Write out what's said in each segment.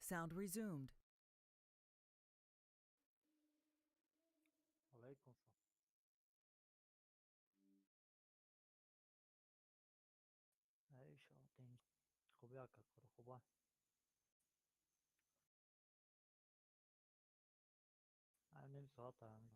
Sound resumed. عليكم السلام. أي شاطين. خوبیه که کار خوبه. نیم ساعت هم.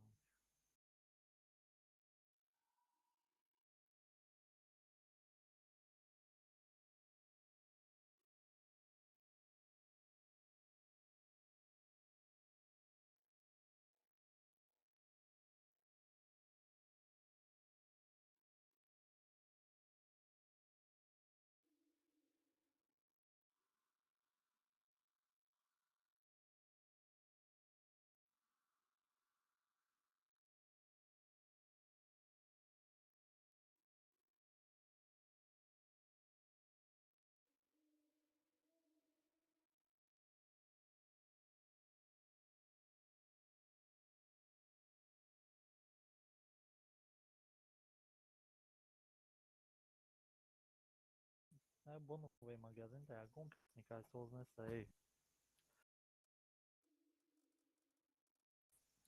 Bon новый магазин, да, ягон, никакая сложность, эй.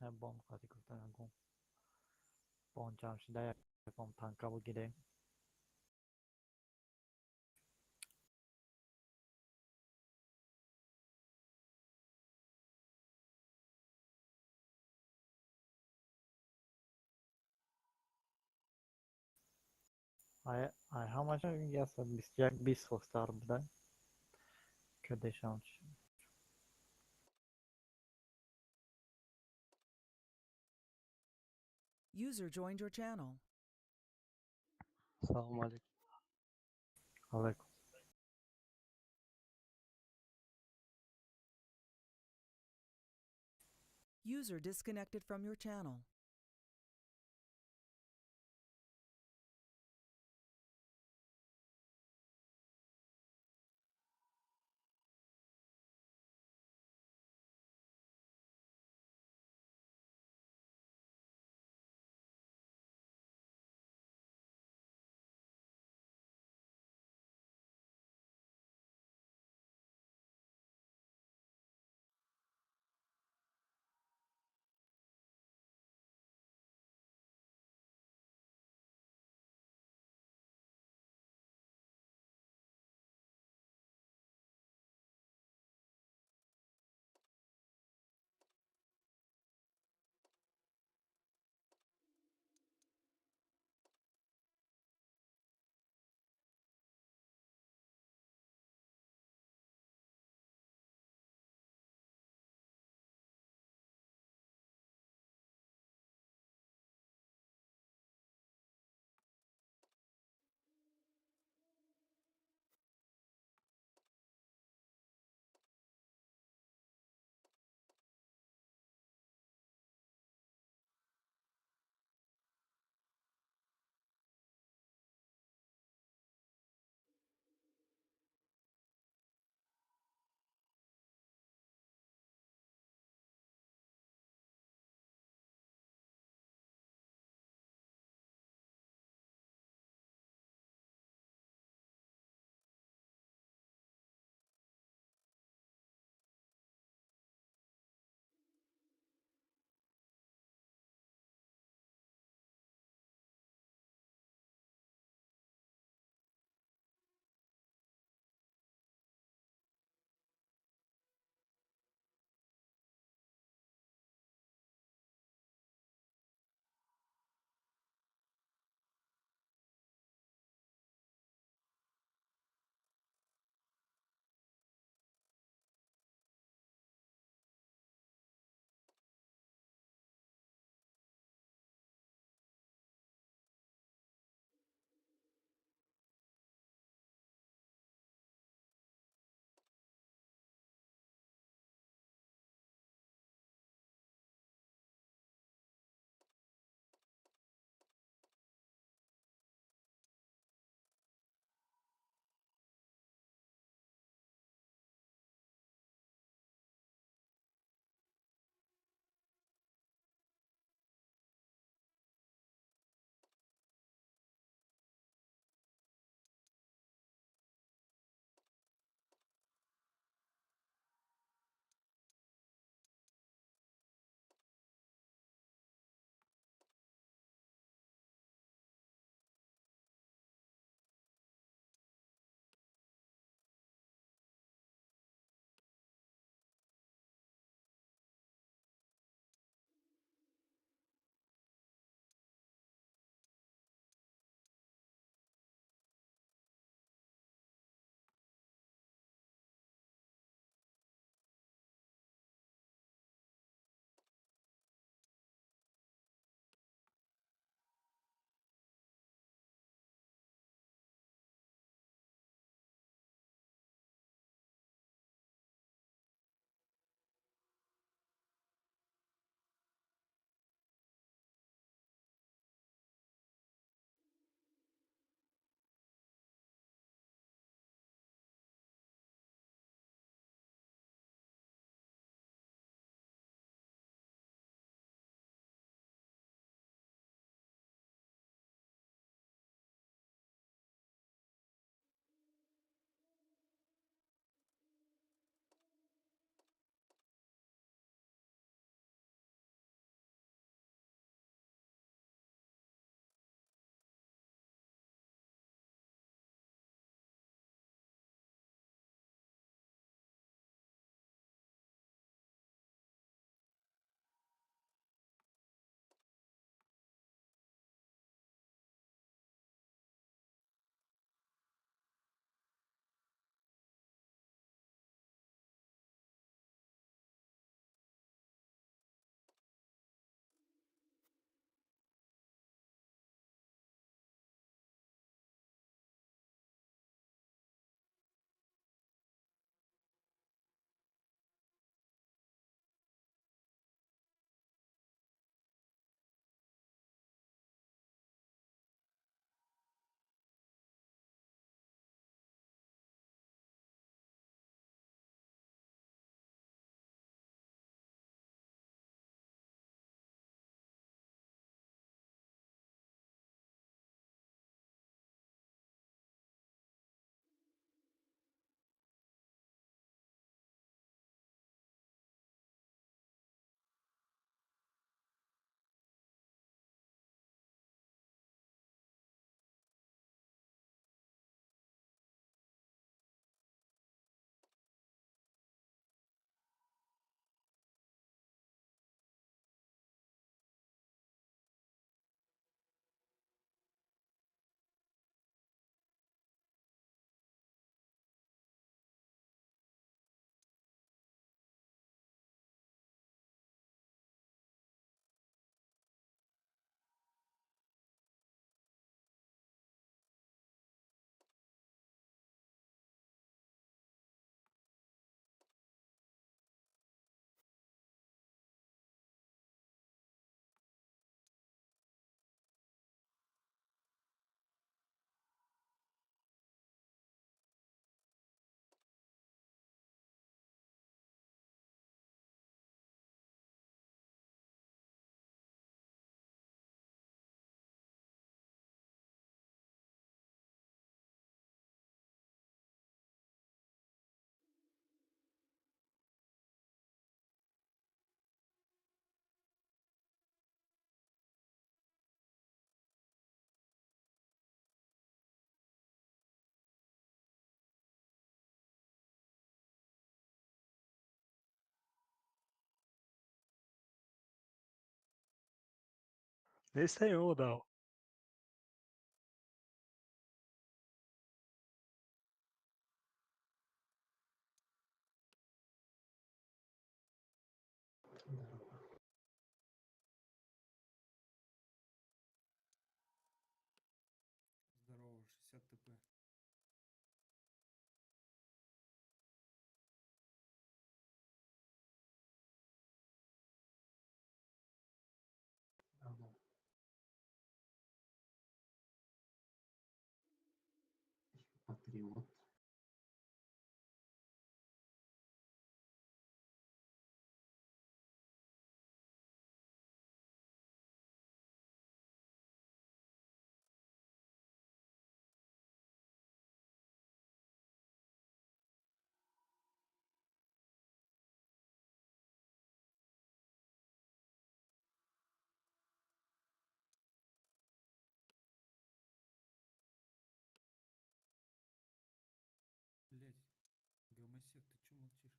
Bon, кстати, как-то ягон. Bon, 잠시 다 ягон 단가 보기 돼. I how much? Yes, bis hostar bda. Kadeshans. User joined your channel. السلام عليكم. عليكم. User disconnected from your channel. Neyse его дал. Здорово, 60 ТП. Ага. Патриот. Блять, гомосек, ты чё молчишь?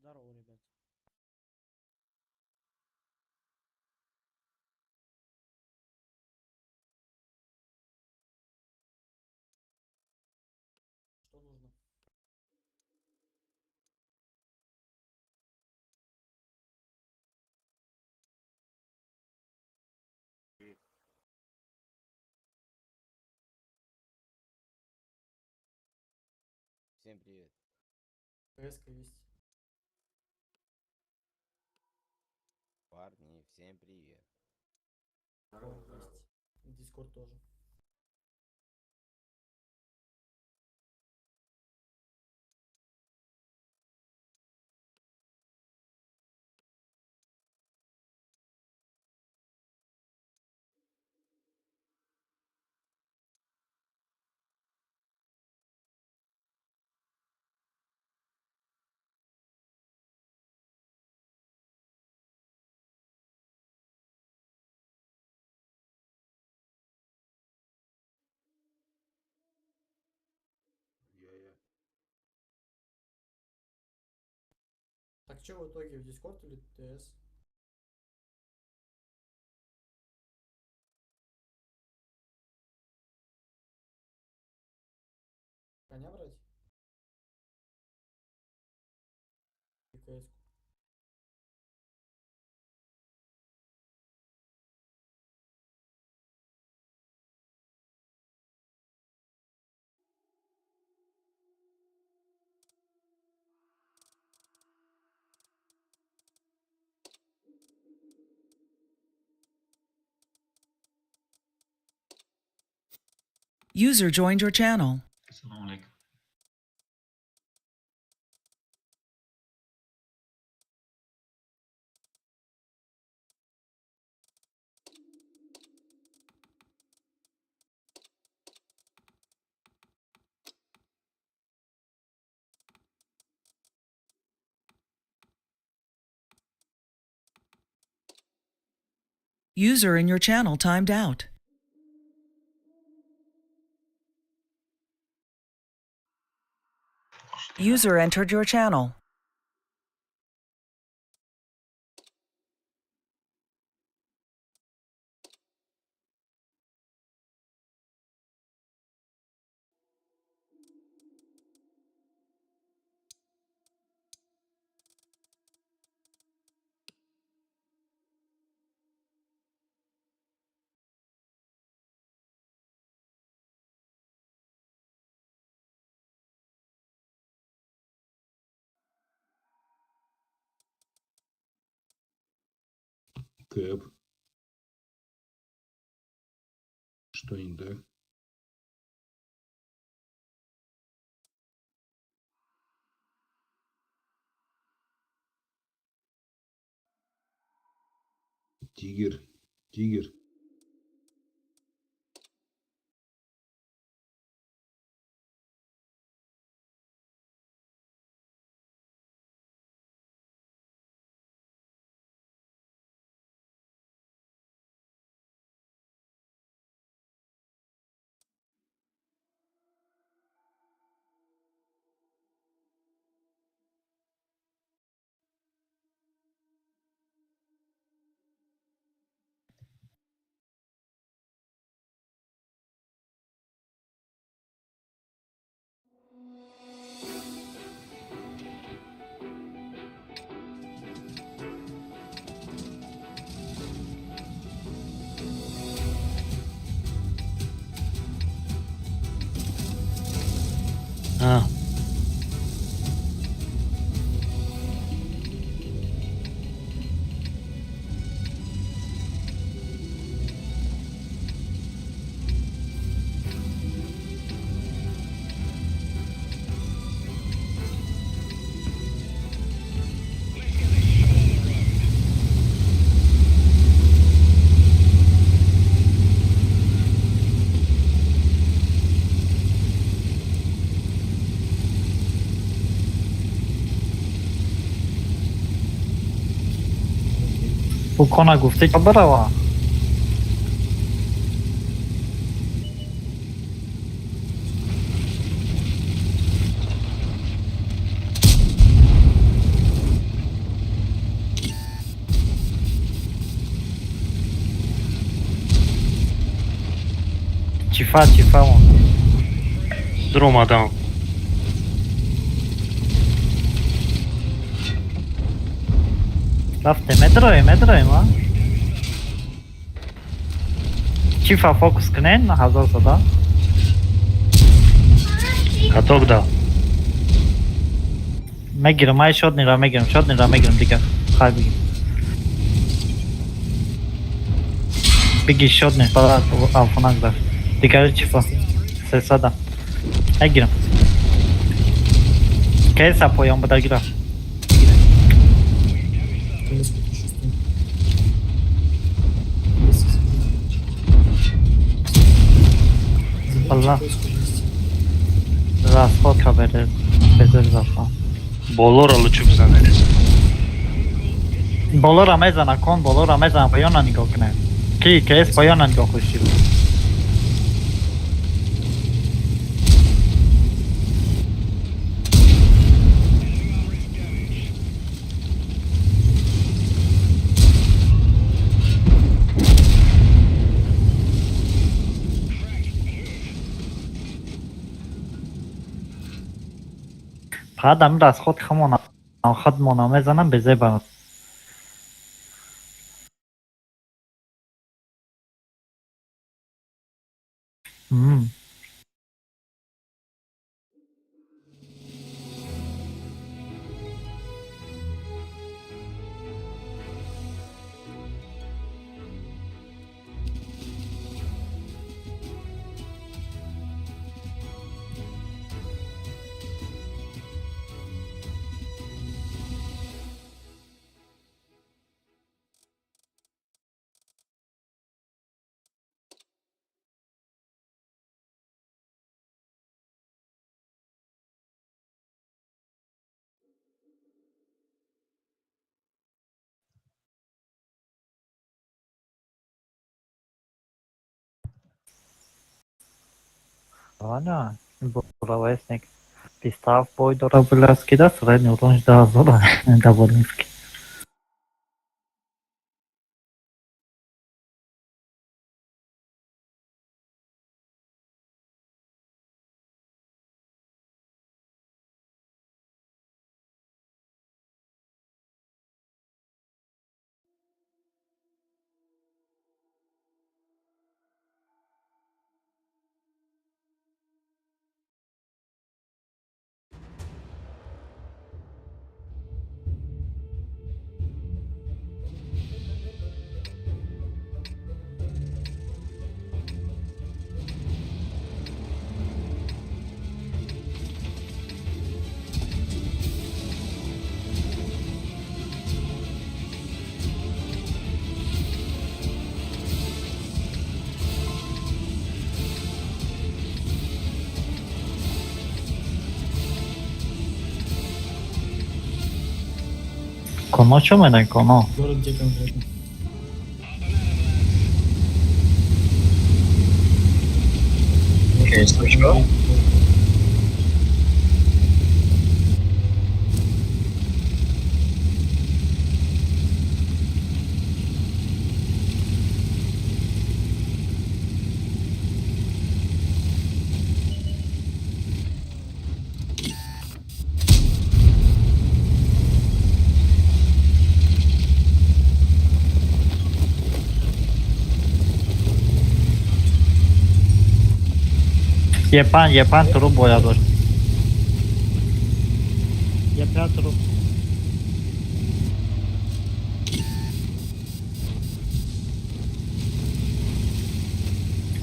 Здорово, ребят. Что нужно? Всем привет. ПСК есть. Парни, всем привет. Есть. Дискорд тоже. Я. Так что в итоге, в Дискорд или ТС? Коня брать? И КС. User joined your channel. Assalamu alaikum. User in your channel timed out. User entered your channel. Кэп. Что не так? Тигр. Тигр. А, بکنه گفته که بروا چیفا مون дром адам. رفته مدروی ما چیفا فوکس کنین 1000 صدا Готов, да. میگیرم مای شاد نیرا میگیرم دیگه خواهی بگیم بگی شاد نی برای آفونک دار دیگه چیفا 300 میگیرم که سپویم بده گیرم والله расход бере безер зафа Բոլորը լուչուկ զաներից։ բոլորը մեզանա կոն բոլորը մեզանա պայոնը նիգոկնե Ki kes պայոնը նիգոկուշի فقط امیر از خود خمون خود منامه زنم به زبان Ваня, буравесник. Пистав бой до Рабелевски, да, средний уровень да Азора, довольно-таки. Коно что мы на коно? Город где конкретно? Окей, слышно. Єпан, трубу я должен. Єпан, трубу.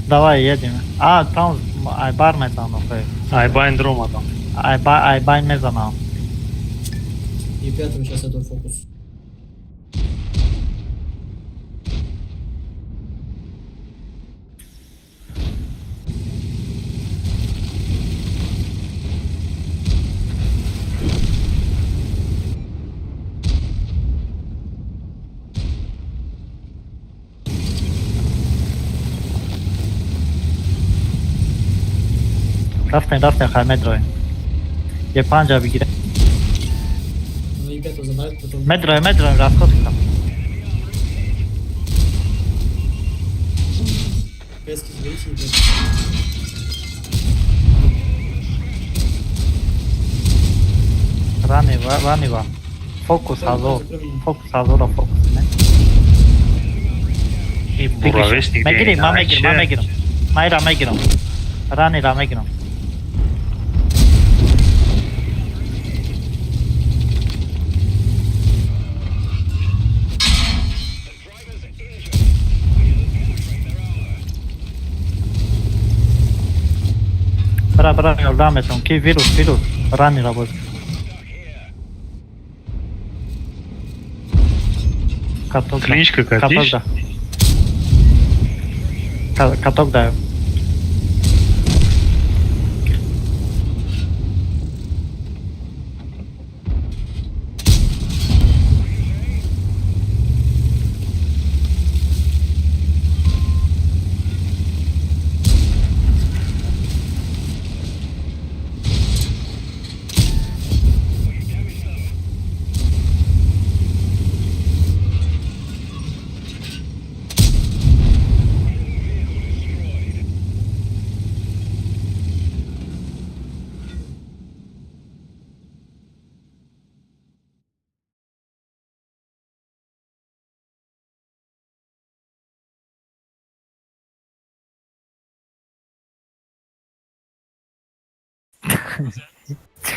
Давай, едем. А, там, айбар ме там, окей. Айбайн дром адам. Айбайн ме за нам. И пятым сейчас это фокус. رفتن خواهد مدروی. یه پنجا بگیره. Ну и пятого забрать, потом... مدروی رفت کنم. Пески заберите и пятый. رانی با. Fokus hazır. Закрой меня. Fokus hazır o fokus ne? I buravesnik Megireyim, megirim. Mayra megirim. Rani ra megirim. Bra, yoldan ettim ki virüs. Rani ra boz. Клиничка котлишь? Каток даю.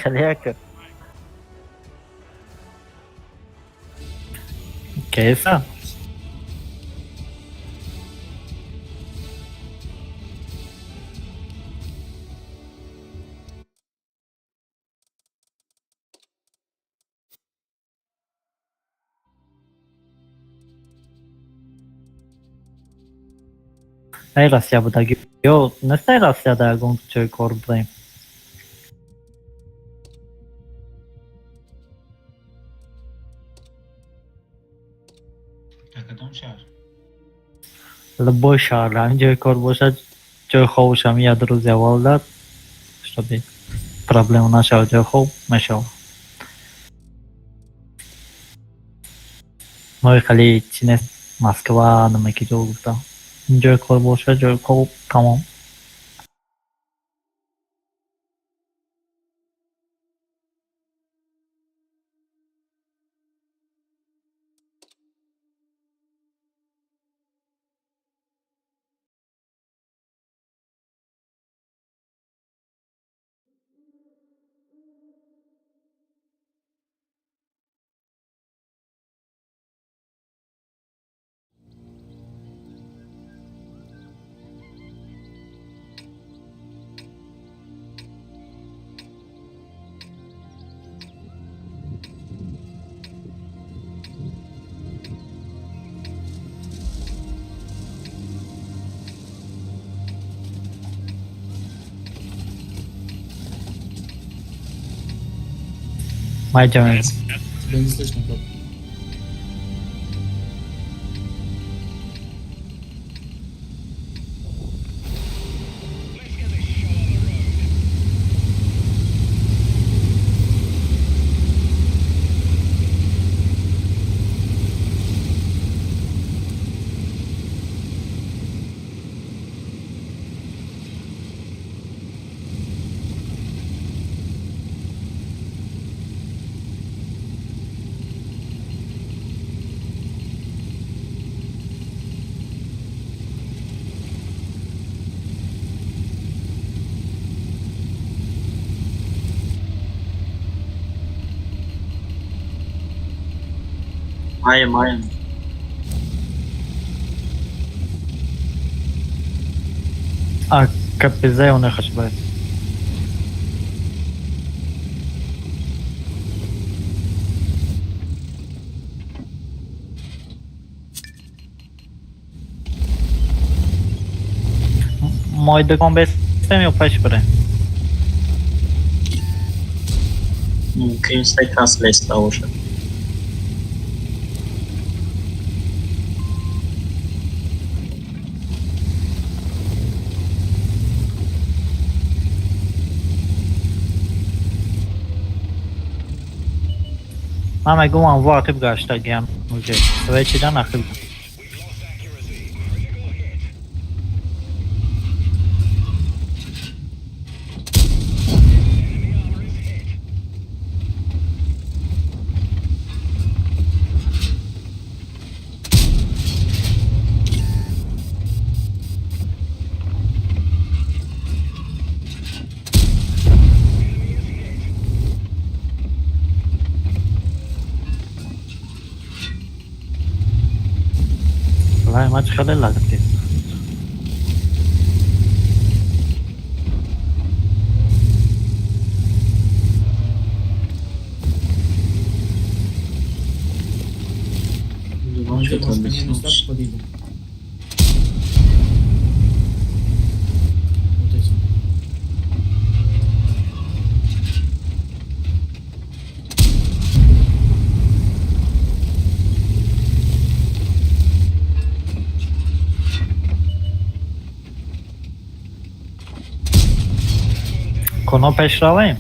Человека. Кейса? Ej, Rusya bu da yo, ne staj Rusya'da jak çöy korblayım. Dacă share. Любой шар, они кор бошад, чöy ховушам я друзья волдат, чтобы проблему нашел чöy хов, мешал. Мы хали Чинес, Москва, на маки жолукта. Чöy кор бошад, чöy хов, tamam. Майджамин. Тебя не слышно, как. Маем. А, КПЗ у них аж буде. Мой декомбез mi peş bire. Quem sai translate уже. Mame gumam var tip gaşta gem. Okey. Sveçiden akıl. والله ما تخلي لك كتير. Может, мне места подойдут. Вот эти. Kono peşralayım.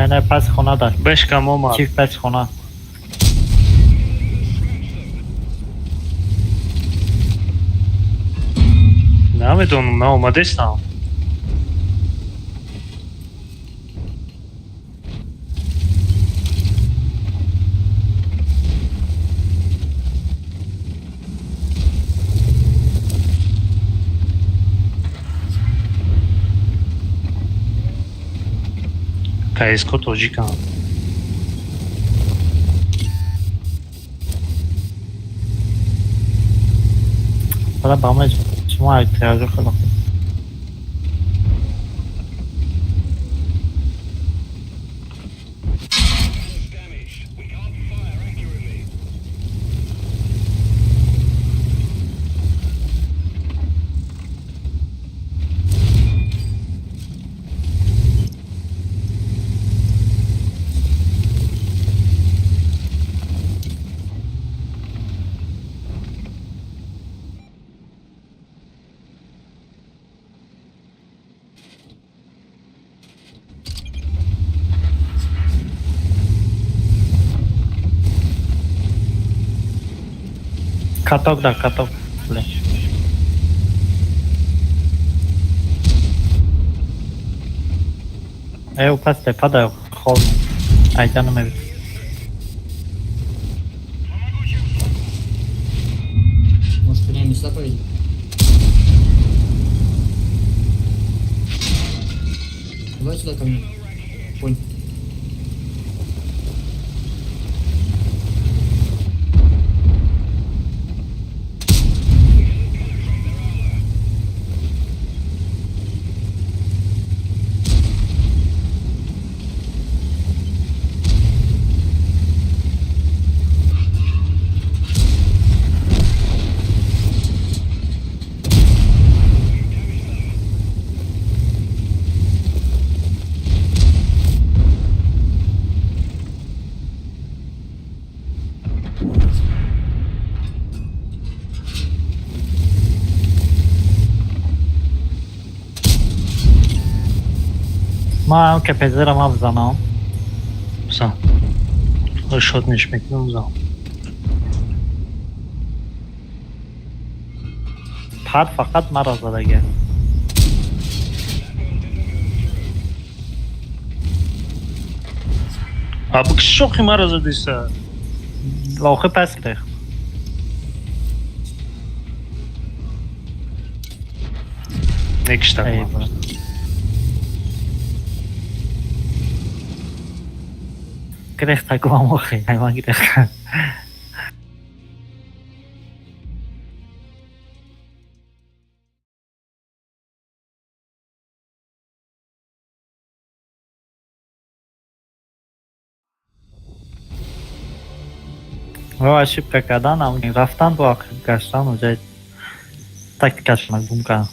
Ne pes khona dar. 5 kamo mal. Çift pes khona. Name donum na omades na. KS-ko točí kam. Valla bana cuma ihtiyacı kadar. Каток, да, каток. Блин. Упасти, падаю, холм. Айдяным evet. Может, поменяем места поедем? Давай сюда ко мне. Понял. Ma KPZ mam wzaną. Güzel. Aşağıdan içmekten güzel. Pad fakat marazada gel. Abi bu kişi çok imar azadıysa. Louchy pestrych. Ne kişi Ej, takma. Grech tak łamochy, ja mam grech. Była szybka gadana, u nich raftan była gasztanu, że taktyka na gumka.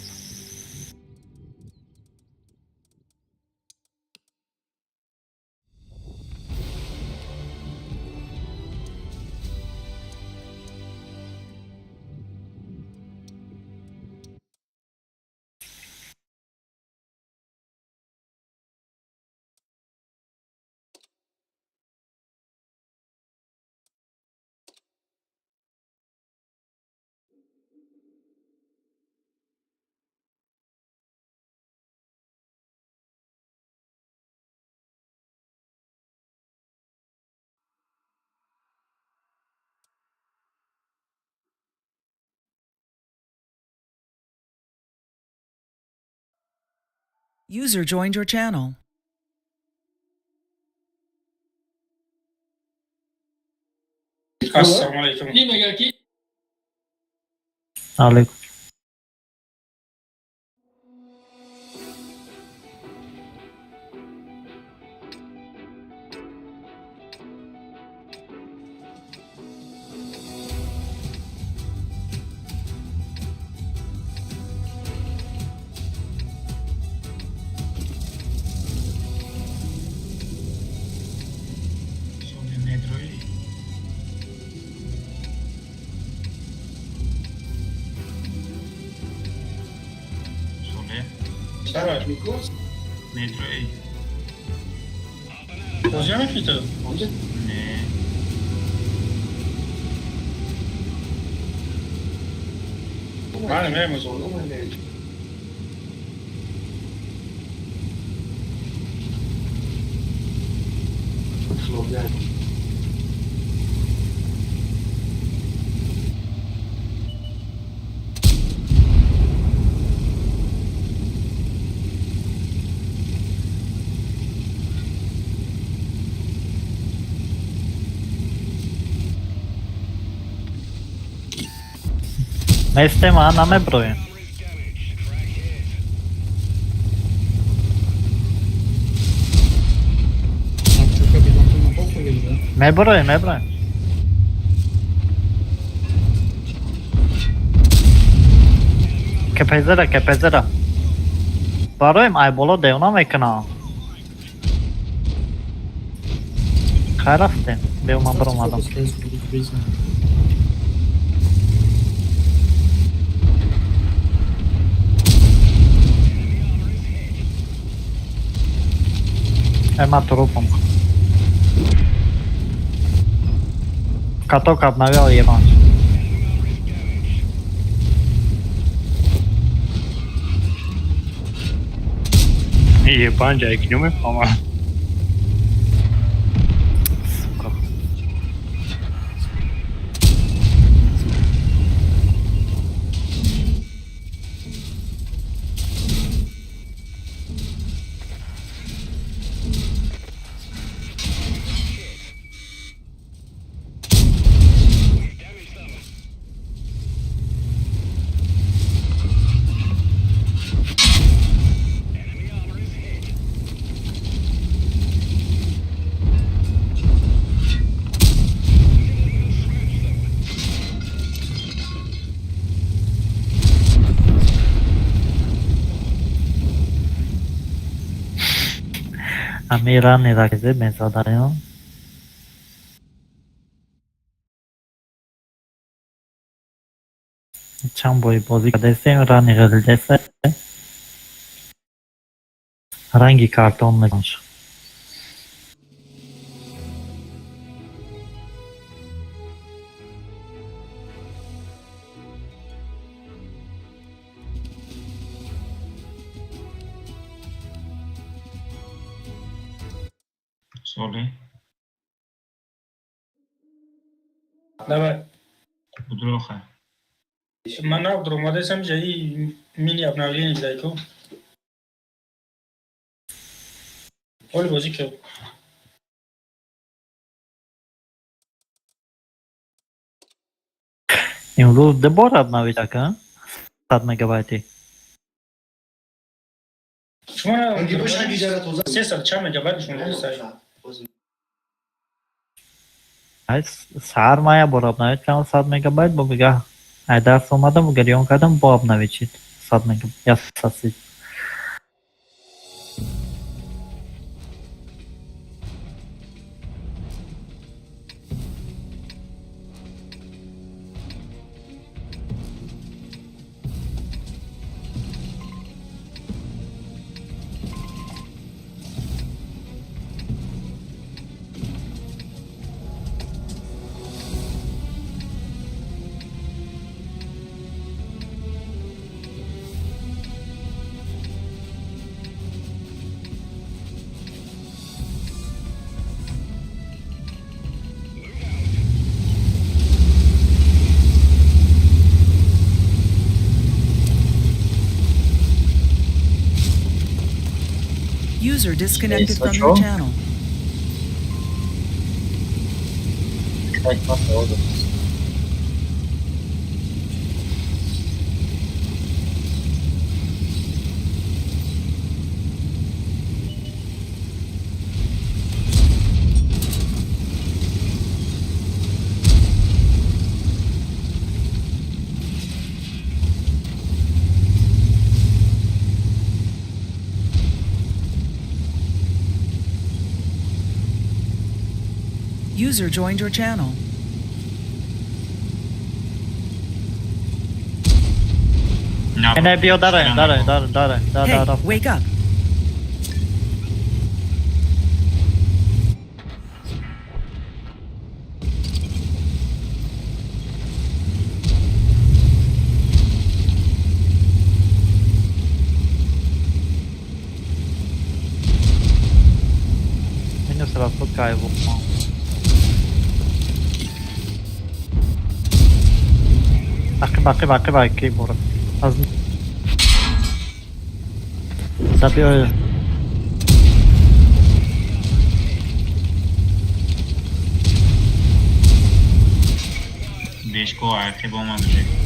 User joined your channel. Ale jestem a na mebroje. Так, что, капитан, ты на похуй или да? Mebroje, mebroje. KPZ, KPZ. Baroyim ay bolo devna mekana. Karafte, devna brom adam. Ема трупом. Каток обновил ебать. یه پنج ایکیو میفهمم. Сука. Amiran Irakize benzadayım. چند بایی بازی کرده رانی قلدسته رنگی کارتون میکنش Sorry. Давай. Будроха. Мана вдруг модесам жаи мини обновление зайку. Оль бозикё. امروز دوباره обновить aka 100 мегабайти Шума сесар ча мегабайт шума сай. ай сармая бор обновить кам 100 мегабайт бо бига ай дарс омадам гирён кардам бо обновить 100 мегабайт я саси User disconnected from your Control. channel. Так, походу. User joined your channel. No. نه بیا داره Hey, wake up. اینو سراسو کایبو باقی برو از بیا Beşko ayakkabı olmayacak.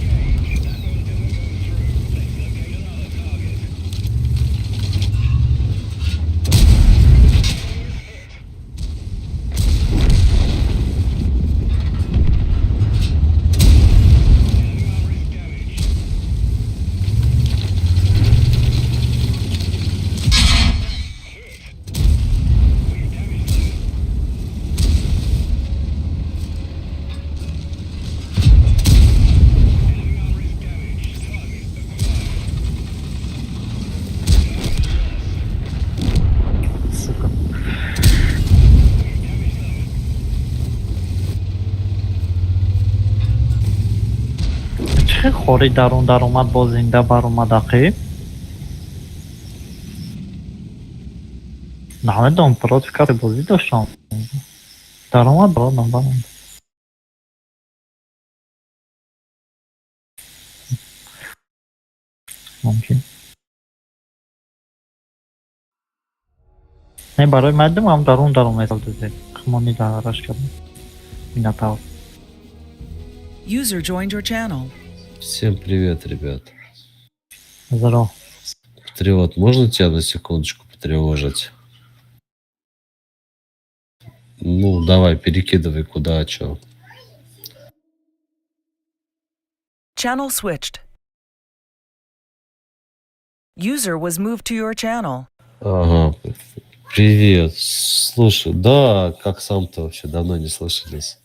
چه خوری در اومد با زنده بر اومد اقی Наверное, он против карты был. Видел, что он? Дарома, да, наоборот. Mümkün. Ne barı mədim am darun mesal düzey. Xmoni da araş gəldim. Minotaur. User joined your channel. Всем привет, ребят. Здорово. Патриот, можно тебя на секундочку потревожить? Ну, давай, перекидывай куда, чё. Channel switched. User was moved to your channel. Ага, привет. Слушай, да, как сам-то вообще, давно не слышались.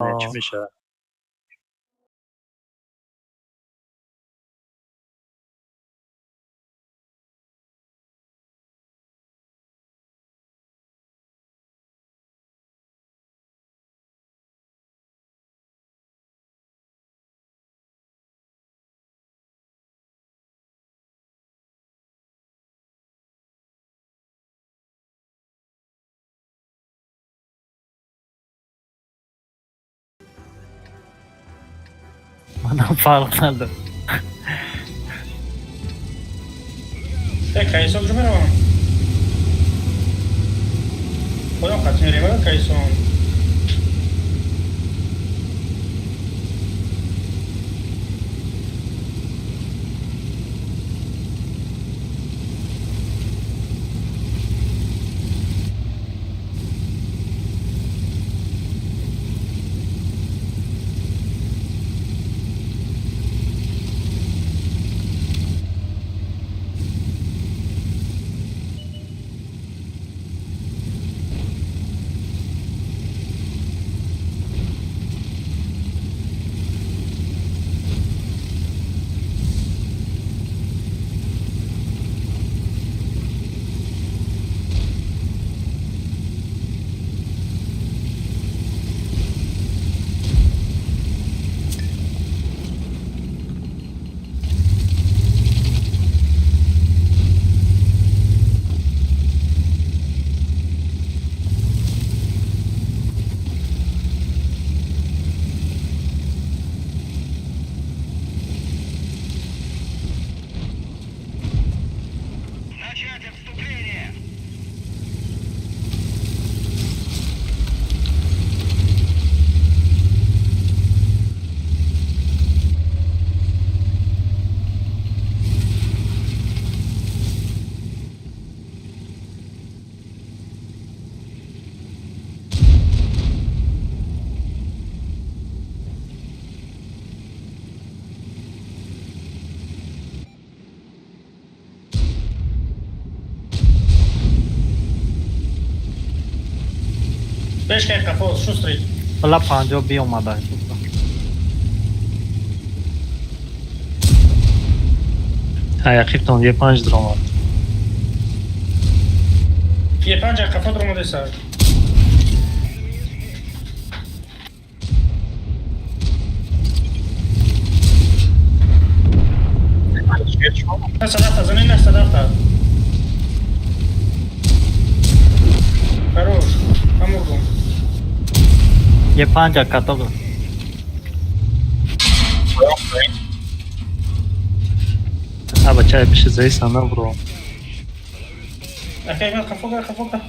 چی میشه؟ Bana farklı. کیسان کجا میروم؟ کدام خط میریم کیسان؟ بهش که قفاز شستری حالا 50 اومده. یقیبتون یه 5 در اومد. یه 5 قفا در اومده سر نه صدف تزنی نه صدف تز فروش هموردم یه 5 کتاب. ها بچه بشه زی سنه برو. اکیف مات خفوقه خفوقه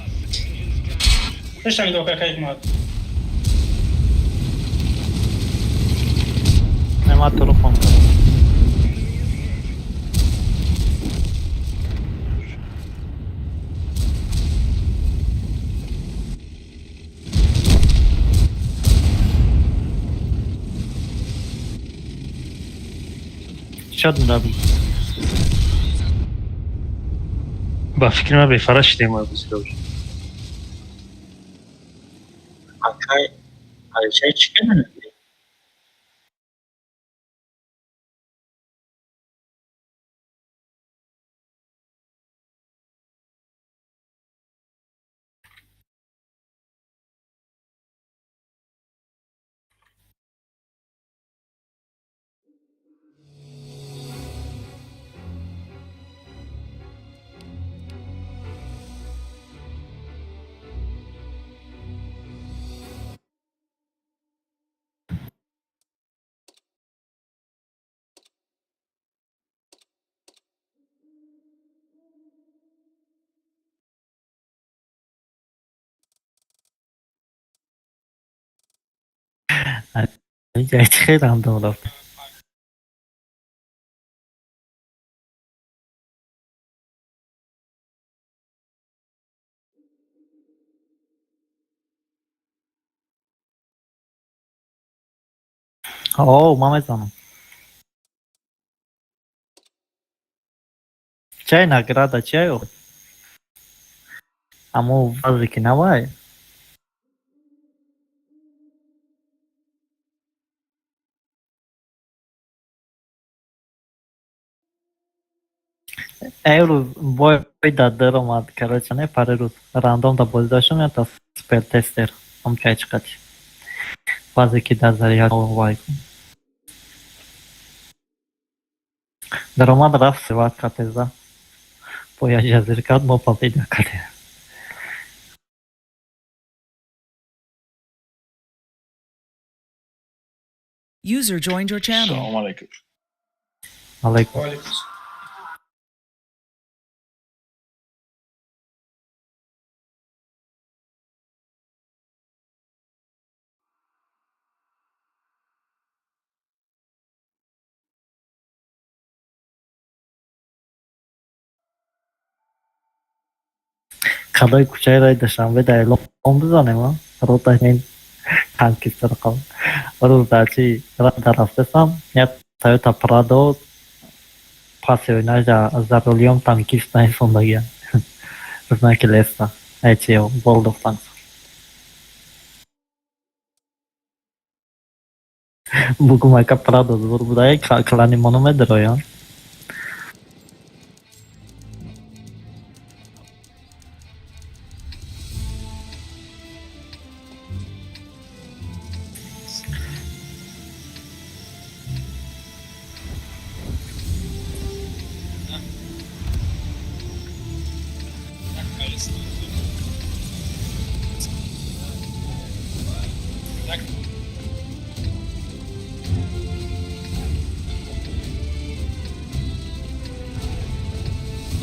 ايش تعمل دوك اکیف مات نما تلفن کنم. شد نبی. با فکر من به فرش دیم و بزیده باشه. Çay çıkıyor mu? Gerçi خیلی هم دولت. Mehmet Hanım. Çay nagrada çay o. Ama o vazgeçti ne var? امروز باید در اومد کرد نه پریروز راندوم دا بازی داشتم یا تا سپر تستر هم چای چقدر بازی که در ذریعه وای کن در اومد رفت سواد کتزا باید جزیر کرد ما پا پیدا کرده User joined your channel. علیکم وعلیکم السلام. خدای کوچه رای داشتم در اعلام بزنیم ها رو تا این تنکیستر قبل روز داشتی در رفتستم یه تایوتا پرادو پاسیوی за рулем танкиста и сондагия. Знаки леса. Эти World of Tanks. Buku mereka Prado berbudaya kelani monometer ya.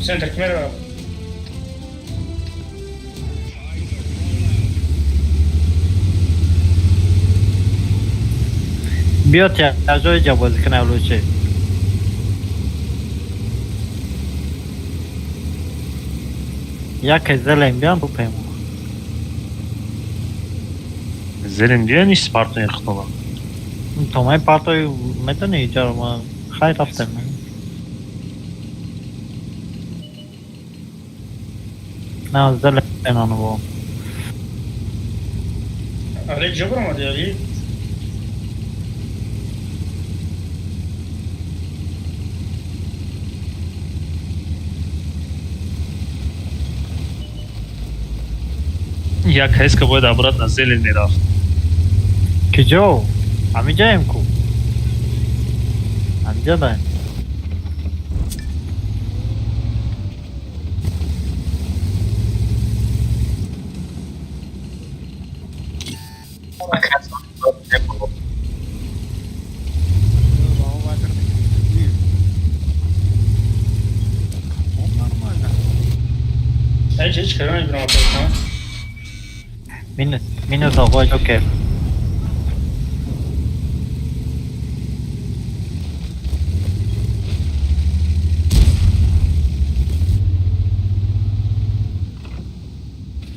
Центр Кмерова. بیا تیازوی جا بازی کنه اولوچه یک زلیم بیان رو پیمون زلم دیگه نیست پارتون یخطوبه تو مای پارتوی میتونی ایجا ما خیلی رفتم نه زلیم اینانو با Ali جبر اومدی علی؟ یک حس که باید عبرت از زلم میرفت کجا؟ همینجا ایم کو همینجا دایم Hiç kırmaya bir anlatayım. Minus avoid okay.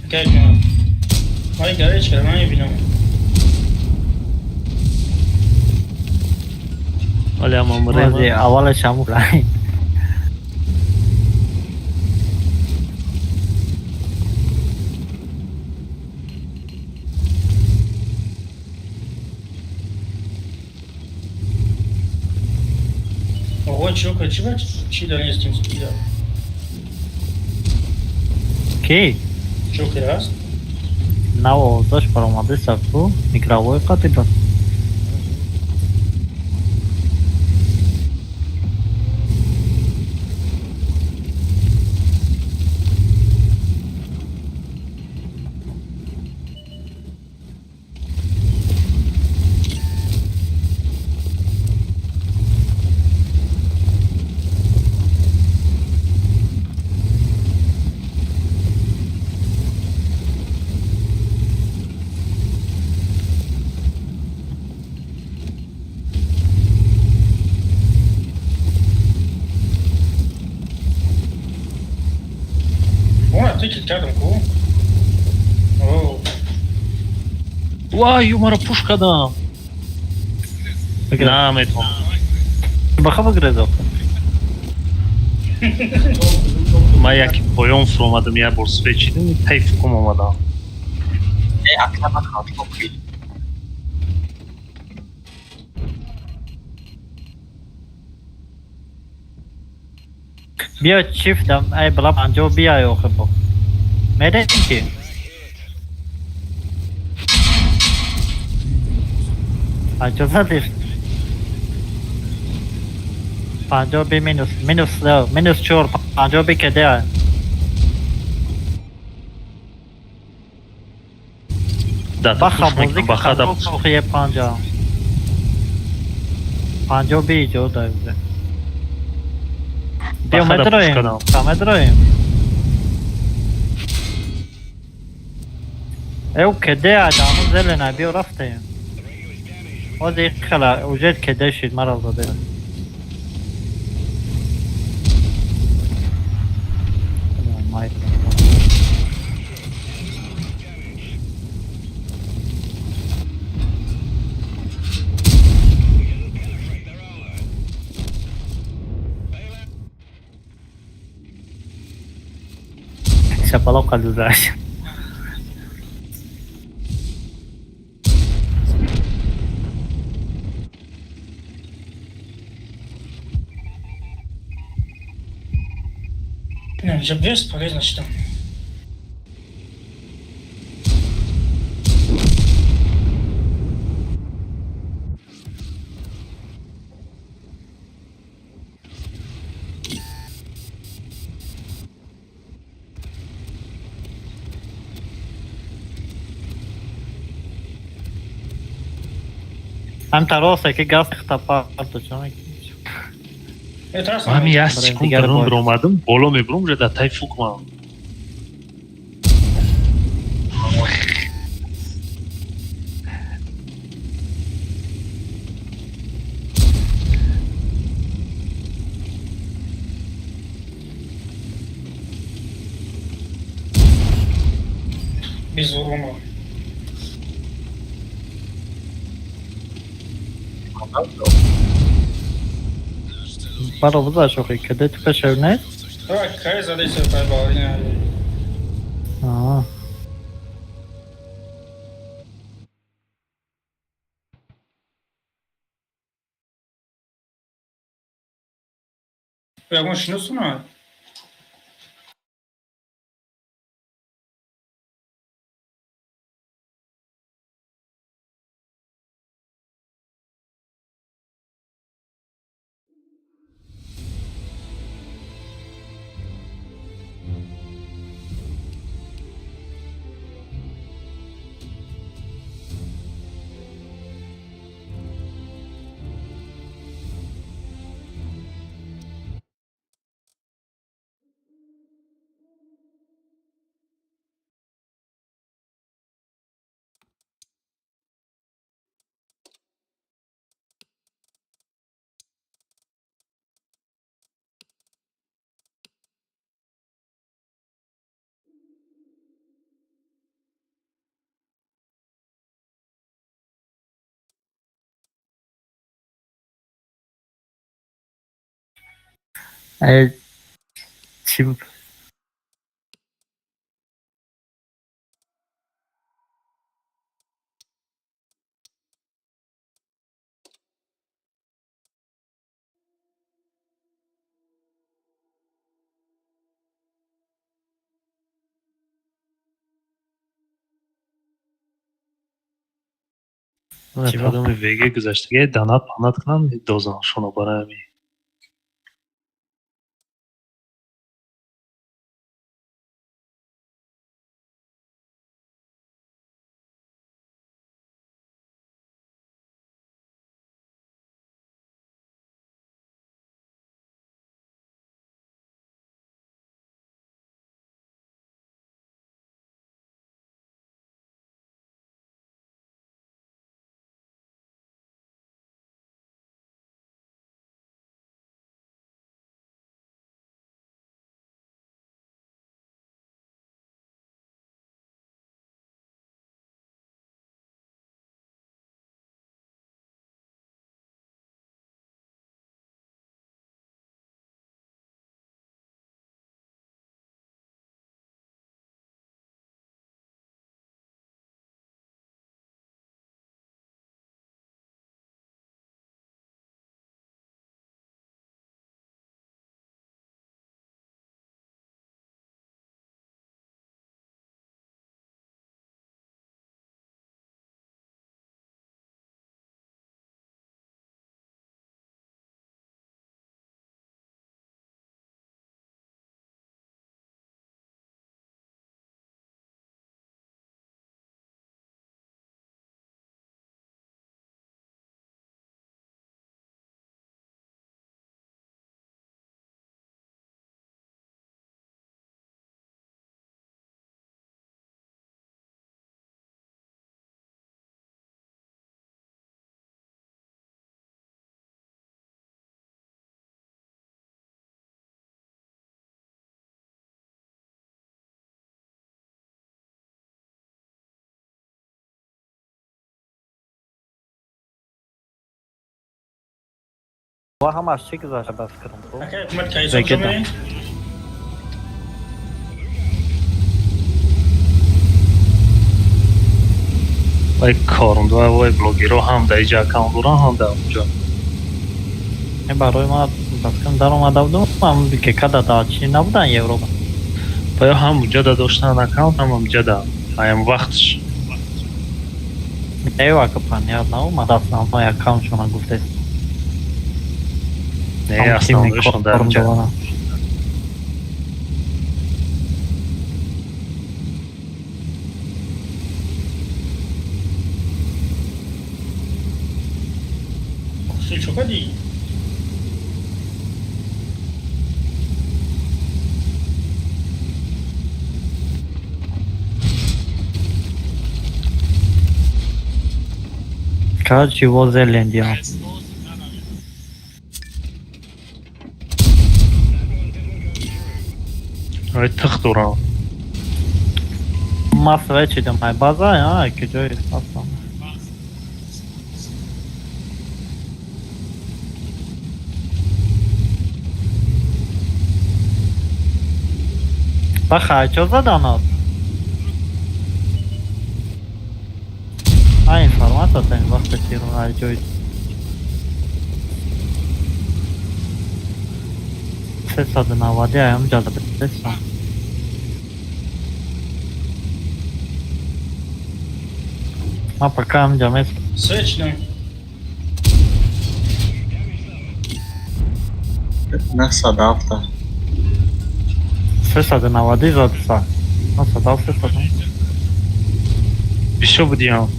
Gel bana. Hayır gel hiç kırmaya bir ولی اما بازی اولش همون رای Ого, чувака, чи да не с тем спидал? کی؟ Чувака, раз. نو داشت برامده سکو میکروای قطعی داد О, ты рядом, ку. О, وای مرا پوش کردم نه میتونم بخواه بگرده من یک پایان فر اومدم یه برس پیچیدم تیف کم اومدم aklıma kaldı çok iyi. بیا چیفتم ای بلا 50 بیای آخه با میره که 50 زدیش 50 بی مینوس 4 50 بی که ده داتا بخوا پوش بازی میکنم که بخدا خراب بخواه 50 بی جو داره بیا بخدا پوش مدرویم کنم مدرویم او که ده ادامو زلنه بیا رفتیم بازی خلا اوجد که ده شید مرا زده Siapa lokal juga. Не, GPS полезно что. Am tarose که گاز اختفاق تو چون Это раз. من یه برای سکون دیگر درون باید. برآمدم بالا میبرم جدا تای فوق من Без урома. برای وضع شوخی که ده تو کشور نه؟ Давай, какая задача по баллине? آه. Я больше не сумаю. ای چی من تادم ویگه گذاشته دانات پانات کنم دوزان شونو برای همش چی گذاشته بس کردم خب اگه حکومت که حساب بگه جمعه وای کارم وای بلوگیرو هم در اینجا اکاونت هم در اونجا. این برای ما بس کردم در اومده بودم هم که کده داچی نبودن یورو باید هم اونجا داشتن اکاونت هم اونجا در هایم وقتش. ایوا که پنیاد نبود اصلا ما اکاونت شما گفته نه اصلا داشتن در اونجا. خیلی چوکا دی Kaç çivo Zelandia. وای تخت دورم. Mas veći da maj baza ya ki joy aslan. Bak čo zadano. A informata ten vaqt tiro ay joy. Ses adına vadi ayam cadı desem. Ma пока am james. Svečno. Nasıl adapta? Ses adına vadi zadsa. Nasıl da ses adına? Bir şey bu diyorum.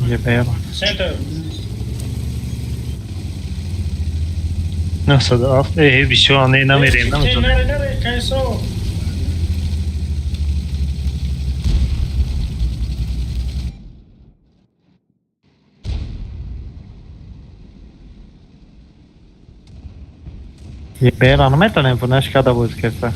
Jebero. Center. Nasıl da bir şey anlayına vereyim değil mi? Nere, kayso. Jebero, non mettono in funesca da voi scherza.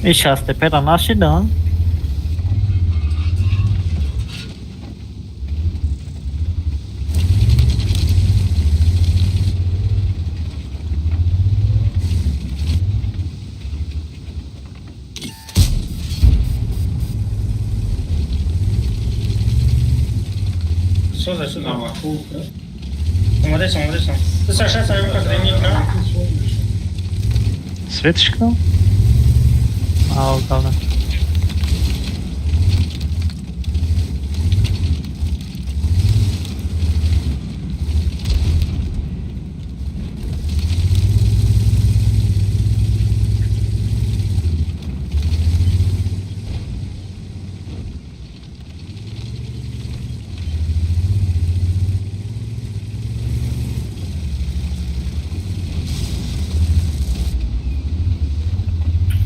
İş hasta pera nasıl da? Сюда. Молодец. Ты, Саша, своего как ремикна. Светочка? Aa o kaldı.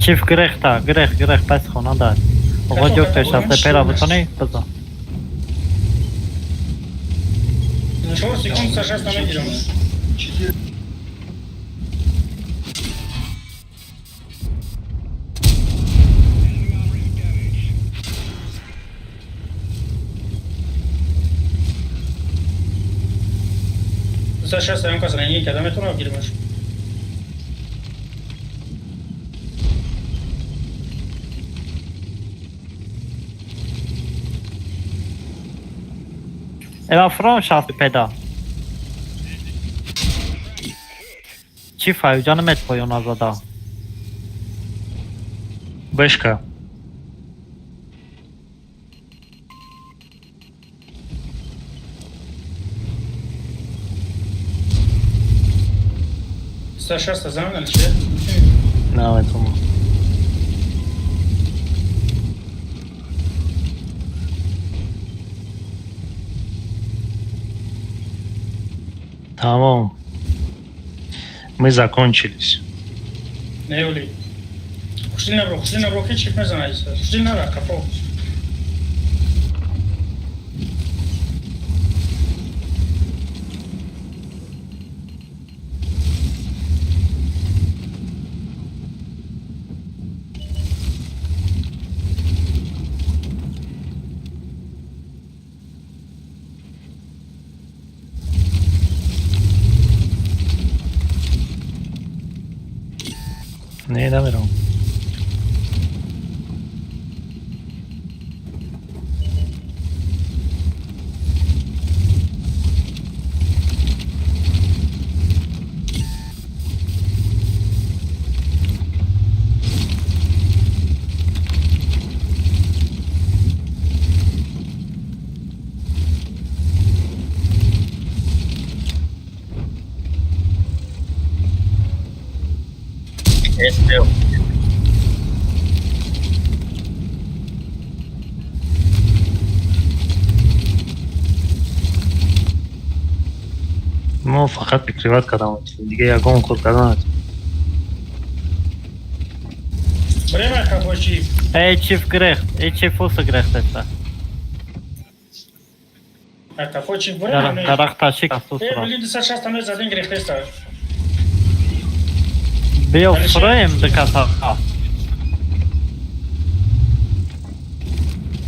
Çift grechta, grech, pas خونه داد. آقا جو پشت پیرا بتونی بزن. Ничего, секунд, Саша, останови. Саша, стоим к ранее, когда метро гирмаш. Era from şahsı peda. Çift ay canım et koyun azada. Бешка. Саша, стазан, альче. Ne tamam. Tamam. Мы закончились. Не юли. Ушли на брок, чип не знаете. Ушли на рак, капо. نه نمیرم. ما فقط تکریبات کردم دیگه یکم کار کردن. Время капочи. Чиф грех, чиф усы грех это. Это очень время. Дарахташик асусра. Блин, сейчас там за день грех теста. Бил фрейм до конца.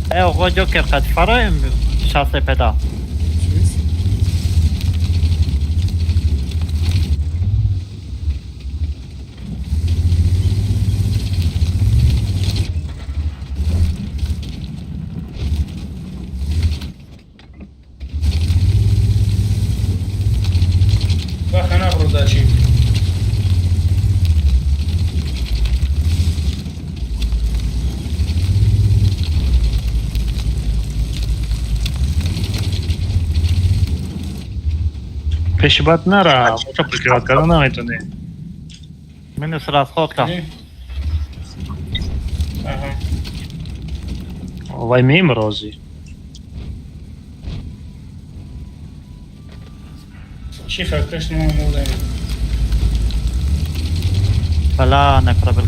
Ого, Джокер, как фрейм, сейчас я педа. Бахана продачи. پشبات نره موتا تکریبات کردن نمیتونی. Минус расходка. Ага. وای روزی. Шифр, конечно, мы удаем. Бала не пробил.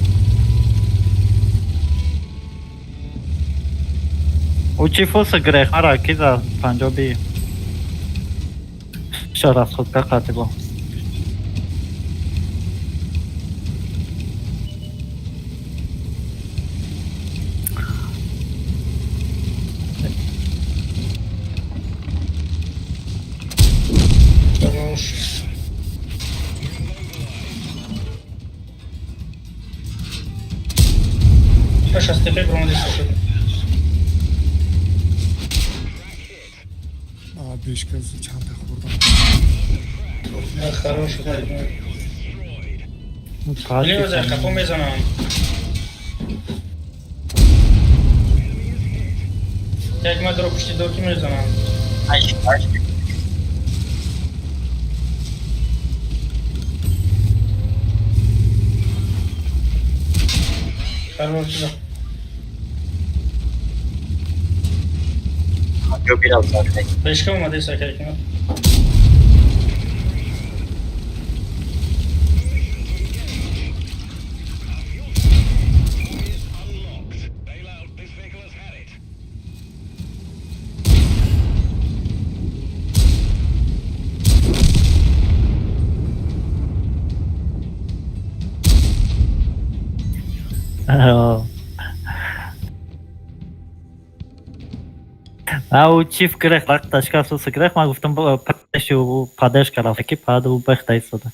Учив усы грех, ара киза панджоби. Что расходка катего. Хорош. Сейчас ты пробуем здесь. بهش چند تا خوردم. Хороший. Лево за капом мезанам. Jak ma drop почти до мезанам. Хорош. Beşka olmadıysa kerekine. او چیف گرخ رخت تشکر سوس گرخ ما گفتم پدش و پدش کردم که پد و بخت ایستاده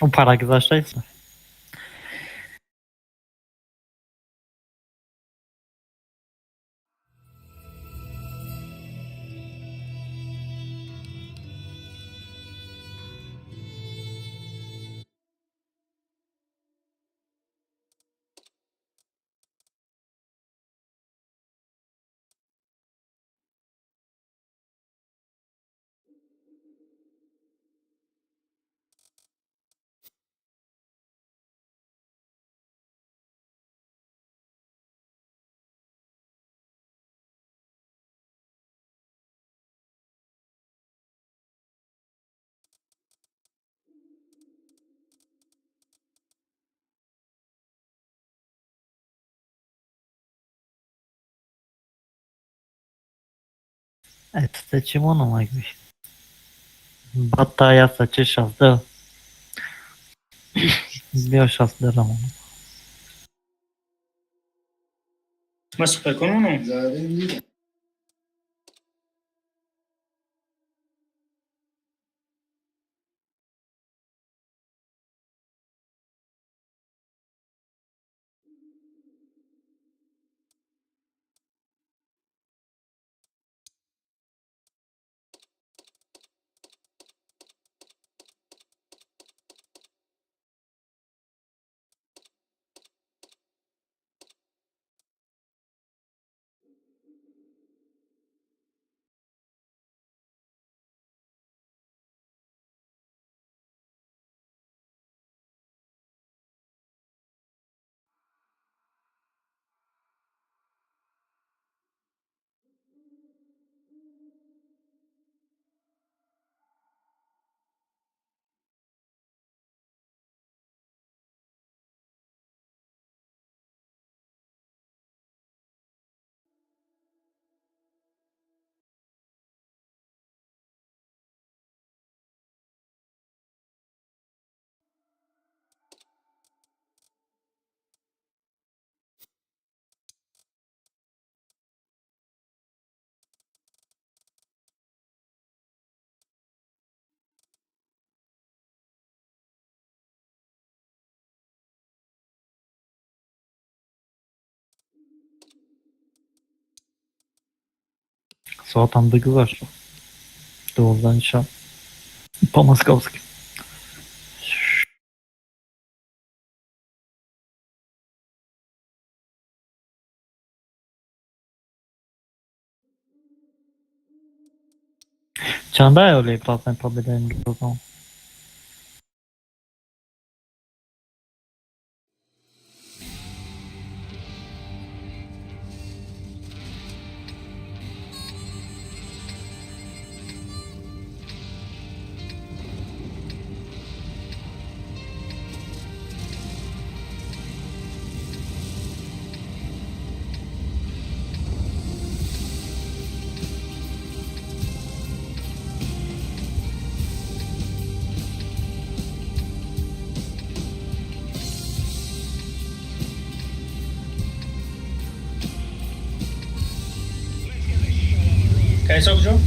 او پرا گذاشته ایستاده Это чему нам могли? Батая сачи сейчас, да. Бил сейчас, да, Рамон. Mas foi como não? Суға там договор. Долдан еще. По-московски. Чандай ли классная победа Ингилтона? कैसा हो जो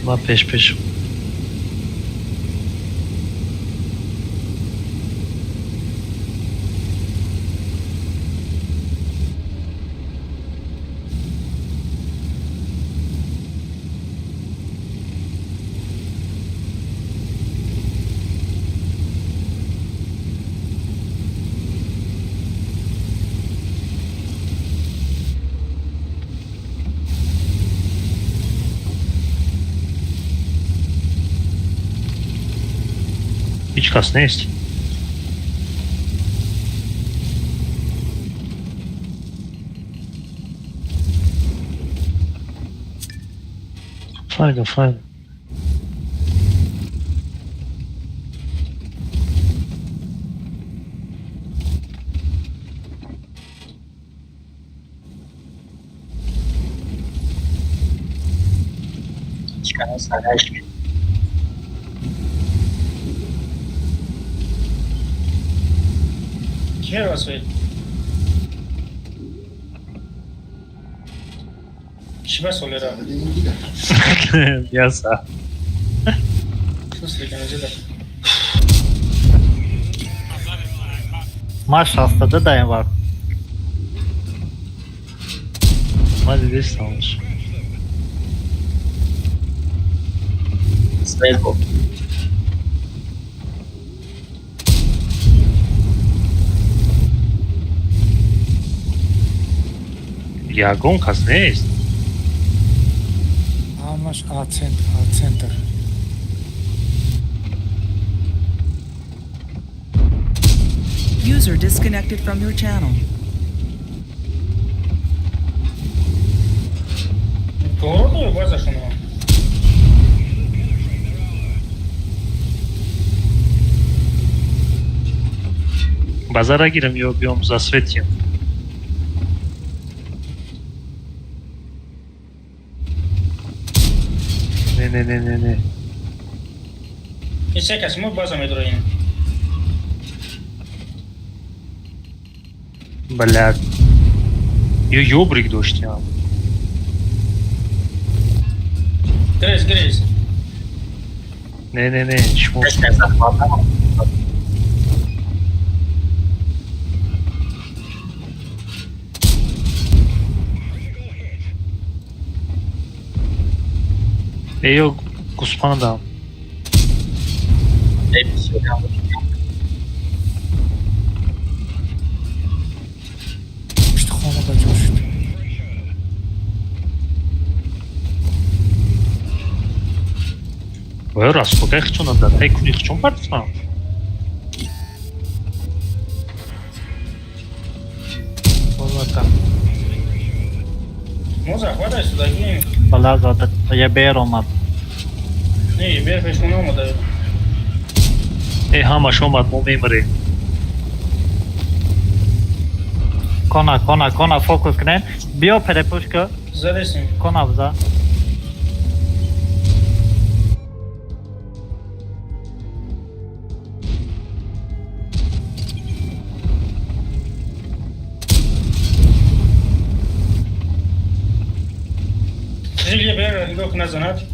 Ama peş peş. Hiç kas ne ist? Fajno, fajno. Çıkanın sarayış. Kime basıyor? Kime soruyor abi? Yasa. Nasıl önce de. Maç hastadı da var. Hadi de sağlar. Svezbo. Jagon kas ne ist? Amaš A centar. User disconnected from your channel. Doğru mu baza şunu? Bazara giremiyorum za Svetjem. Ne. I čekaj, smo baza me drojim. Блядь. Ёбрик дождь, а. Грейс. Ne, şmu. Keşke saklandım. Ejo, Kuspana da. Hepsi şey yanlış. İşte konuda coştu. Ой, раз, пока я хочу надо. Ej, kudy chcą bardzo. Olata. Moza, hvataj sюда, gdje? Valla zaten yebeğer olmadı. Ne, bir peş bunu olmadı. E, hama šomat mu memori. Kona, fokus kren. Bio perepuška, Zadesim. kona vza. Sizce bir yok ne zanat?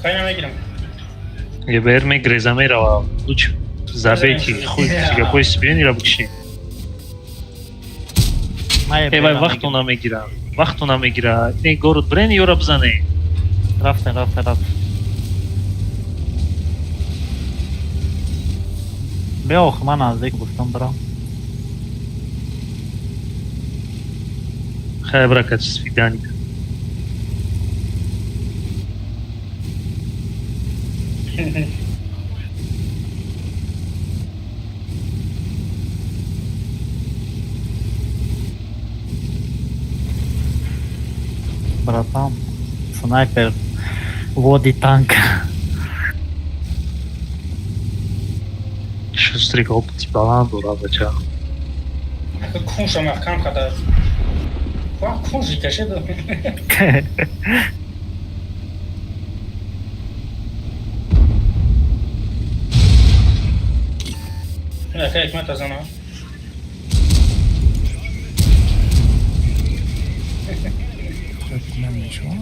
Kaynama girim. Geber me grezamera, luč. Забейте их, хуй, какой спин или обучение. Эй, вахт у нам игра. Вахт у нам игра. Не город Брен, Юрабзаны. Рафтен. Bir okuma nazik bustum bro. Хай, бракат, свидание. Братан. Снайпер. Води танк. Şu sürekli optik falan doğru alacağım. Kunșa mea, kanka, dar... Kunži, că așa de... Ja, kijk met dat zo nou. Öğretmenmiş o.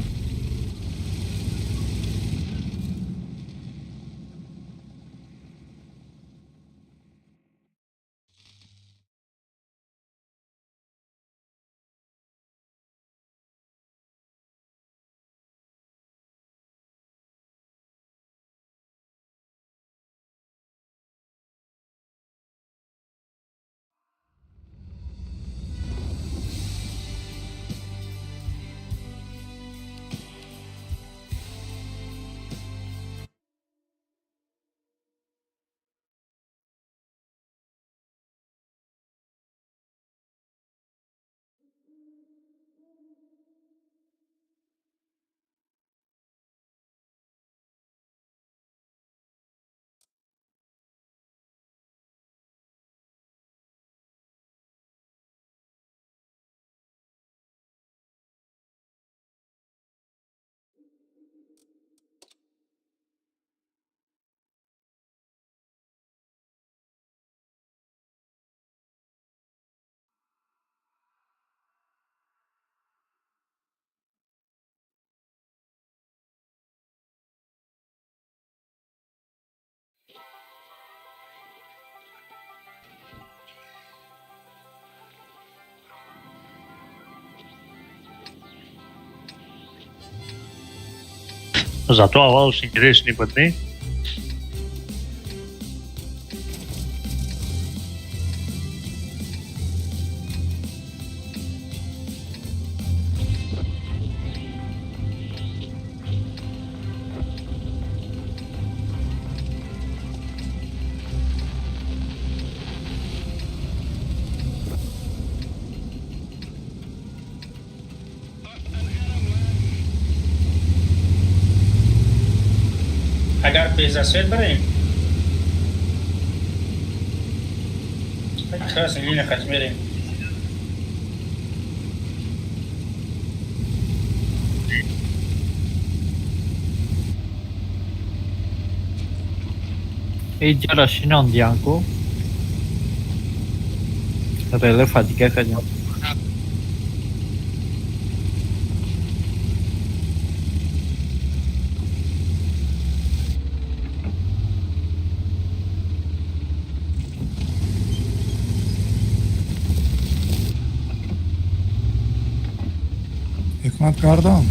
Зато авалыш интереснее бедны. Agar pe zasvet بریم. خلاص این خط میریم. E già scenon bianco. Rele fatica kajam. Hikmet kardeşim.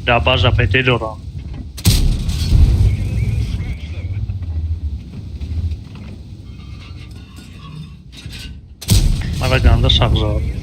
Da baza pe Telora. Maraganda Shahzad.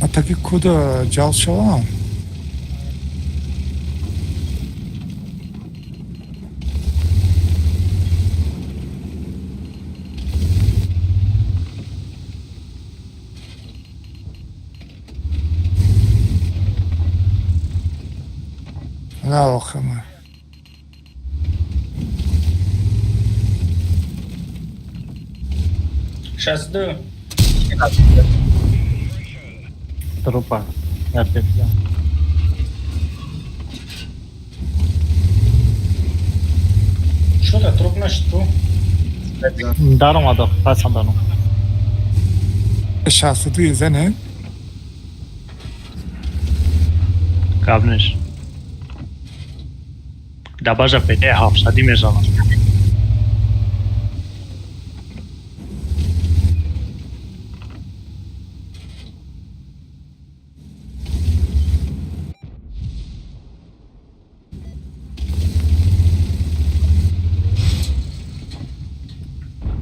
Ataki kuda jalşalan. La okuma. Шестьдесят. Трупа. Gerçekten. Что-то труп на что? Darmadık. Kaçan darım. Şahsı izene. Gavnish. Dabaja pete hafsadi mezana.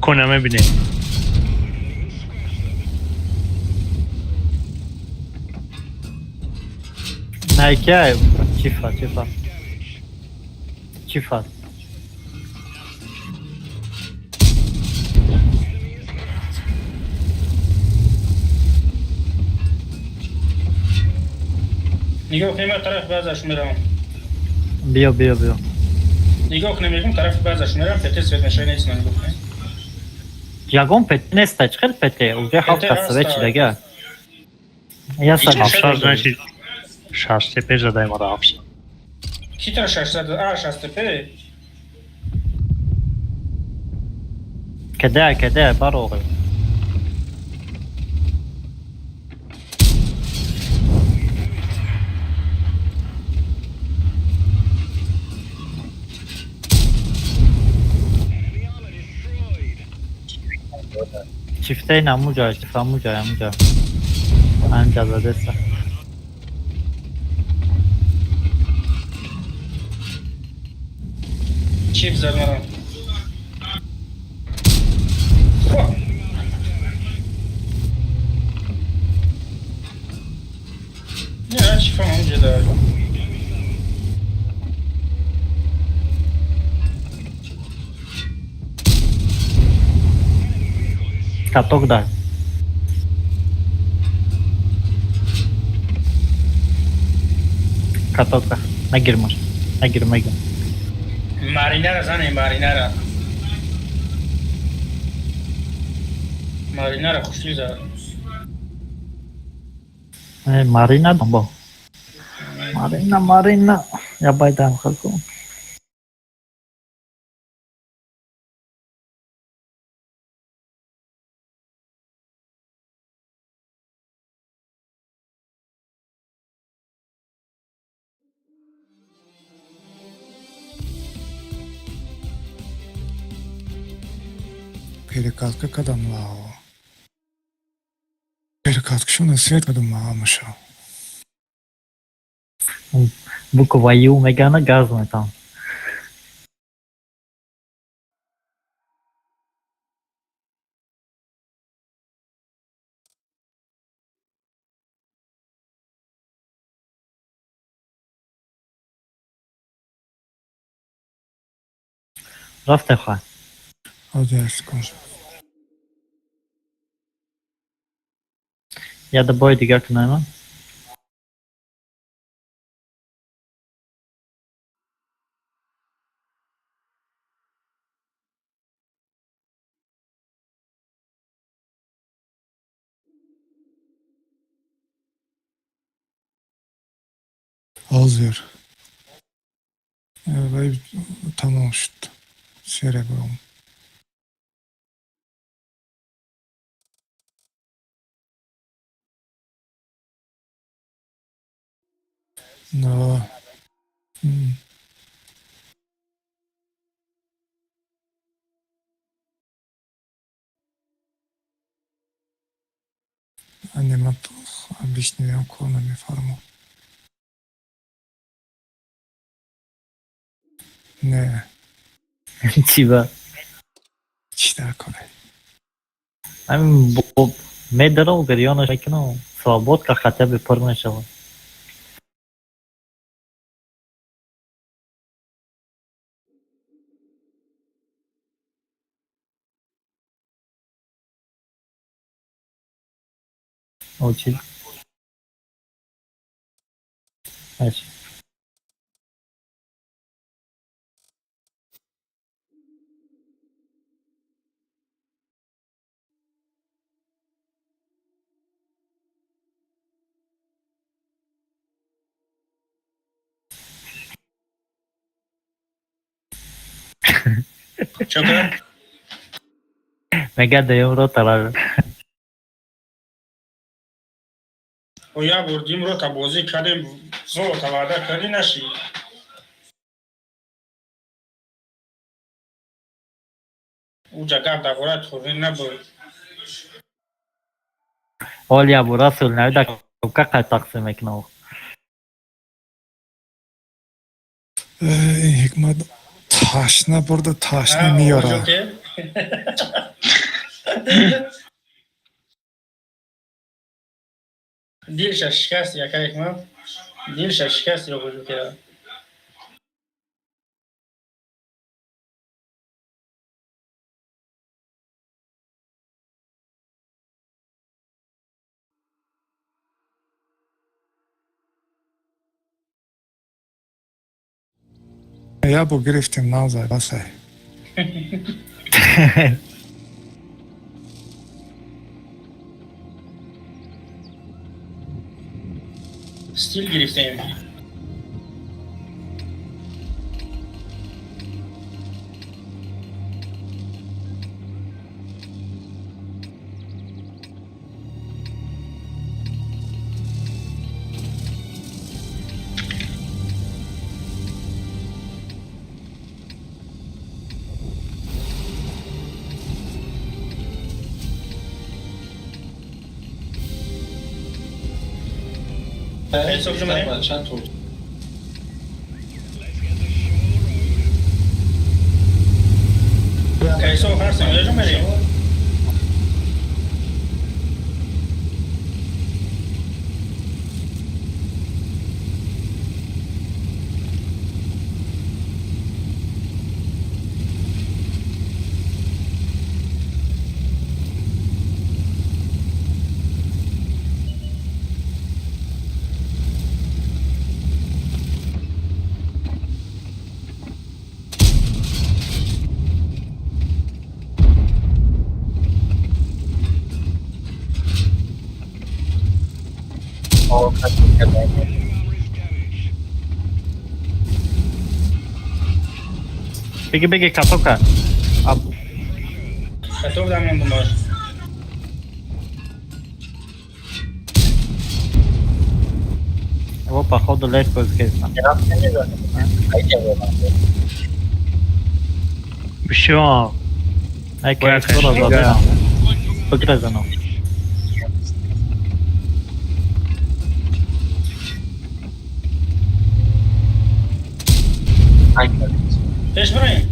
کنمه بینه Nike çifa çifa. Çifa. نگاه کنیم طرف بعضش میرم. Bio. نگاه کنیم میگم طرف بعضش میرم. پته سوید نشای نیست من گفتم. Jagon peti nesta çıkar peti. Uca halka sveç lega. Ya sen hafsar значит şahs tepe zadayım ara hafsar. کی تا 600 6 تپه. kede baro. Çifte namuca, çift amuca. Anca da desa. چیپ زد مرا. نه چی فهم اونجا داره. Katok da. Katok da. Nagirmir. مارینه را زنه مارینه را خوشی زد. Marina da bu. Marina. Yabaydan kalkın. Перекатка кадамлао. Перекатка şunu svet kadamışa. Bu kovayı megana gaz mı tam? رفت خواهد. Audience کن. یا da boy دیگر کنم. Alzır. Evet, tamam şut. Cerebrum. No. Annem объясняю клонами форму. Не, چیبا. читай کنه. همین میداره و گریانش میکنه و صابوت که خطه به پر نشود. او چی؟ هشت. شکر. میگه دیم رو ترار. و یا بردیم رو تا بازی کردیم زور تا وعده کردی نشی. او جگه دقیقه توری نبود. اول یا برا سول نویده که که تقسیم میکنه. این حکمت تاشنه برده تاشنه میاره. دیلش شکست یا که حکمت دیلش شکست یا بجو که یا با گرفتیم نازه بسه. ستیل گرفتیم. حساب جمعه چند طور حساب هستم یا جمعه بگی کتو که. کتو بدم من دنبال. او پا خود لیت باز کردم. بشو. ای که ایش برو زده. بگره زنم. پیش بریم.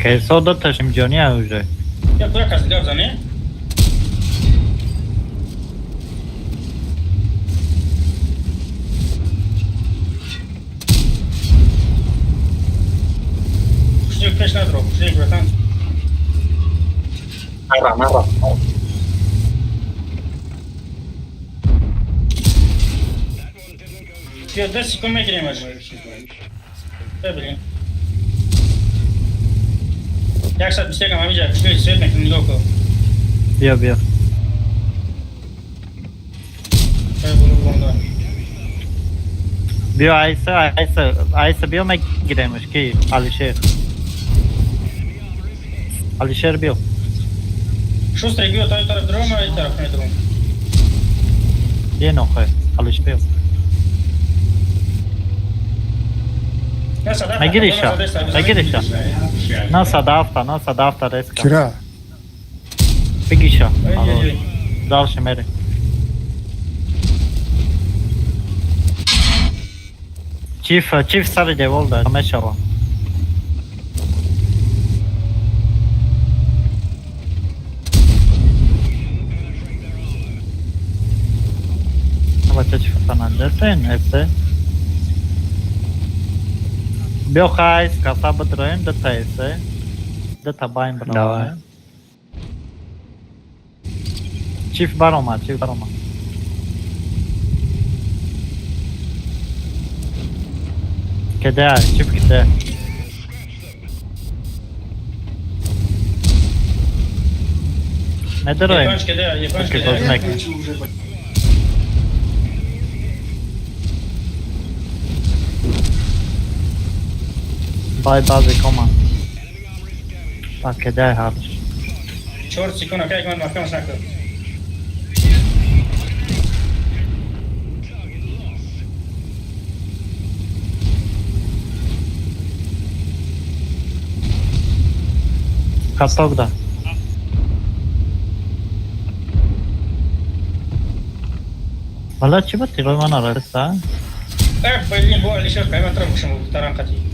که ساده تشم جانی اوجه. یا پورا کسی گفت زنی؟ پیش ندارم خوشی بتن نرا بیا دستی کن میگیریم از ببینیم 121 هم همینجا کشوی سویت میکنم نگاه کن بیا بیا برو بونده بیا عیسه بیا میگیریمش کی علیشیر بیا شوستری بیا تا این طرف درام این طرف ندارم یه نخه علیش بیا میگیریشا نه صدافتا ریسک Kira. بگیشا دارش میره چیف سر دیوال داره همه شوا بچه چی Fernandez este بیا خایس کافا بدرایم دتا ایسه دتا بایم برایم چیف باروما کده چیف کده ندرایم یه پنج که کده بازمک بازی کمان با کده هرش چهار سیکون که من محکمش نکرد کاتوک دا والا چی با تیروی من آرستا؟ بایدین بو علیشر قیمت را بکشم تران قطعی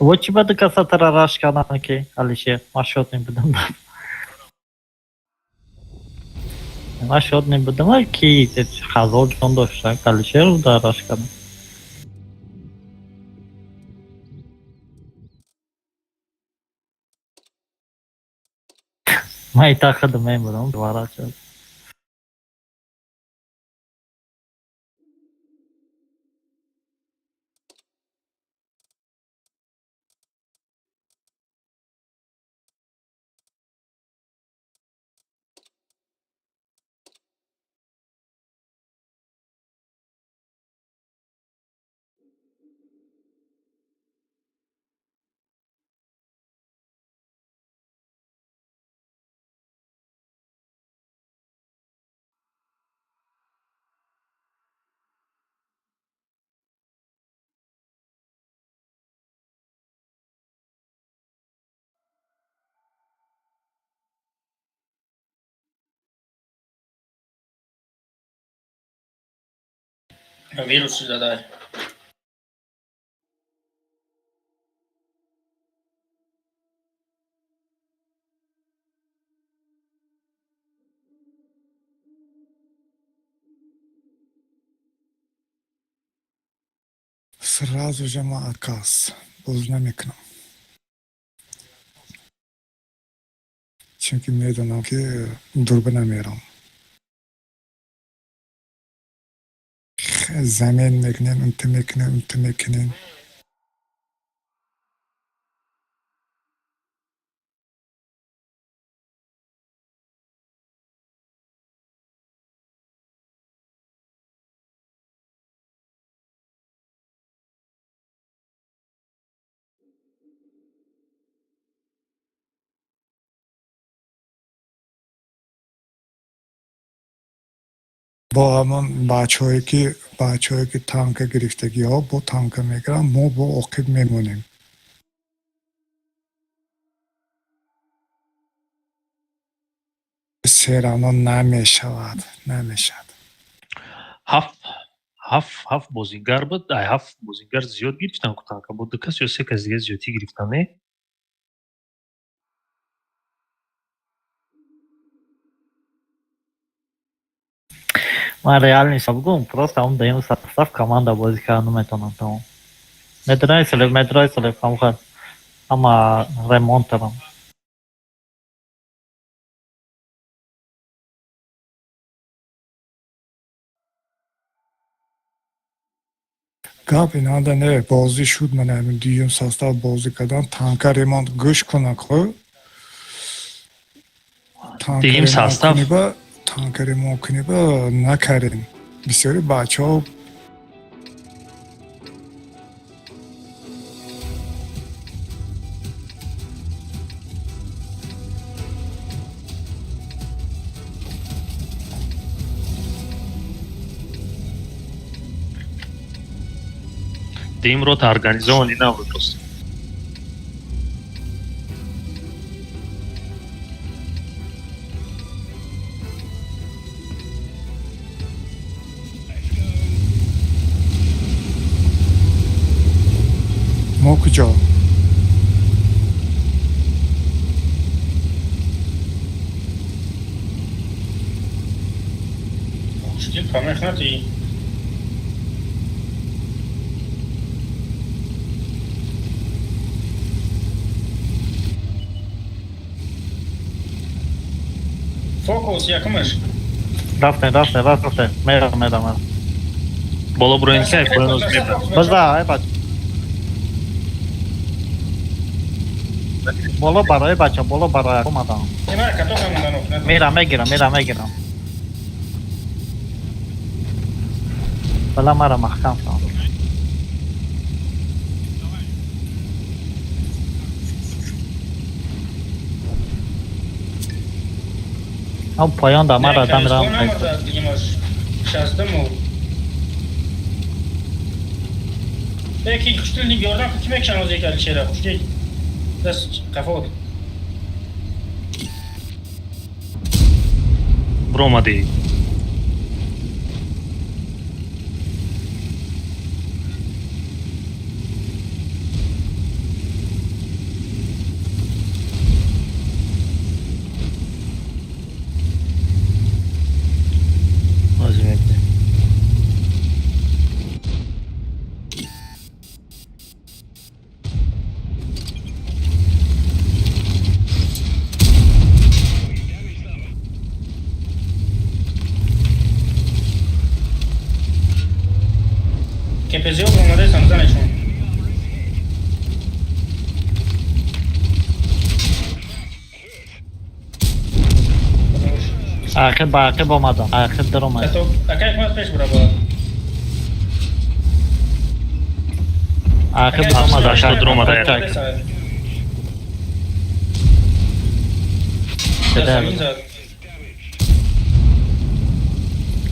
و چی باید کسا ترا راش کنه که علیشه ما شد نیم بدم ما شد نیم بدم که خزار جان داشته علیشه رو در راش کنه ما ایتا خدمه بدم دوارا شد ویروس زده Сразу же ма отказ. Боз نمیکنم. چون که میدونم که دور نمیرم. زمین میکنین انت میکنین با همون بچه‌هایی که تانک گرفتگی ها با تانک میگیرن ما با عقب میمونیم سیرانا نمیشود هفت بازیگر بود. هفت بازیگر زیاد گرفتن که تانکا بود. 2 کس یا 3 کس دیگه زیادی گرفتن نه؟ Man реально совгун, просто он дает состав команда бозика нуметонан там. Медрайселев хамхар. Ама ремонтерам. Gap inanda ne bozdi şut mana hamın düyüm sastav bozikadan tanka remont gış konak ho. Düyüm sastav? Tanka remont kuniba nakarin. Bisori bacha Дым рота организованный на просто. ما کجا؟ Штиль камехнати. Фокус, якымыш. Рафте. Мера. Боло броинка и поинос мебра. База, ай бач. Боло бара, комадан. Тимар, катока мунданов. Мера мегирам. Бала мара махкам сан. Am پایان دا مرا دم رام Belki kuştulni gördüm kime kanal zekalı şeyler kuş değil. Biraz kafa oldu. Broma değil. Kepezi yok olmadı sanırsan şu an. Akib olmadan. Akib durma. Akay ekmez peş bura bura. Akib olmadan. Zašto durmada je.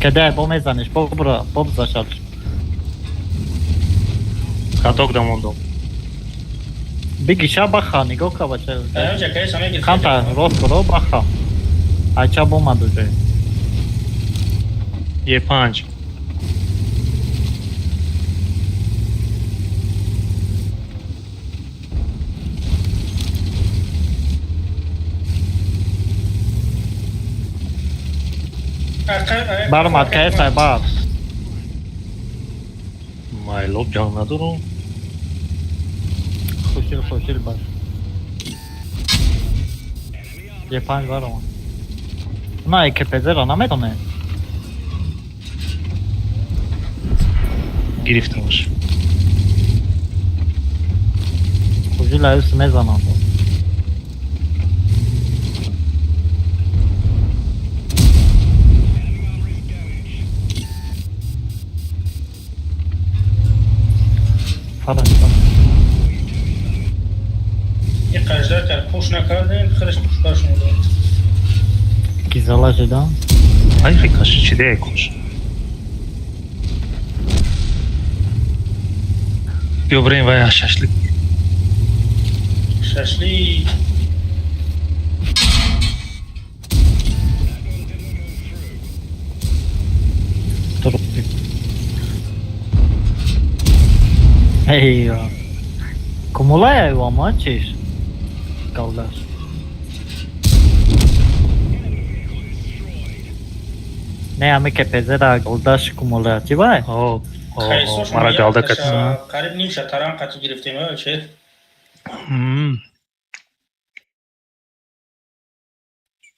Keder bom ezanish, bobra, bob zaşalış. Katok da mondo. Bir gişa bakha, nigo kavacha. Önce kayı sana gitsin. Kanta, roskoro bakha. Aça bomadı jay. Je 5. Barmat kaysa bar. Mai lob jang na duro. Khoshil bar. Ye 5 var ama. Na ek pezera na metone. Giriftamış. Khoshil ayus ne zaman bu? Falan. یک قجدر تر پوش نکردین خرش پوش کارشون داد. Gizala jeda. Hayır kaşı çide koş. Göbreğin veya şaşlık. Şaşlı. Dur. Eyvah. Kumulaya ama çiş. Kaldaş. Ne ami که پدر گلداش کمولا چی بای؟ او خیلی‌ساش مرا میگه گالده آتش کتن. قریب نیست ترام قطع گرفتیم چه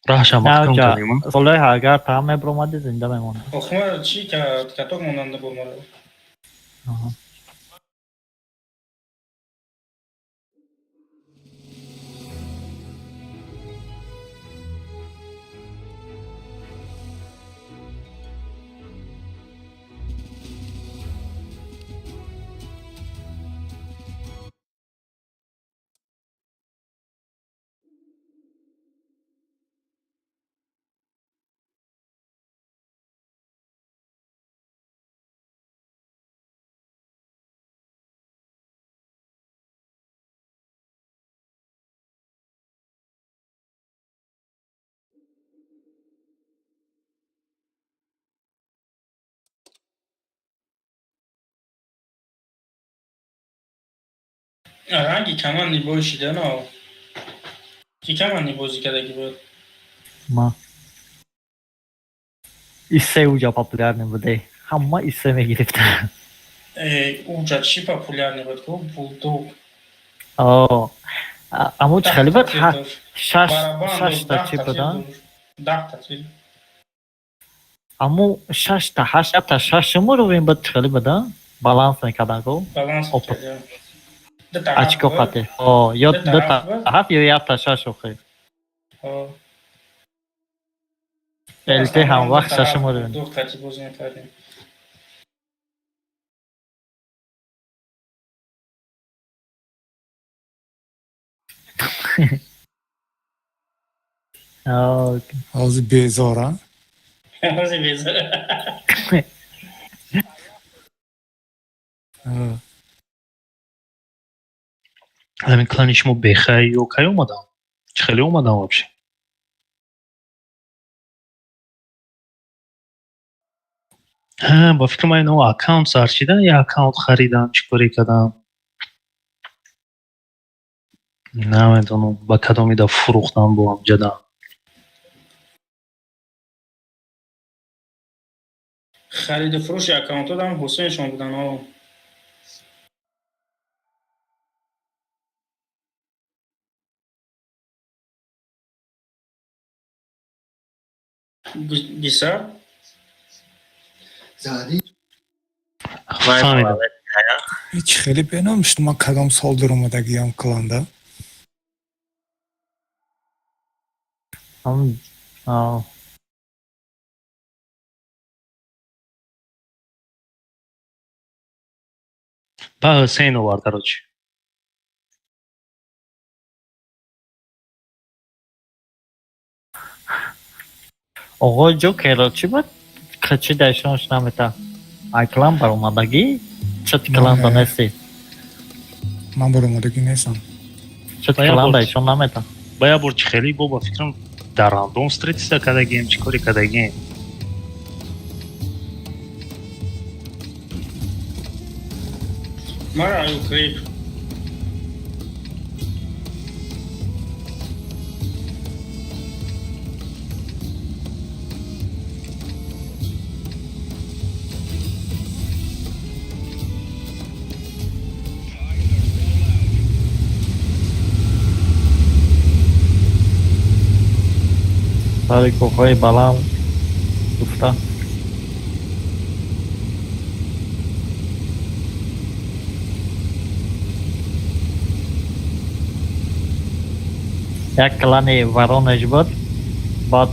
راهش هم نه مختوم جا کنیم. صلح اگر تمام برومادی زنده میمونه. اخمه چی که کتاک موننده برماره hangi keman niboy şide ne ki keman nibozi kada gibi ما इससे ऊंचा popular नहीं बदे हम इससे में गिरफ्तार uca çi popüler بود که bulduk آه اما خیلی بد شش Baraban تا چی بدن 10 تا چی اما شش تا هشت تا شش مو رو این بد خیلی بدن بالانس نکردن کو balans Opa. ده اچکو taraf خاطر آه یا ده دو طرف تا هفت یا تا شش اوکی الته هم وقت شش مو رو دو قطعی بازی نکردیم آه Az bezara. بازی بیزاره همین کلانیش مو بخی و کی اومدم. خیلی اومدم вообще. ها با فکر من اینو اکانت سرچیدن یا اکانت خریدم چیکاری کردم نمیدونم با کدومی دا فروختم با هم جدا خرید و فروش اکانت هم حسین شما بودن ها بیسر فهمیدم Hiç xeli beğenmemiştim ama kadam saldırmadaki yan klanda. هم آه با حسین آورد کراچی آقا جو کراچی بود کچی داشتنش نمیتا اکلام بر اومدگی چت کلام نه. دانستی Ben buramadaki neysem. چت باید کلام بود. داشتن نمیتا بایا برچ خیلی با فکرم در راندوم استریت سا کدگیم چیکاری کدگیم مرا ایو کریپ ساری کوکوی بالام گفتا یک کلانی ورانش بود بعد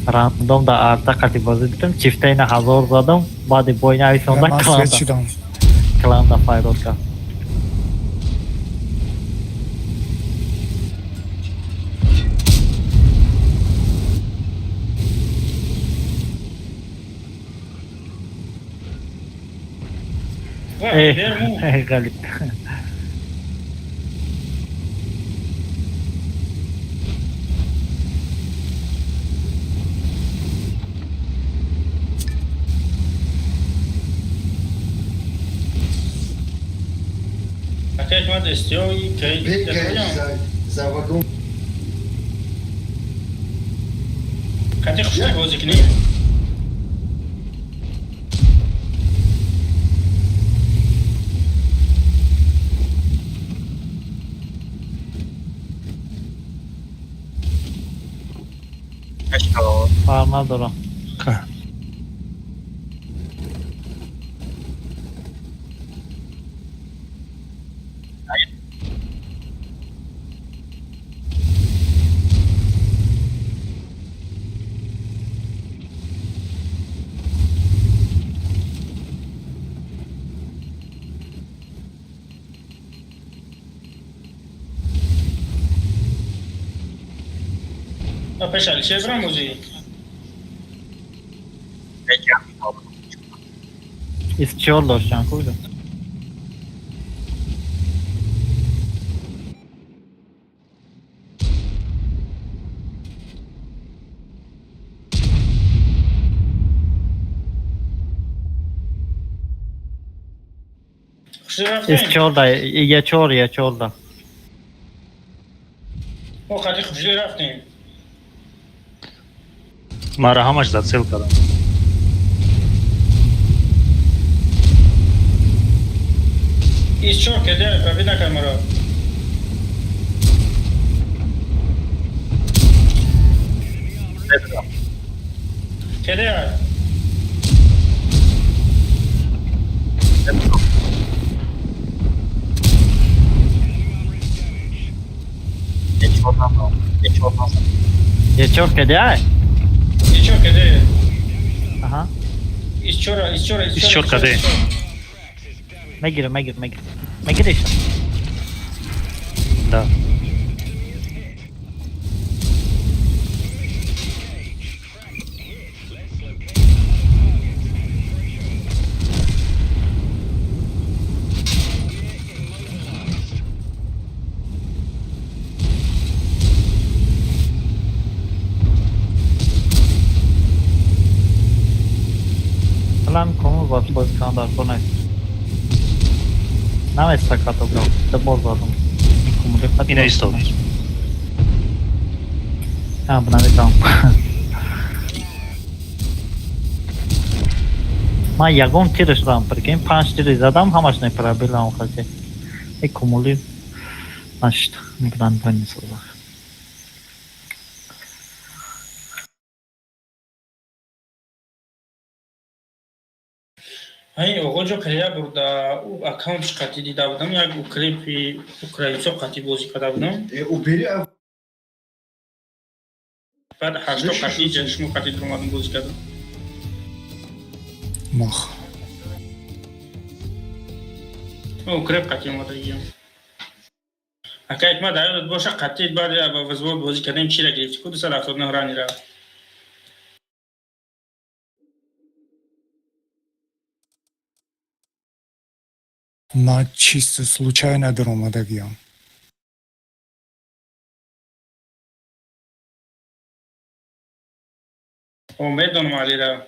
راندوم دا آرتا کتی بازی دیدم چیفته اینا هزار زدم بعد بوین آیسان دا Ben seçiyorum. کلان دا فایروز کرد vermou غالب استیایی که За вагон. کتی خوشی بازی کنی کار ندارم. پشالی چه برم موزی İstiyorlar şu an kuydu. خوشی رفتیم İstiyorlar. Geçiyorlar. او کتی خوشی رفتیم Mara همش zацел кардам. ایست چور کده پربید نکر مرا کده های Geçiyor kedi ay. ایست چور کده Aha. ایست چور Из чёр каде. Megir işte. Да. Plan komu was poziționat dar până. N-am stacat-o vreau. Te bozadum. Cum de fapt. Ine isto. Ha, buna da tamam. Ma jagon tires ram, prikém, 5 tires zadam, hamaš nepravila on chce. E kumuli. Așa, bran bani să fac. ҳаи оғоҷо калия бурда ӯ аккаунтш қатӣ дида будам як клипи украинцо қатӣ бозӣ карда будам Убери баъд 8 қатӣ ҷашмо қатӣ омадам бозӣ кардам Мах. клип қатӣ омадагиам акаит ма дар ёдат боша қатӣ баъди возвод бозӣ кардем чира гирифти ку 279 ранира На чисто случайно дромадагиам. медонам алира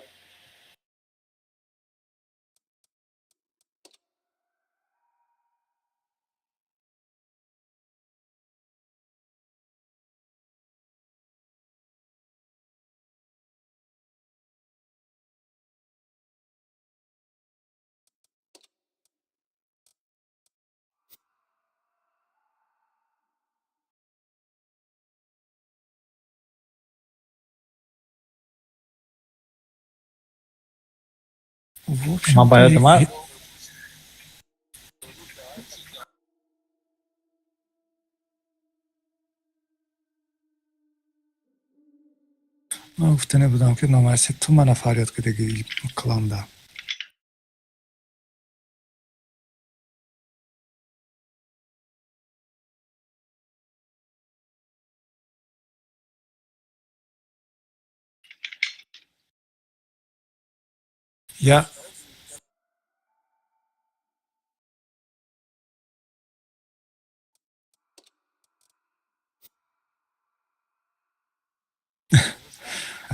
В общем, Ma bayağı var. من گفته بودم که نامرسی تو من فریاد کدگی کلامدا. یا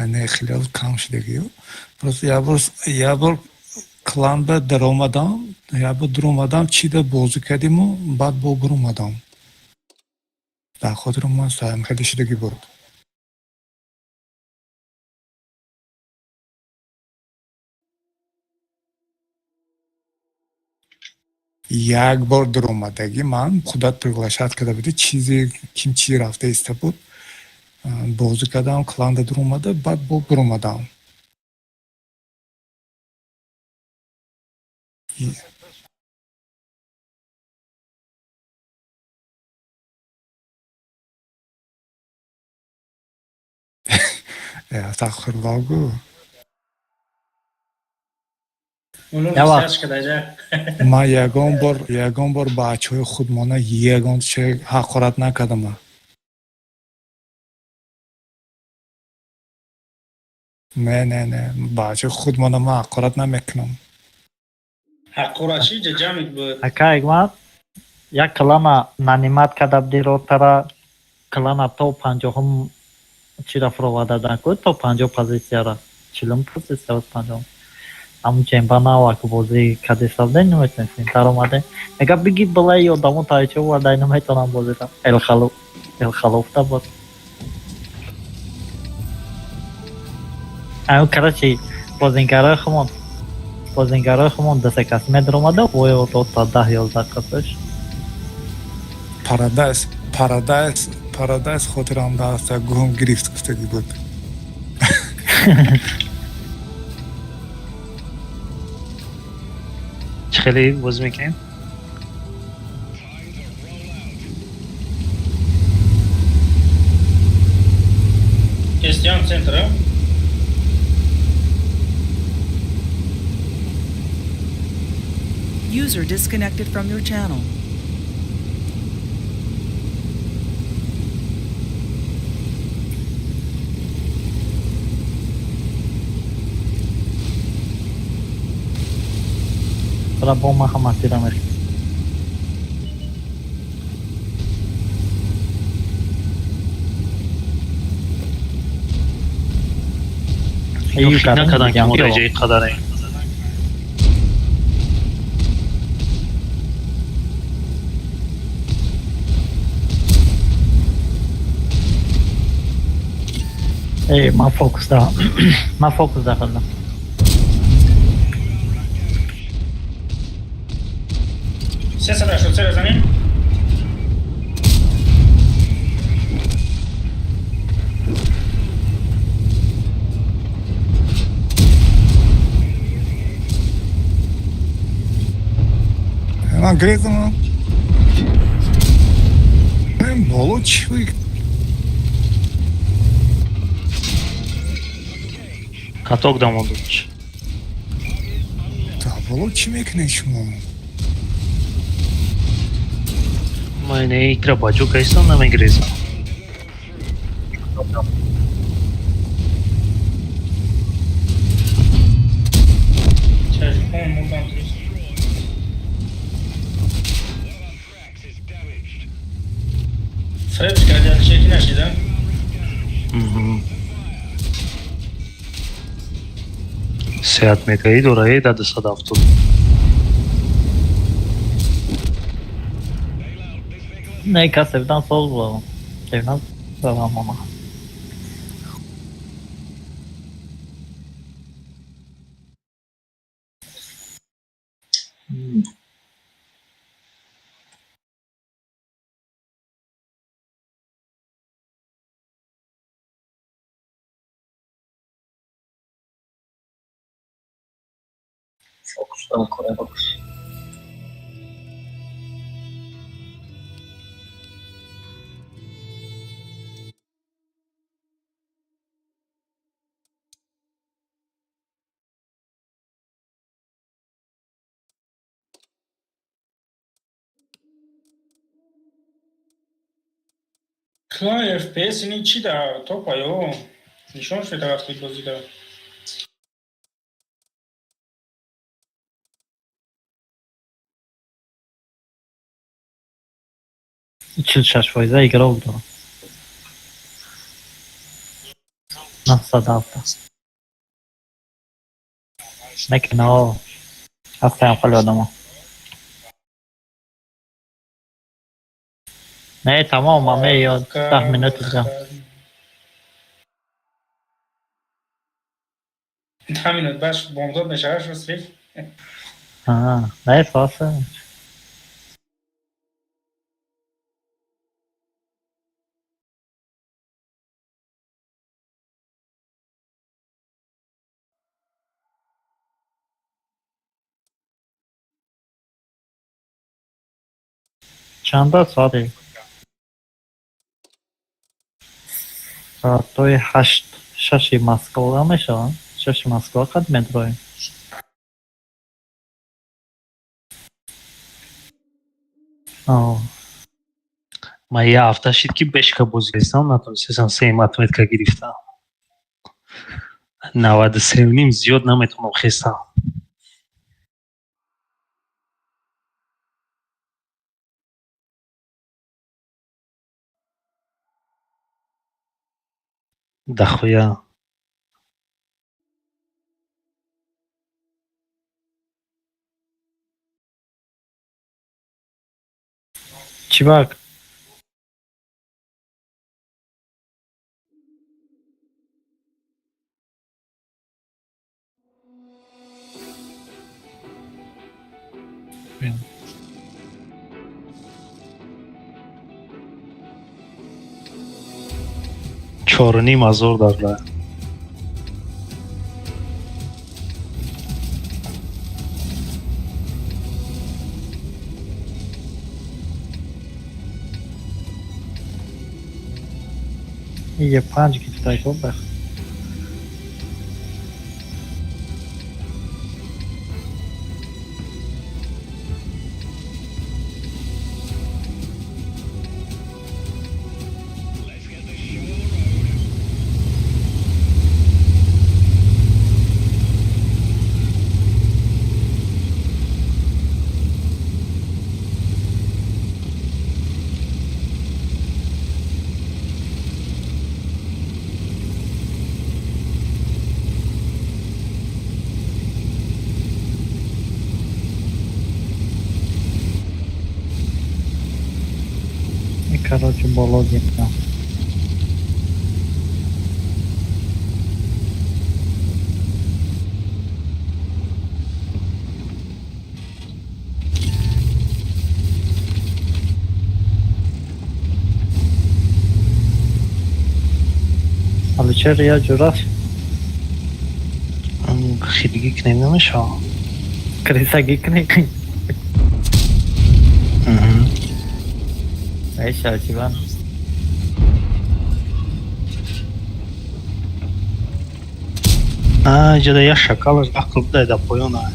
نه خیلی کم شدگیو. Просто я был кланда даромадам, я ба даромадам чида бозӣ кардиму баъд бобур омадам. Дар хотири ман саҳм хеле шидагӣ буд. Як бор даромадагӣ ман худат приглашат карда буди, чизе кимчи рафта иста буд. Бозӣ кардам, кланда даромада, баъд бобур омадам. Астағфируллогу. اونو یا وقت. ریسرچ کرده جا Ман ягон бор бачаҳои худмона ягонча ҳақорат накардам. Не, бачаҳои худмона ман ҳақорат намекунам. حقوراشی جامد بود Ака Игмат, як клана нанимат карда буди ротара клана то 50-ум чира фуроварда дакуд, то 50 позитсияра. 40 позитсия буд 50. Ҳамун чемпионат ки бозӣ карди савден наметонистем даромаде. Мега биги балаи одамо таича вардай наметонам бозидам. Элхалофта буд. Аю карачи бозингарои хумон даста кас медаромада воё то 10-11 касаш. Paradise хотирамда аст, як гӯҳам гирифт гуфтагӣ буд. چه خیلی بازی میکنیم؟ استیان سنتر User disconnected from your channel. Para bom ma hamasira mes. نه کدن که مراجعه قدره Ma fokus da qildim. سه سر شد سر زمین Ман гирифтам. Боло чӣ? каток дамон додаш Боло чӣ мекунед шумо? майне икра баҷу кайсан намегирезам چشم موندم توش فربش کرده شکلی نشیدم سیاد метри дорае да 270 Ne ka sevdan sol bulalım. Sevdan devam ama. Fokustan Kore fokus. کلان FPS اینی چی دا توپ آیو نشون شده وقتی بازی دا Чилшаш фоиза игра oldu. Nasıl da altta. Nekne o. هستم خیلی آدم. نه تمام همه یا 10 minut دیگه. همین باش بامداد نشارش رسید. نه فاصله. چند ساعتی؟ ساعت 8 6 مسکو میشه. 6 مسکو قد متروی. من یه هفته شد که بشکه بازی کردم نتونستم 3 متر گرفتم. 93.5 زیاد نمیتونم خستم. دخویا چی باک؟ چهار و نیم هزار داره. یه 5 گیت خوب بخ. Короче, болоте. Але чер я журас. خیلی گیک نمیشه. Криса гикник. Neyse ben. Jada ya şakalar aklımda da poyona.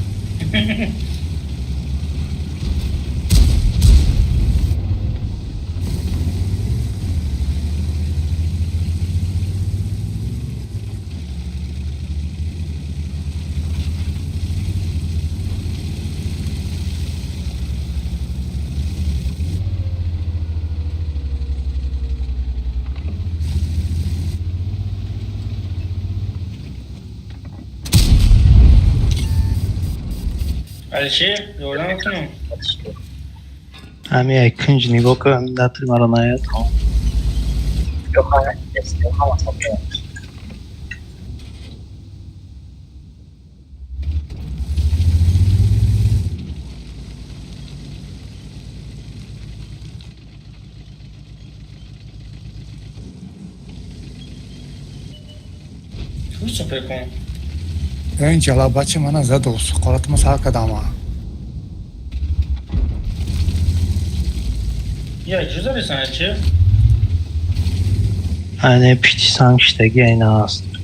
Alişe, oradan bakıyorum. همین ikinci nigao که همین داتر مرا ناید. Yok hayır. Geçtim ama satıyor. Слушай, прикол. این جلابچه من زد و سقارت ما سر کدام. Ya, güzel bir sanatçı. Hani pişti sanmıştaki aynı ağızdır.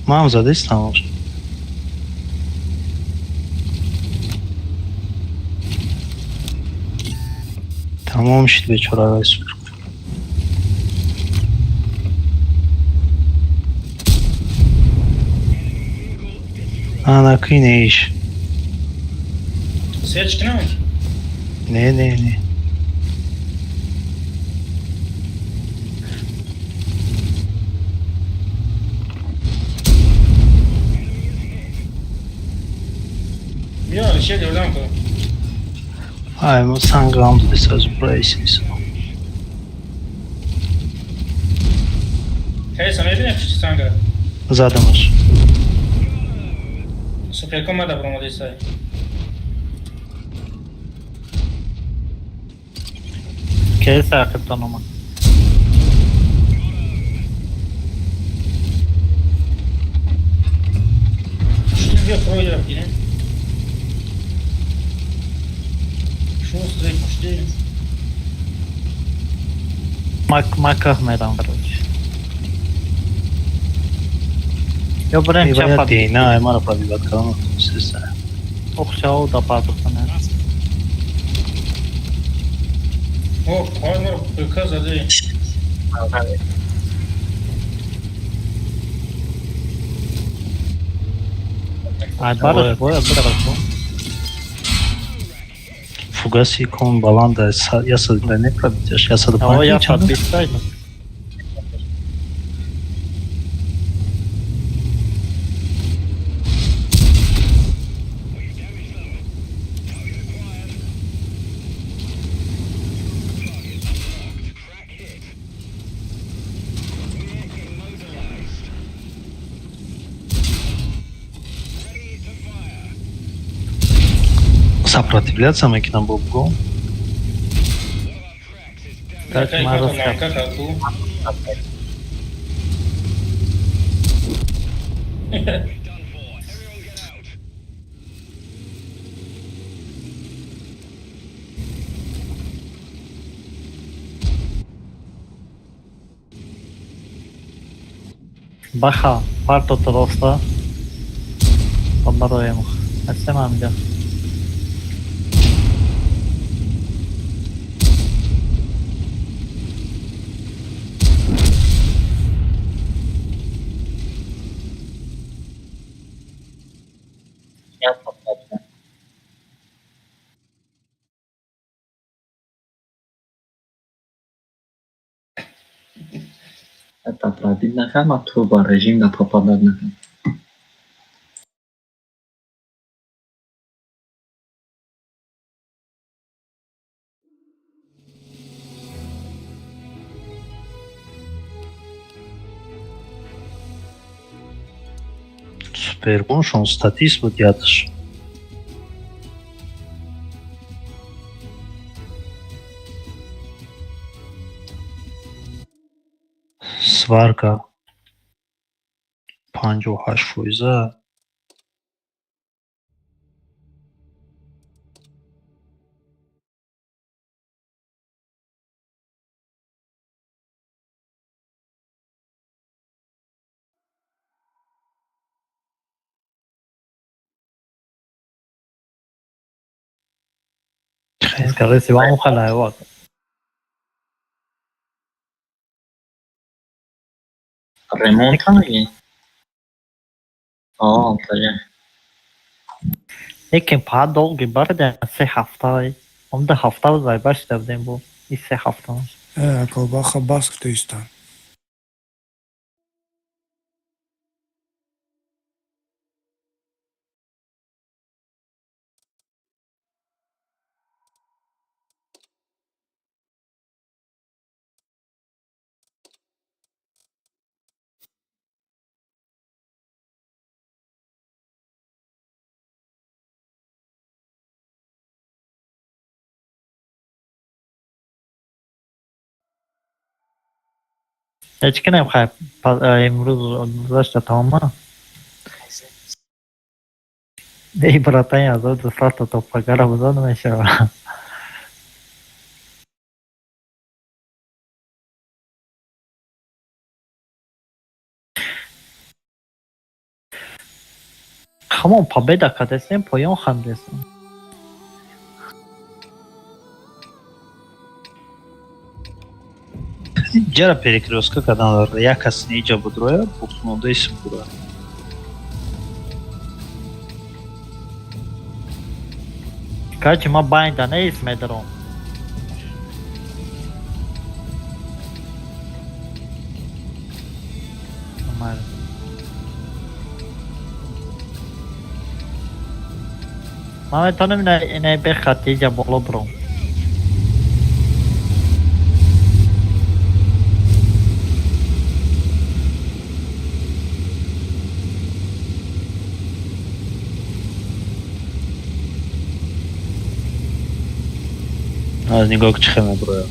Mamzada İstanbul. Tamam işte beçora Resul. Ana kıy ne iş? Seçkin mi? Ne? Ja, şey de oradan koy. I'm sangrando dessas operações. Hey, sana ne yapıştı sanga? Zadamasz. Super komada promo desaj. Que será que eu tô numa? Şunu bir proje yine. Şunu size kuştu. Маках meram, короче. Eu branco já Vai falei. ter, não, é mano para viver calma, não sei se é. Okşa o da pardon ne? O, koyma kız adı. Ay barış boya bırak bu. Fugasi com balanda yasa ne yapabilir? Yasa da O para yapar bitseydi. Сопротивляться макинам бобгу. Kaç maruz yap. Kakatu. Baja, parto trosta. Bombarujemy. Jestem amga. Yapma zaten. Это правильно, хама турбо режим на пропаданных. Super bom, schon statismo diatas. Сварка. Panjo haşfoyza. Скажи, si vamos a la de Waco. Remonta aí. Aa, tabii. Lekin pardon gibi de 3 haftayı. Onu da hafta var başladım bu. 2 hafta. Колбаха басктойстан. Ечки не хай имрuz зашта tamam. Эй, братан, я за сразу то погара вызон еще. Хамон победа кадесен поён хандесен. Джера перекрестка каналlarda yakasını iyice budroya, buksununda isim bura. Kaçma bayda ne ismedir o? Normal. محمد تو نمی‌دونی اینه به خطی جا بالا برو. از نگاه که چه خیمه برو.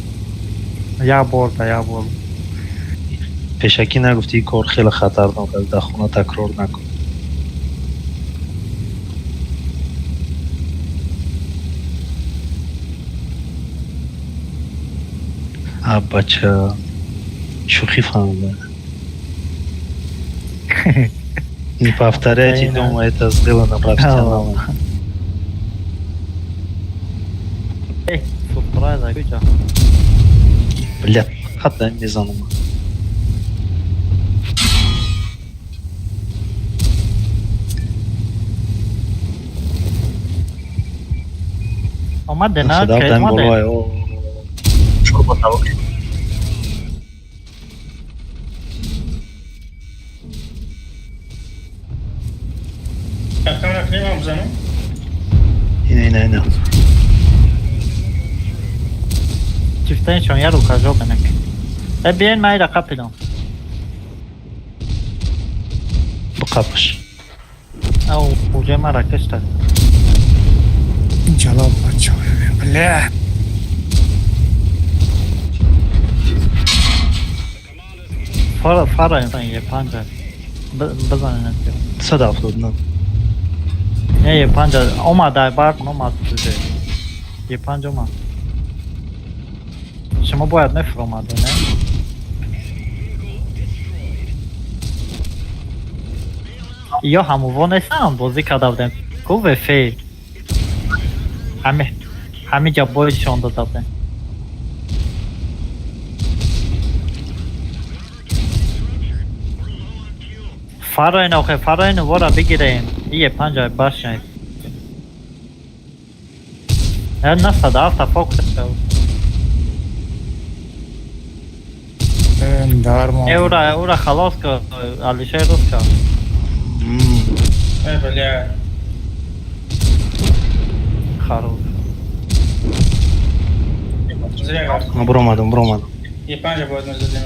یا برده. پیشکی نگفتی این کار خیلی خطرناک است، در خونه تکرار نکن. بچه شوخی فهمیده. این پفتره چی دومایت از دل نبرفتی. سپرایز کجا؟ بلد خط میزنم. آمده نه؟ صدا که دم آمده؟ بالای شروع با توقع. رفتم رفتیم بزنم. اینه چفتنشون یه رو کجا بنک. بیاین من رقب پیدام. بقبش او اوجه من رکش داد. جلال بچه ها بله. فارا انسان یه پنجه بزنه نتیم. صدا افتاد نه. یه پنجه اومده برد اومد توده. یه پنجه اومد. شما باید نفر اومده نه؟ یا همون نیستم بازی کرده بودم گفت فیل همه جا بایدشان داده بودم. فراین وارا بگیرین یه پنجه باشین نستد هفته فوق شد درمان اورا خلاص که علیشه روز کرد. بله. خروب برو اومدم. یه پنج باید نزدیم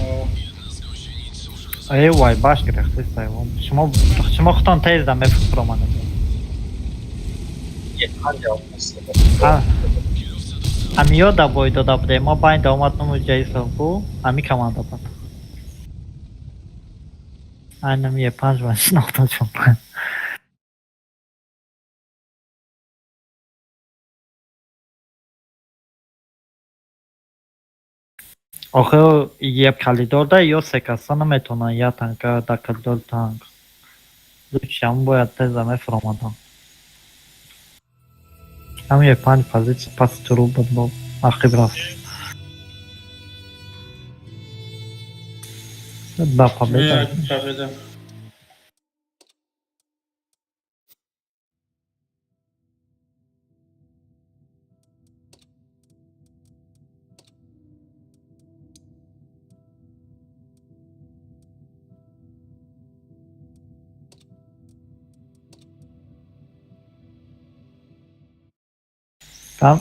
ای وای باش گرفتی سایوان شما خودتان تیز دم بفکر اومدم. همی یاد بای داده بوده ما باید اومدنم جایی سالکو همی کمان داده بود اینم یه پنج من شناخته چون آخه یه کلیدار ده یا سه کسا نمیتونن یا تنکه در کلیدار تنگ دوچی هم باید تیزمه فرامدن هم یه پنج پازیت پس ترو بود با عقیب رفت بپا بده Tamam.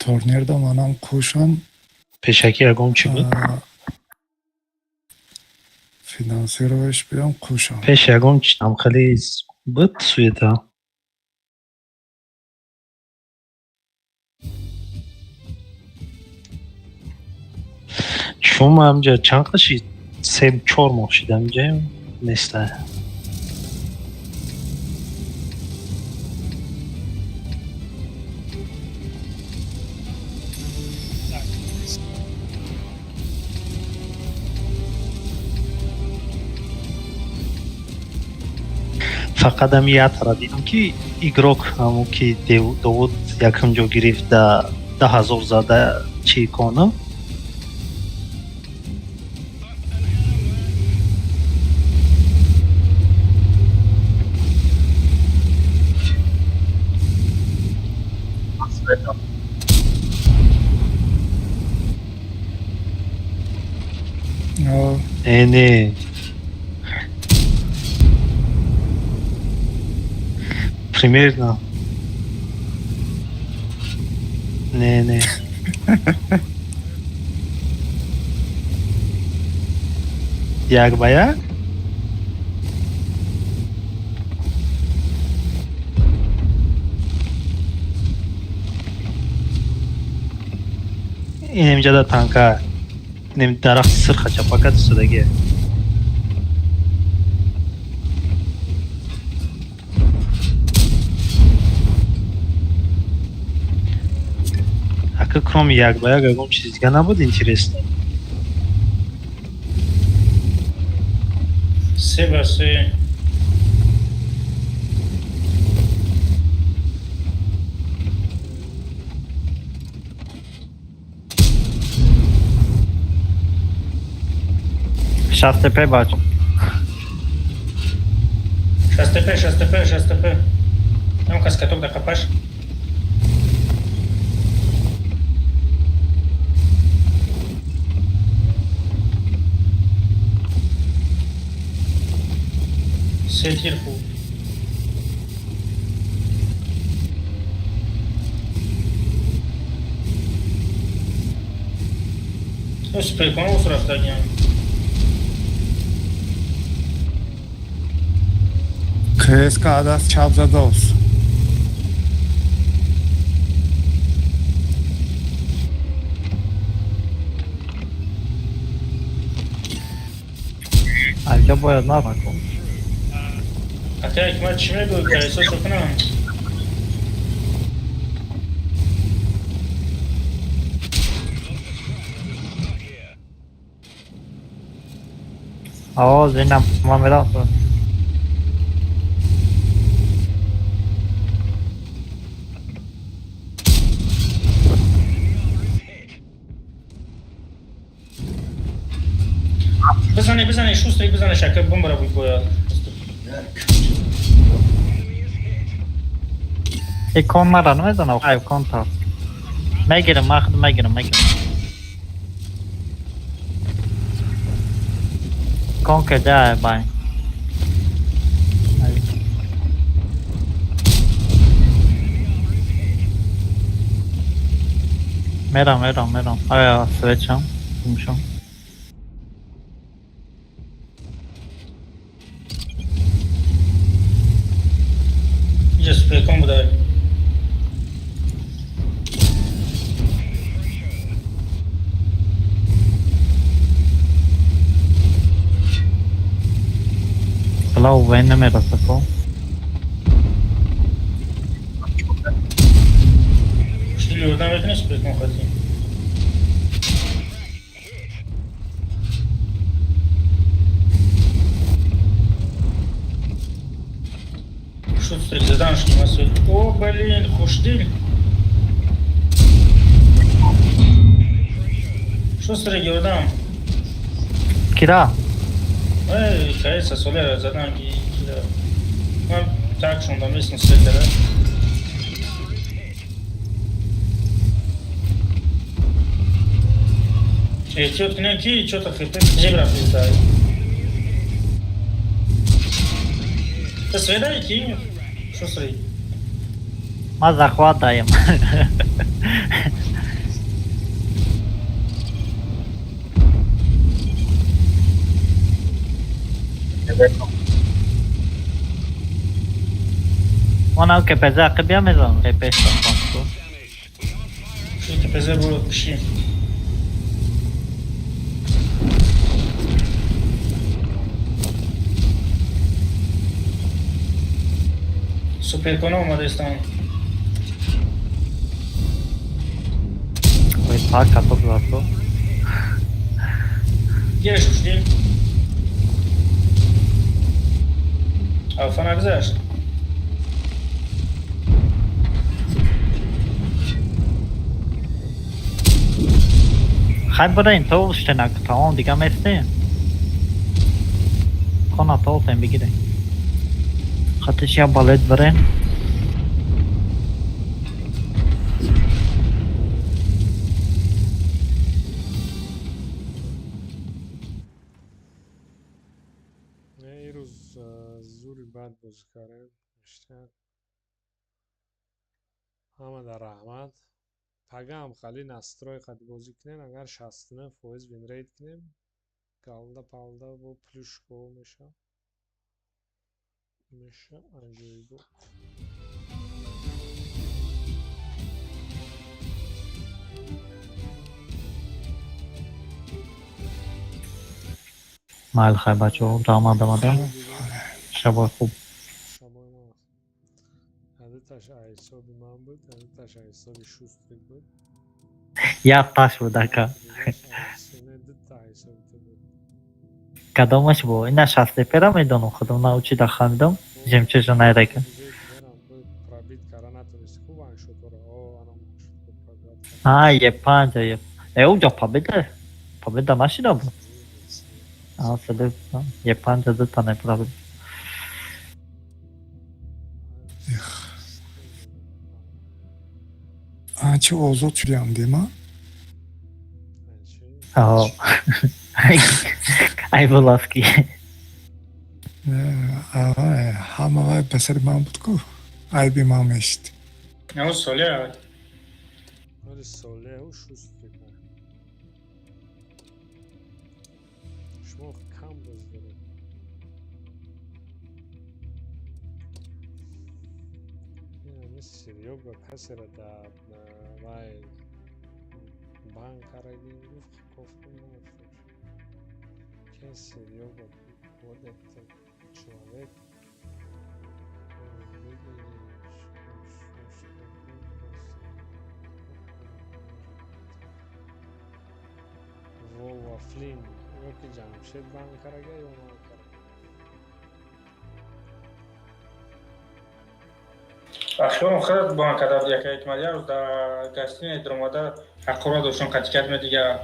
Turnirde manam koşan پیشکی اگم چی بود؟ Finansierować بیام کوشان پیش اگم چی هم خیلی بود سویتا شما همجا چند قشی سه چهار ماه شده همجا نیسته фақат ҳам як тара дидам ки игрок ҳамон ки довуд якам ҷо гирифт да 10,000 зада чекона не примерно не як ба як инем ҷада танка инем дарахти сирха чапакат истодагия ака кроме як ба як ягон чиз дига набуд интересно 3-3 60 tepe bacım. 6 TP. Ну-ка, скаток докопаешь. Сетирку. Успей, кому сразу днем. КСК адас чапзадос. Acaba boya ne yapmak olmuş? Опять матч между колесо шокна. O Zeynep Muhammed Aslan. بزنه شوستری بزنه شکل بمب را بگوید İkonlara ne zaman o kontak? Megirim, megirim. Konke de bay. Meram. Aya sveçam. Kumşam. Idzie z pleką budowy. Hello, when me rasako. Szli już nawet nie z pleką chodzi. Шустрый заданшки масой. О, блин, хуштыль. Шустрый Геордан. Kira. Эй, кажется, солера заданки. Ну, так, что он там есть на свете, да? Эй, тетки, не что-то хп, зебра прилетает. Ты сведай, кинь. Шустрый. Ma захватаем. Ona o que pesar, que bem mesmo. Repete ponto. Что ты позабыл, пиши. Super economa desse tamanho. Foi taca todo lado. Где же жди? Alfa nagzash. خب برین تو شتنک تمام دیگه میسته خانه تو تیم بگیره خطش یا بالید برین این روز زوری بد بازی کردیم بیشتر همه در رحمت پگم خیلی نستروی خیلی بازی کنین اگر 69% وین ریت کنیم گالدا پالدا و پلوشکو میشه انجویبو مال خیلی بچه ها آمده شبای خوب شبای ما تاش حسابی من بود تاش حسابی شوستری بود یک تاش بود اکا سونه تا حسابی تو بود کدامش بود اینا شسته پیرا میدونم خودم ناوچی در خاندم جمچه جو نیره که پرابیت کارا نتونستی خوب انشو تو رو انم یه پنج اونجا پابیده نشیده بود سده یه پنج دو تا نپرابید چه اوضاع شدیم دیما؟ ای بولاسکی همه پسر من بود که عیبی من میشت نه ساله ولی ساله و شوستری کنه شما کم باز داره این سریو با پسر در وای بانک کردیم گفت کافی نمیفروش که سریو با خودت چوالک و فلین وقتی جمشید بانک کرده یا نه اخیرا خیلی با کدام دیگه که اتمالی رو در گستین درماده اقرا دوشون کتیکت می دیگه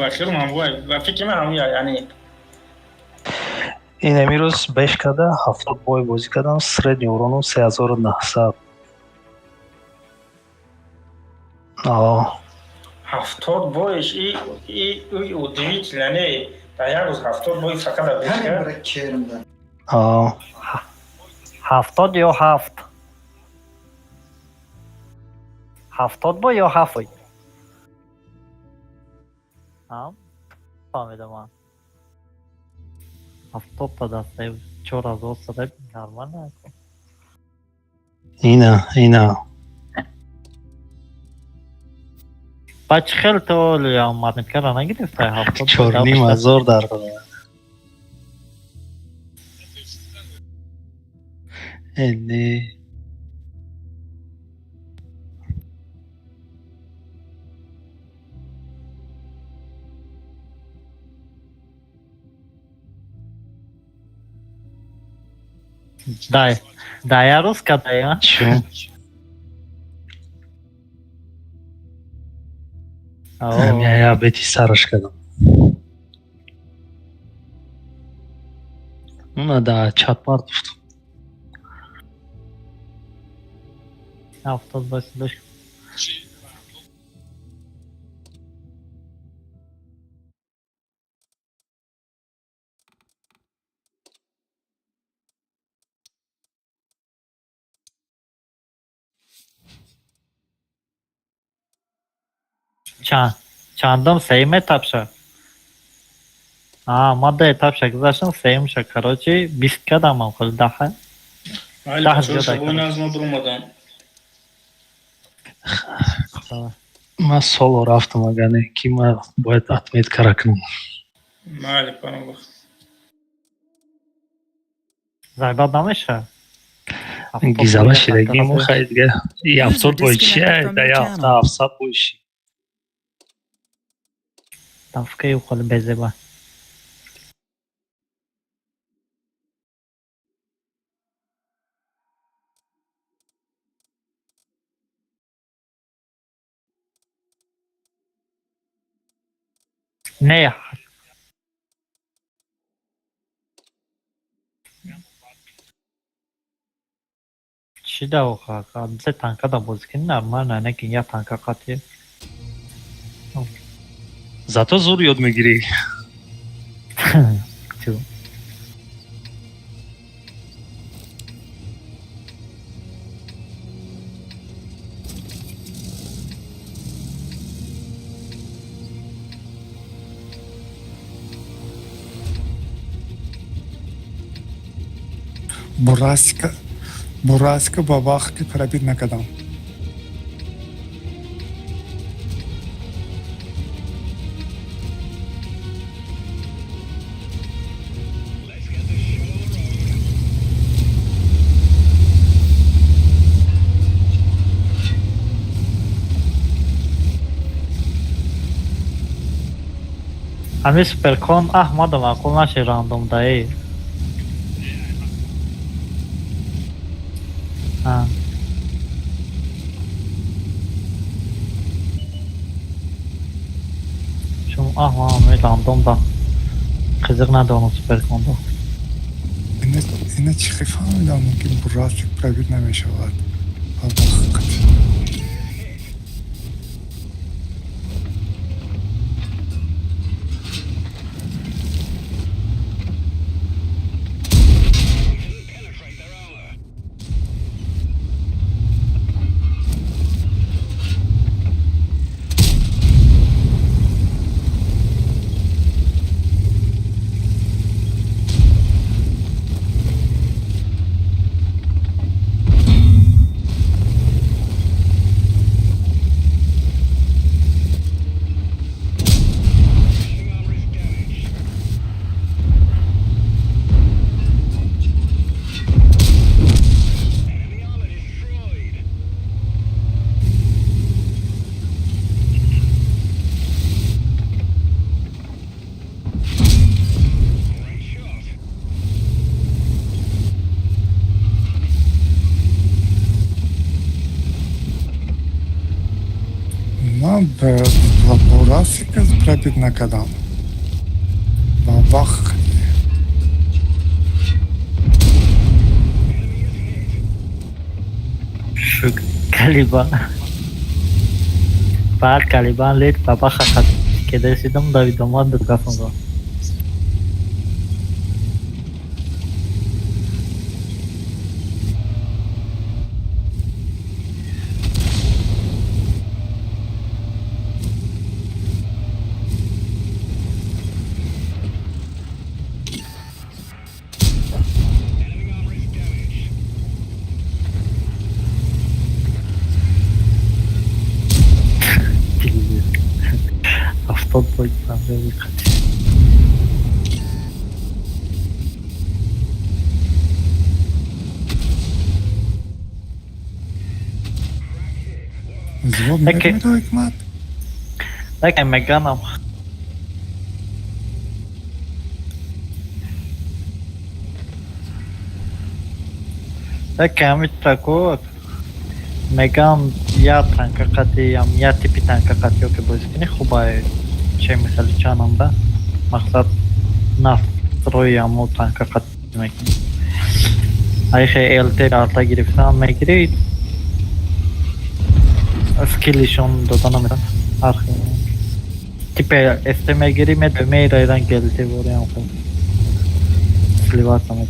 بخیر من بوی و فکر من همیه یعنی این امیروز 5 کده 70 بای بازی کردم سرد اورونو 3900 70 بایش ای او دیویت لنه در یک روز 70 بای فقط در همین بیشتر برای کرم دارم 70 یا 7 70 با یا 7 فهمیدم من 70 تا دسته 4000 سده نرمال نکن اینا بچه خیلی تو یا مرنید کرده نگیرفته 70 4500 در اینی Daya ruska daya. چون همین بیتی سرش کردم اونا دا چات پارت گفتم 70 باشه داشت چندم سیمه تبشه ماده تبشه گذاشتم سیم شه کراچی 20 کدم هم خود ده ولی شبون از ما درمادم من سولو رفتم اگه که من باید اتمیت کار کنم مالی پانم بخ زایباد نمیشه گیزاله شیرگی مو خیلی دیگه یه هفتاد باید چیه ده یه هفته 700 بایشی دفکه یو خود بزه با Ne ya? Чида оха, зе танка да бозикин нормально, не ки я танка кати. Зато зур ёд мегирӣ. Чу. Бурасика ба вақти пробит накардам. Ами суперкон Ахмадов ақул наши рандом даи. Ha. Şu Ahmad random da. Qiziq nadi onu superkonda. Ина чихи фаҳмидам ки бурасик пробит намешавад. Ба вақт. Ман ба бурасика пробит накардам. Ба вақт. Şu Caliban. بعد Caliban led baba خطر که رسیدم داوید اومد به کافم را. Автод будет там же выходить. Звук Окей. мемеда Hikmat. Так, Меганом. Так, amit tako. Megan या tanka qati या tipi tanka qati yoki bo'lsa xubay che misal chananda maqsad nastroyam o tanka qati demek. Ay şey LT arta girip falan megri skill işon dodanamıyorum. Arka tipe esteme girime de meyraydan geldi buraya o. Sliva samet.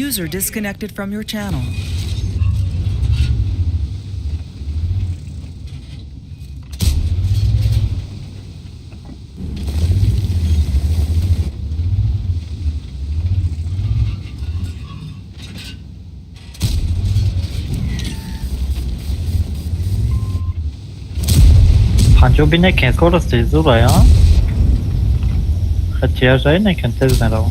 User disconnected from your channel. Panjo ne kent koros tezu ya. Хотя же не kent tez nero.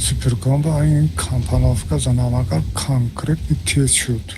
Supercom ба این компоновка за намагар конкретно тез шуд.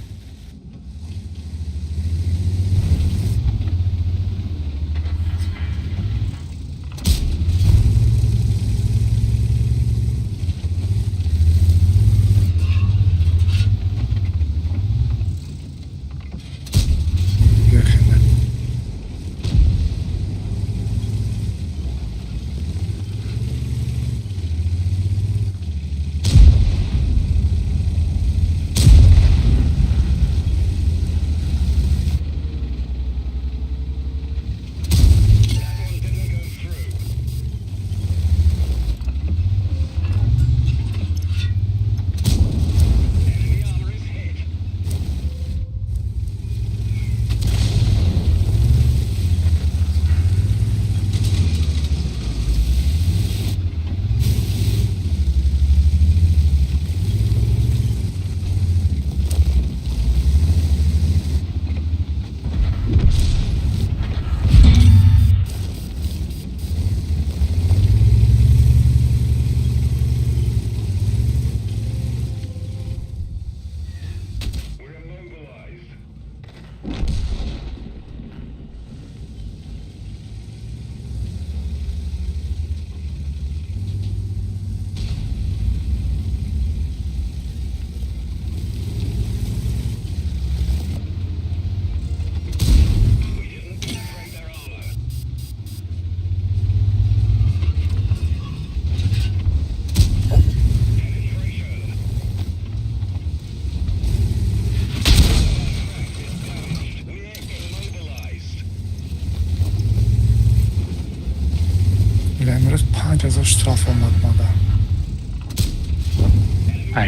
امروز 5000 штраф آمد مادر.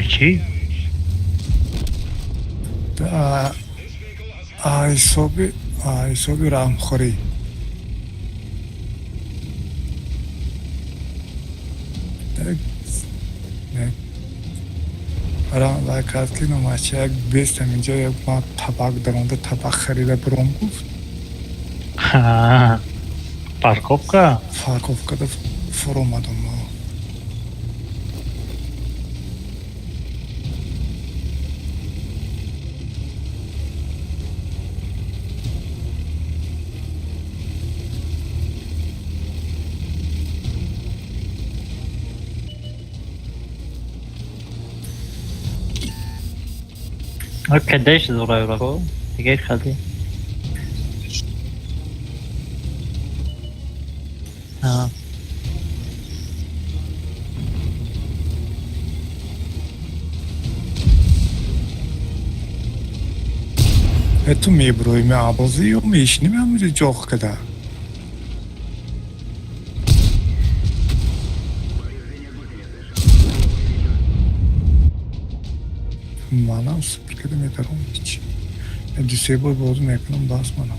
چی؟ حسابی رحمخوری. رام وکرد که نماشه یک بیستم اینجا یک ما طبق درونده طبق خریده برام گفت. Парковка? Парковкада фур омадам. قديش زرايرك؟ دقيقة خلي تو میبروی می عبازی یا میشنی می همونجا جاخ کده منم سپر کده میترم هیچی دیسیبل بازو میکنم باز منم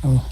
Oh.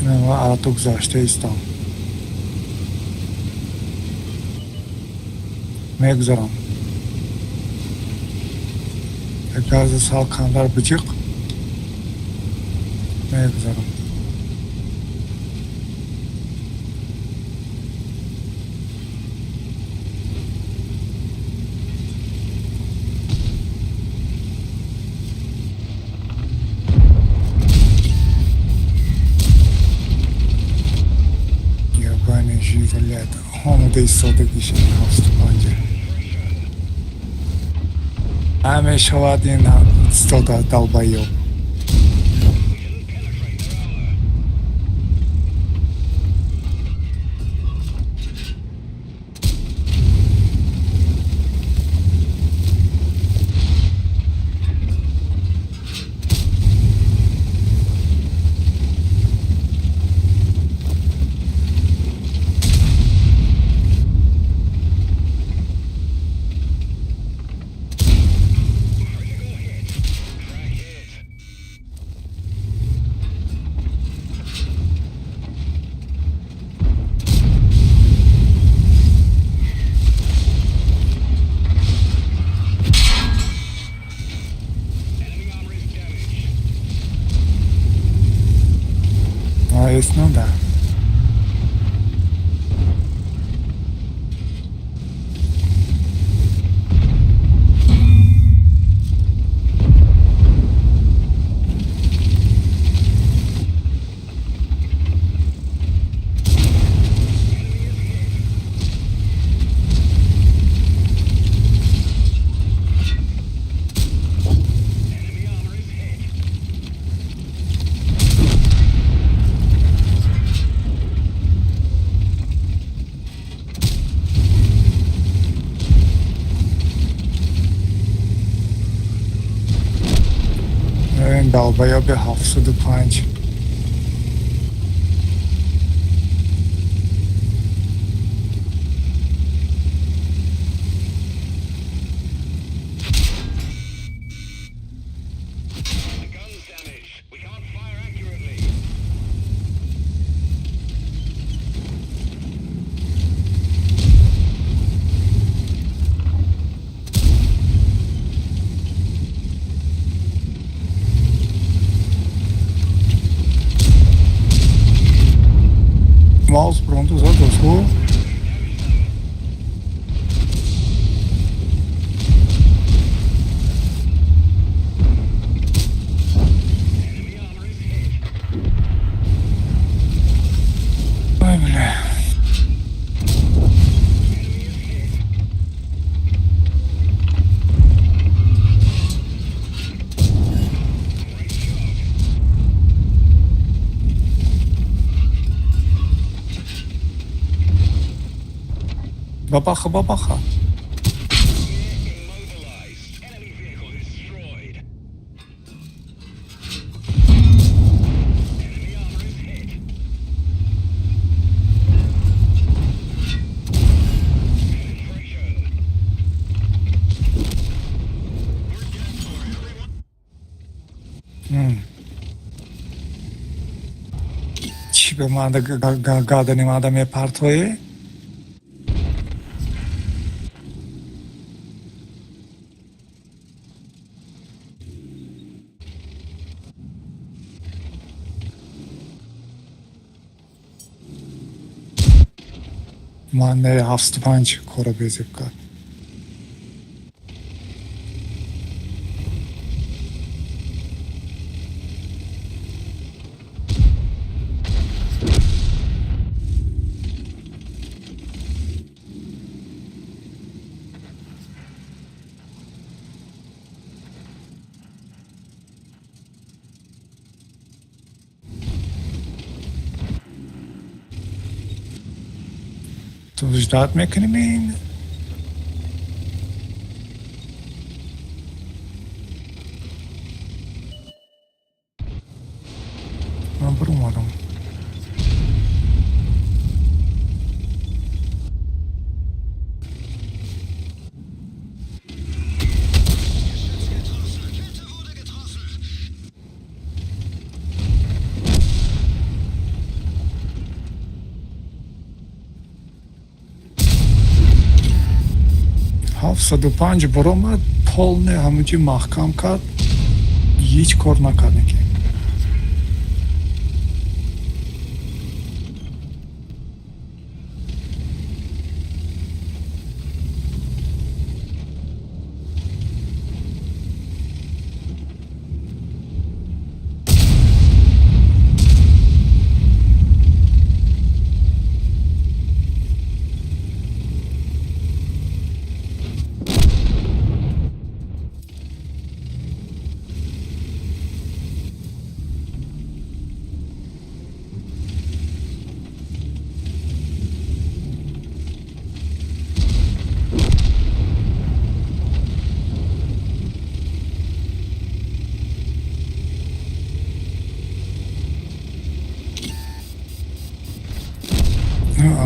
No, ale to گذاشته ایستم. میگذارم. گاز salkanlar bıcık. میگذارم. Yabani jilet. Onu da ایستادگیش هست bence. همه شواهد این ایستاده dalbayı. Esse não dá. این dalbaya bir 705. Mouse prontos, ó, gostou? Ai, mulher. Babaca, babaca. چی به من گادنی آدم پرتوی من نه 75 کورا bezib کرد تو وجدات میکنیم این من برو اومدم هفتصد و پنج برآمد پل نه همونجی محکم کرد هیچ کار نکرد نکرد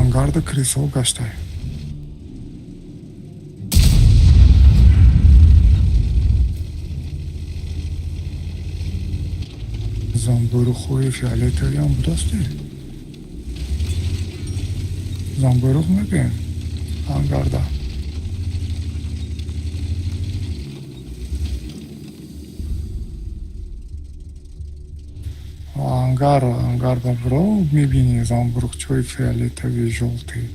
ангарда крисо гаштай زنبورخوی فیالتری هم بودستی زنبورخ میبین انگارده انگار برو میبینی زنبورخ چوی فیالتری جلتی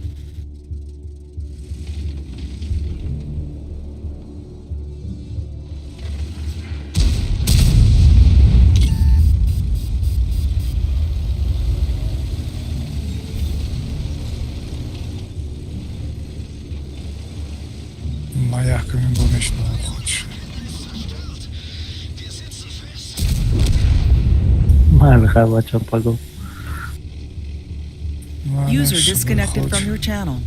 Маяками больничного хочешь. من میخوای بچه پاگو User disconnected from your channel.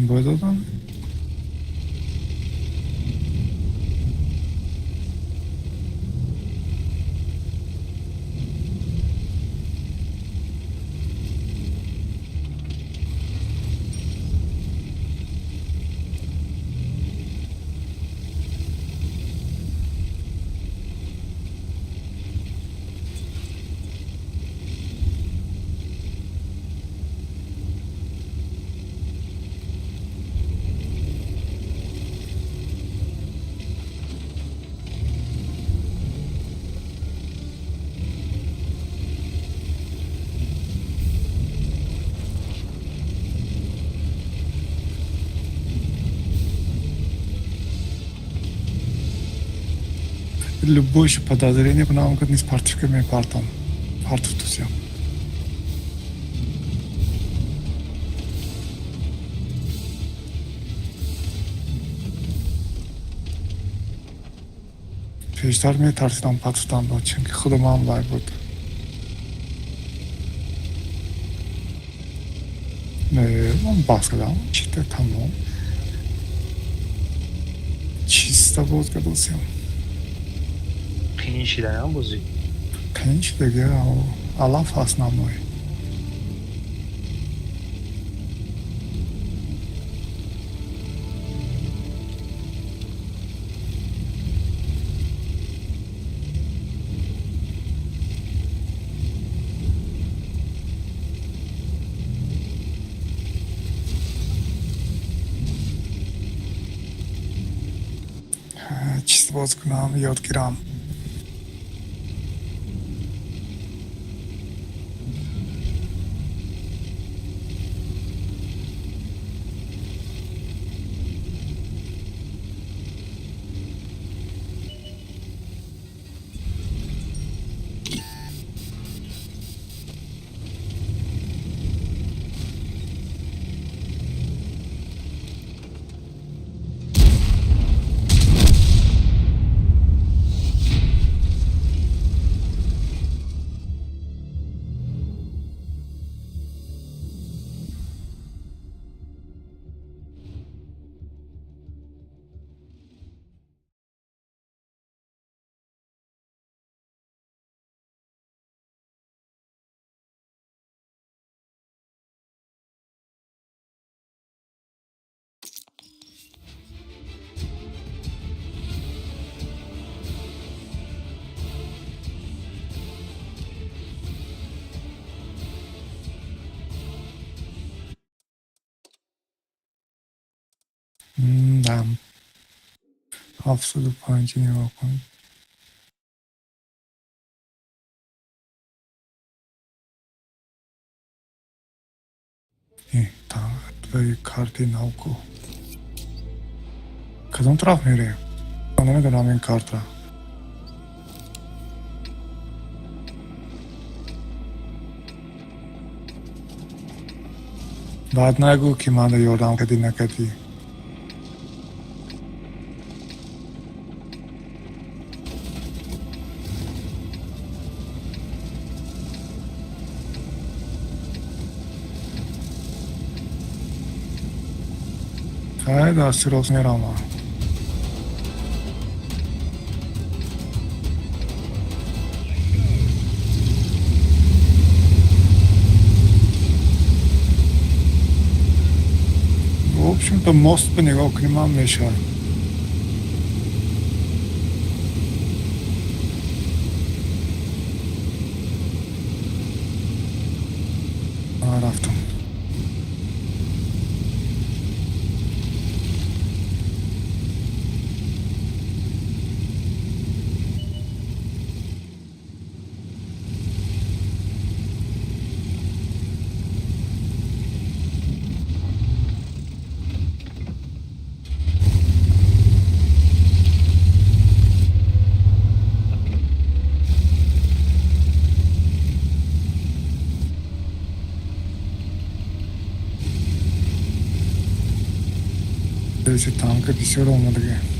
باید دادم любое еще подозрение, потому что не с партиками партом. Парту тут все. پیشتر میترسیدم پاتوتان با چون که خودم هم لای بود نه من Baskıdan işte tamam. Чисто возгодился. қиин шидаям бозӣ. Қиин шидаги алаф основной. چیست باز کنم یاد گیرم دم 75 نگاه کنید там твои координатку کدوم طرف میره من نمیدونم این کارت را بعد نگو که من یادم کدی نکدی خیلی دستی راست میرم من в общем-то мост به نگاه کنیم هم میشه رفتم Böylece tanka bir şey olmadı ki.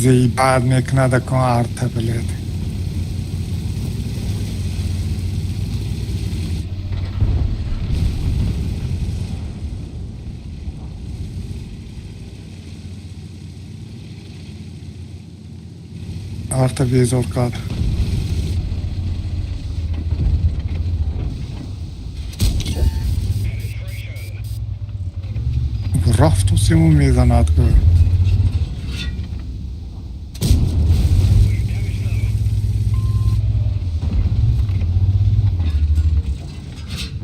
زی بعد میکنه دکن آرته بلد آرته بیزور کار رفت ему میزند گفت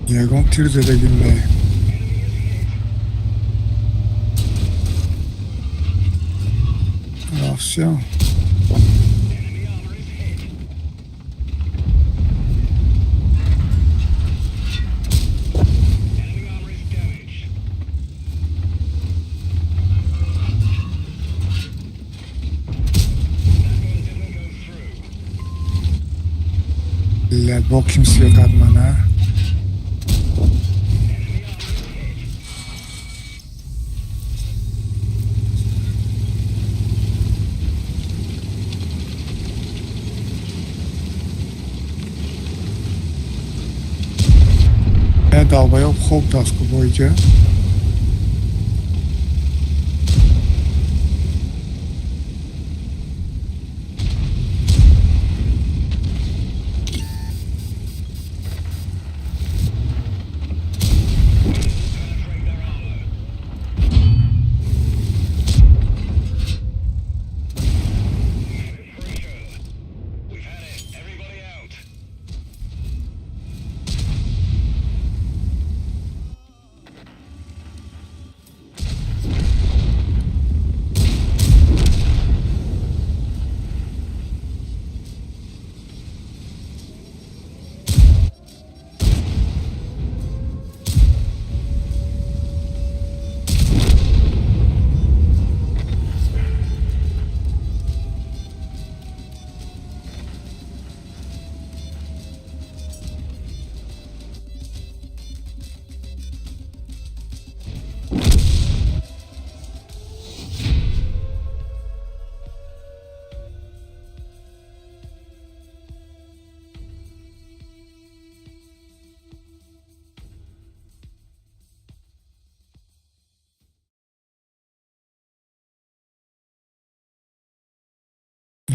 یگان تیر زدگیم نه رفت با kimse yok admana. dalbaya خوب دست boyunca.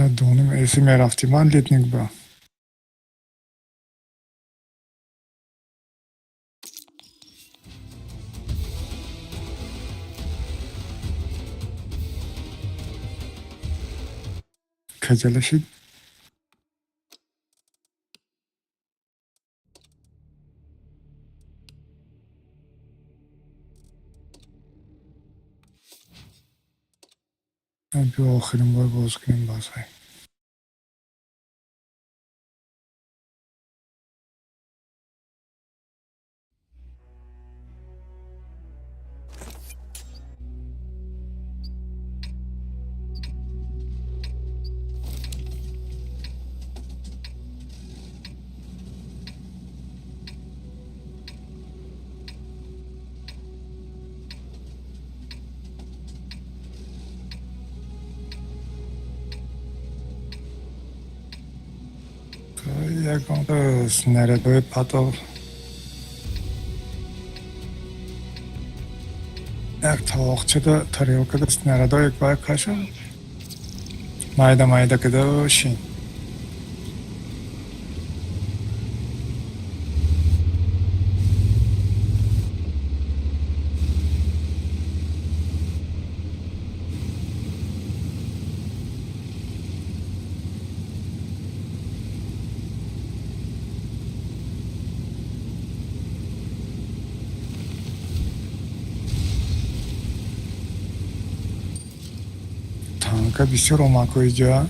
دونیم اسم رفتی من لیتنگ با کجلشید bir آخرین بار باز کنیم بازهای یکم نردوی پاتو یک tavakçı da tarayokada nerede yok var kaşa mayda kadar şey tanka bir sürü Roma koyacağım.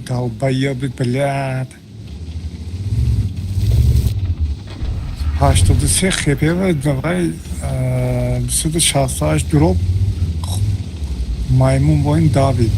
Долбоёбы, блядь. 83 خپه و دوای 268 دروب مایمون با این داوید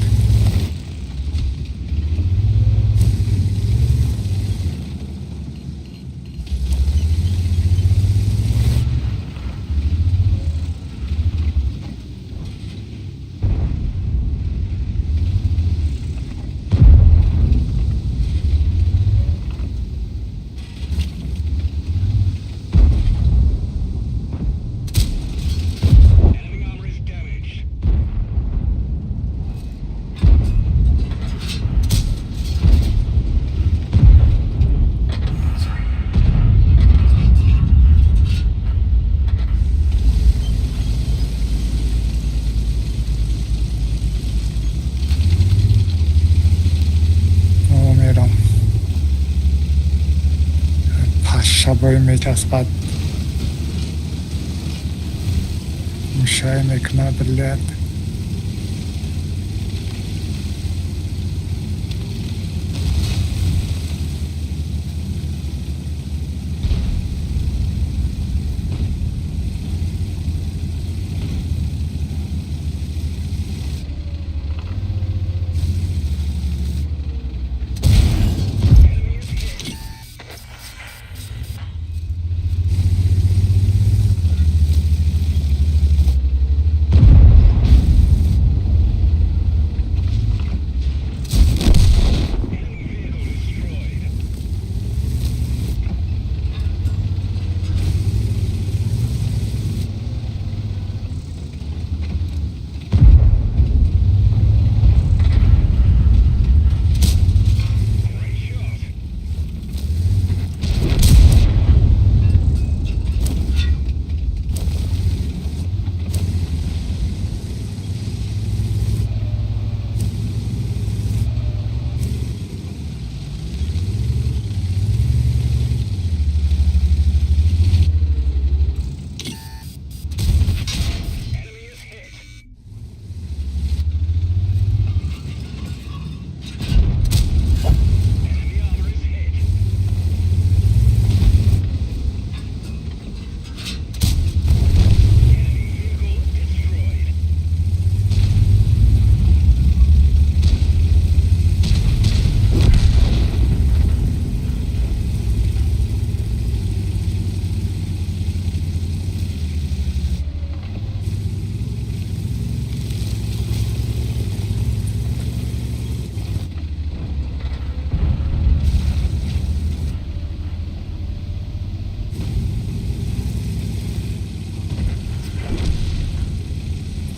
собой иметь аспад. Мешаемый кнабрлят.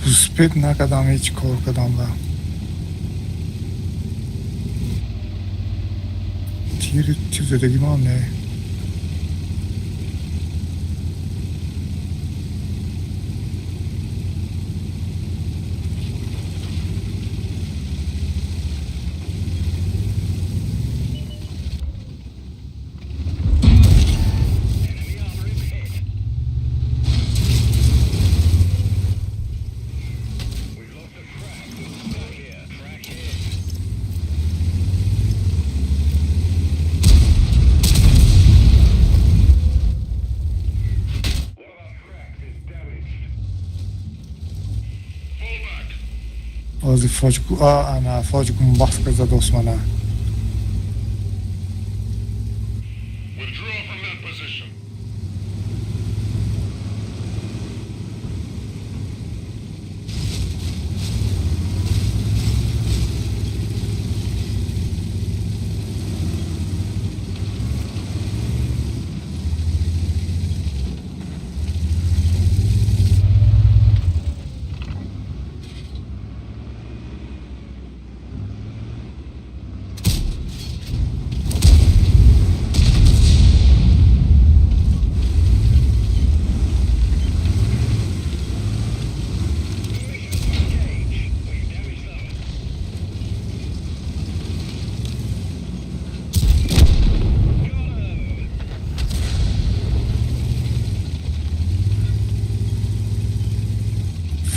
Uspet nakadam hiç korkudan da. Tiri çizedeki mi ne? Ozi fojku ana fojku baskı za dosmana.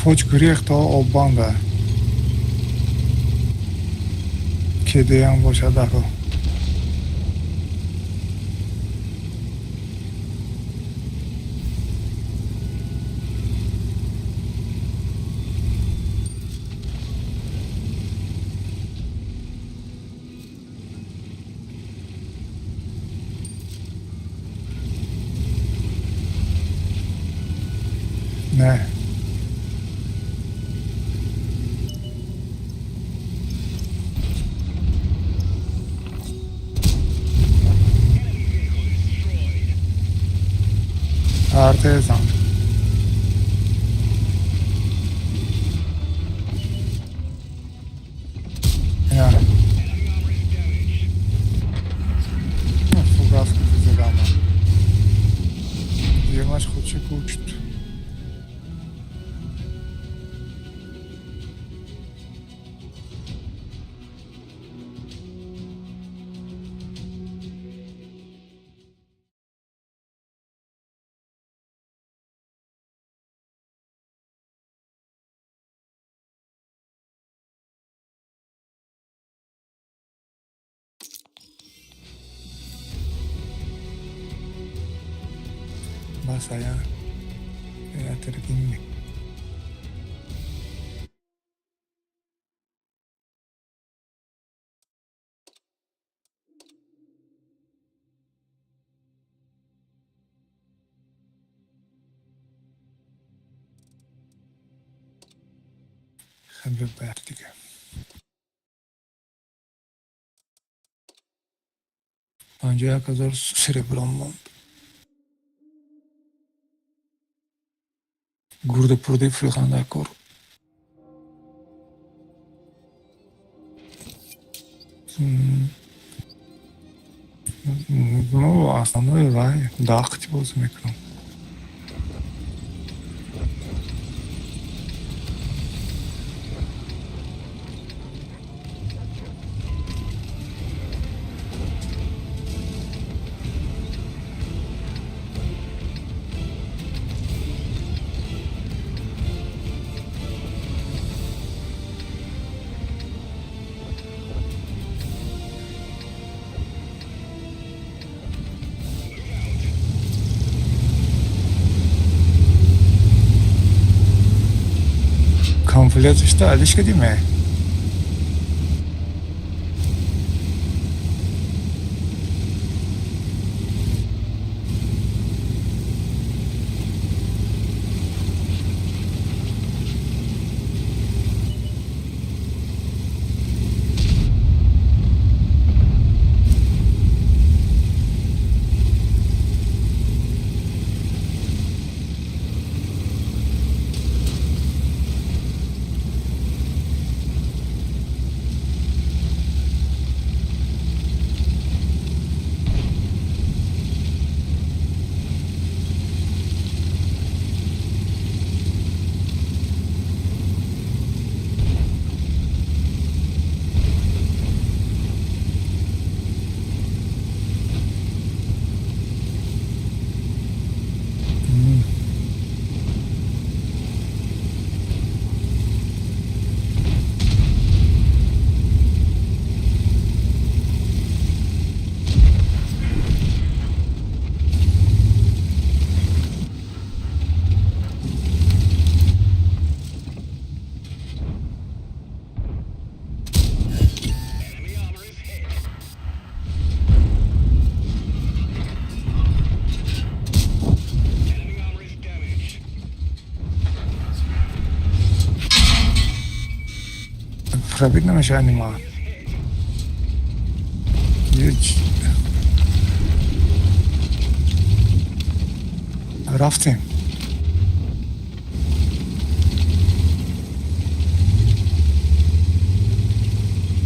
Foj gureh to obanda. Kedi ham boshadaku. Ne? Artezan. Ja. Фугаска ти задама. Имаш хоче кучето. Ava saya tergini. Sambil bayar tiga. Ancak kadar cerebrum gurda purda ifrixanda kor. Ну, основной рай, дах типа микро. Kamuflaj işte alışkı değil mi? Trafik نمیشه ما رفتیم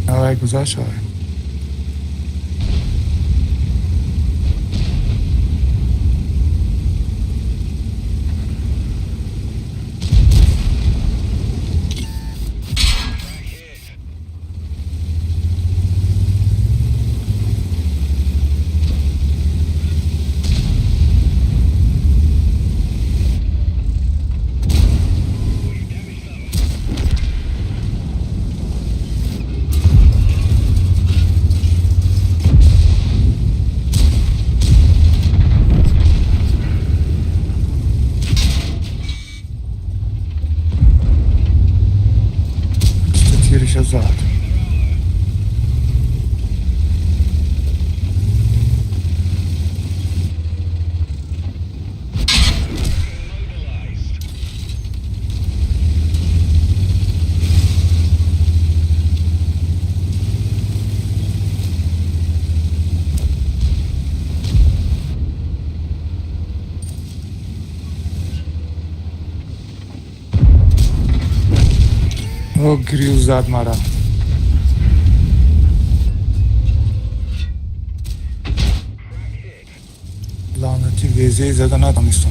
آقای گذاشت آقای زاد او گریو زد مرا لعنتی ویزه زده ندانستم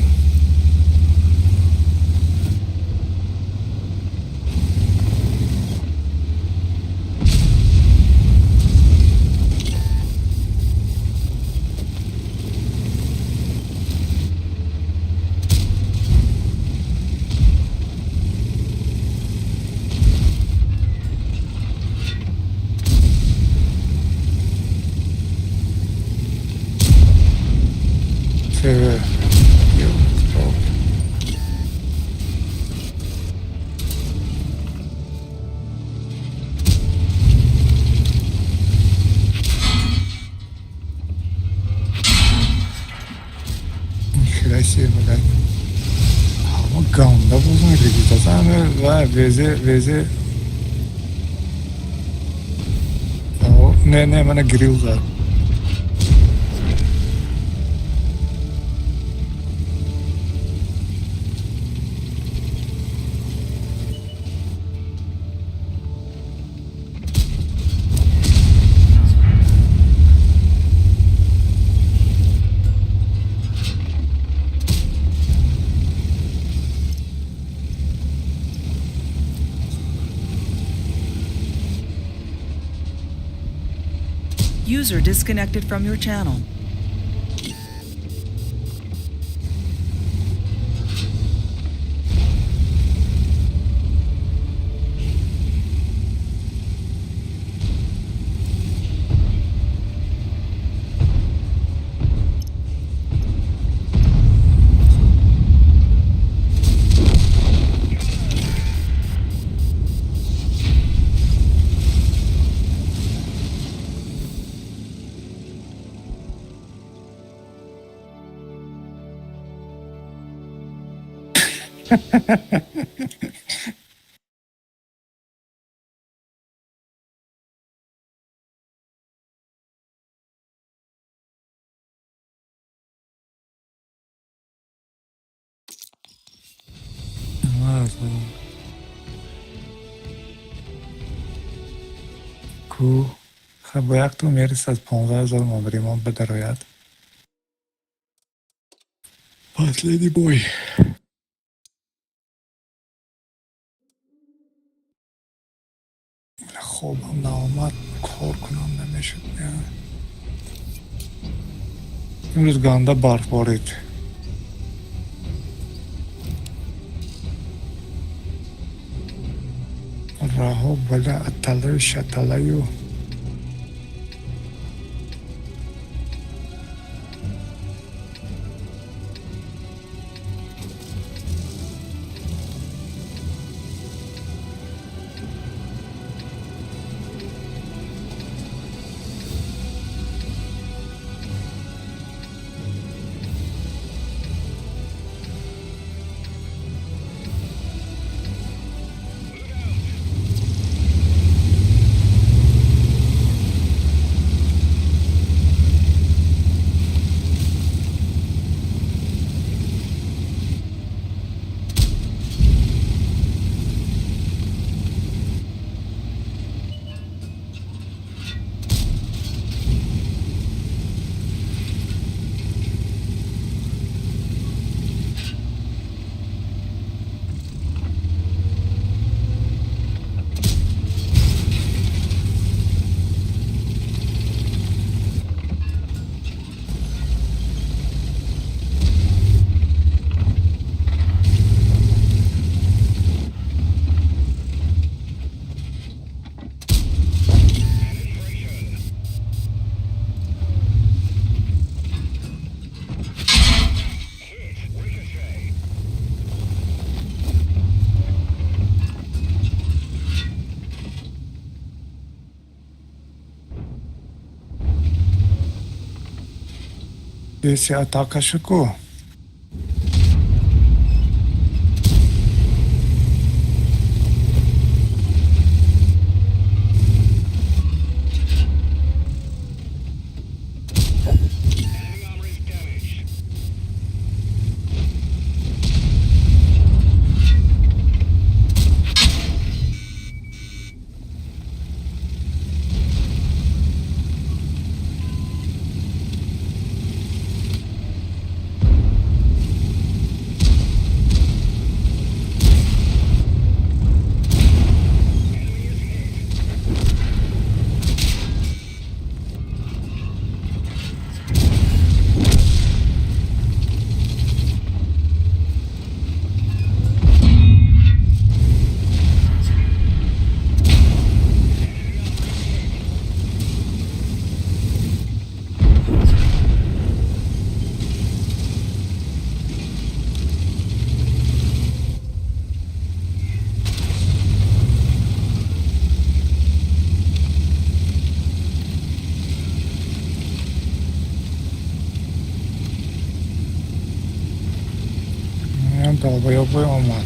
va veze ne mana grill zad. User disconnected from your channel. کو خب با یک تو میرسه از 15,000 مبریمان به درایت پس لیدی بوی خوابم نامد کار کنم نمیشد امروز گنده برف بارید راه بله اتله و شتله و Desse ataca Chico. Dalgaya boy olmaz.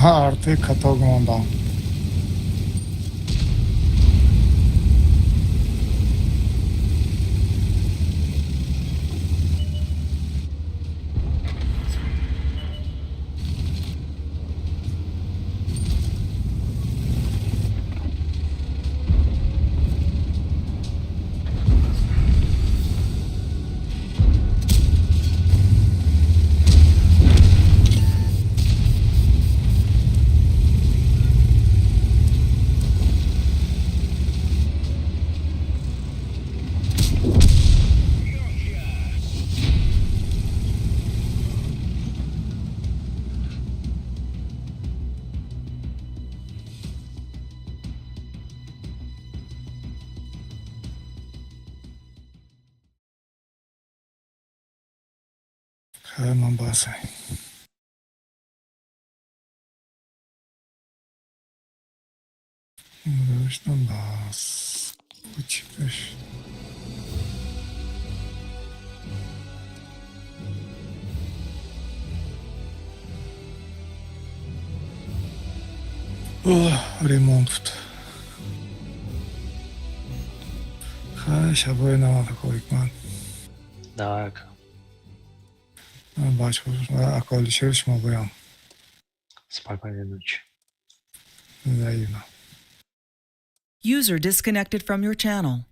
Artı katalım ondan. Hemen basayım. Şuradan bas. Bu çıkış. Ремонт. Шабой на такой ман. Давай. Бачу, околичериш мо боям. Спокойной ночи. Взаимно. User disconnected from your channel.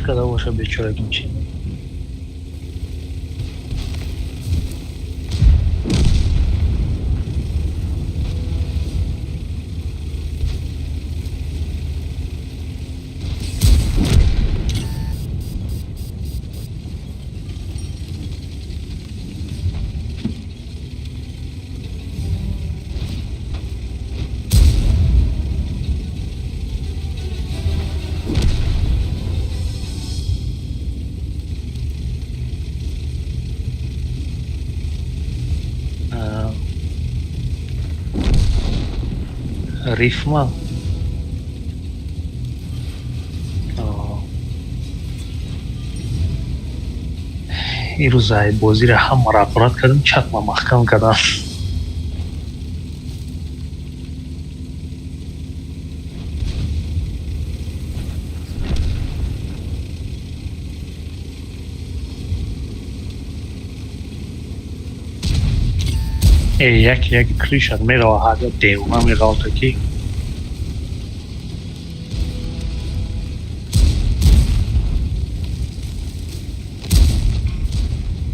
کرده باشه بیچاره چی. ریفما این روزای بازی را هم مراقبت کردم چقدر محکم کردم یک کلیشت می راه یا دیوما می راه تا کی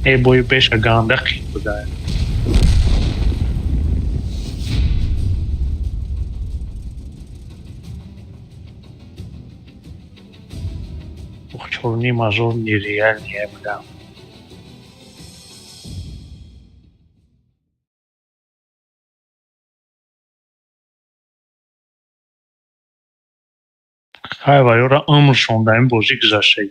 ای بوی پیش گاندقی بوده چورنی مجور نیریال نیه بودم های وای را عمر شونده این بازی گذاشته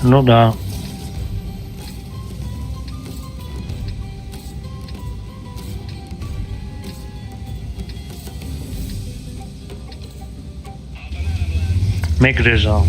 No da. Megreżam.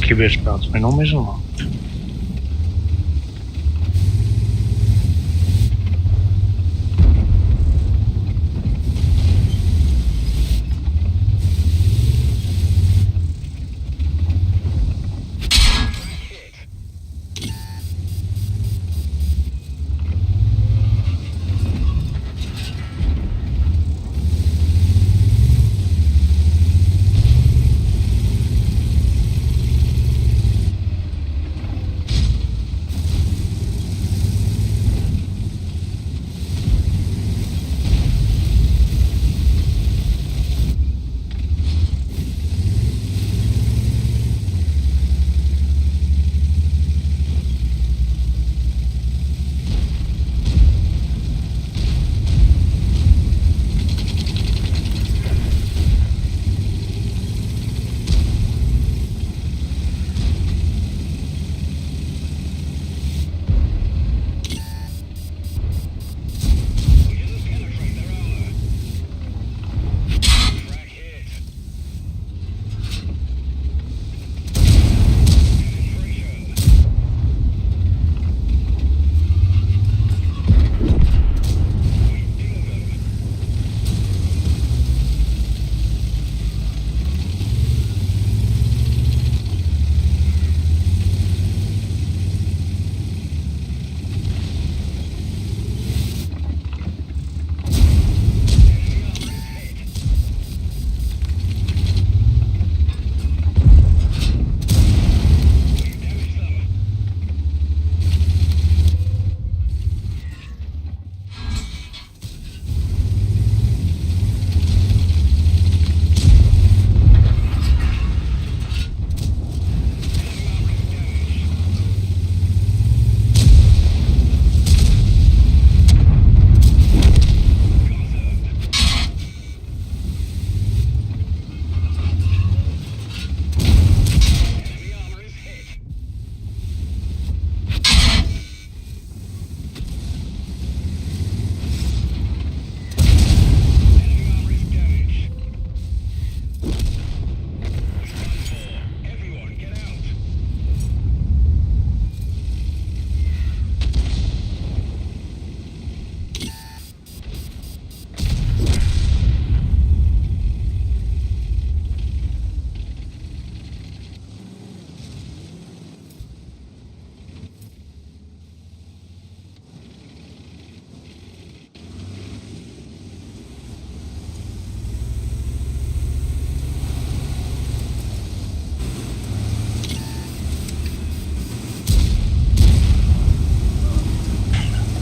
Que beijo pratos, mas não mesmo não.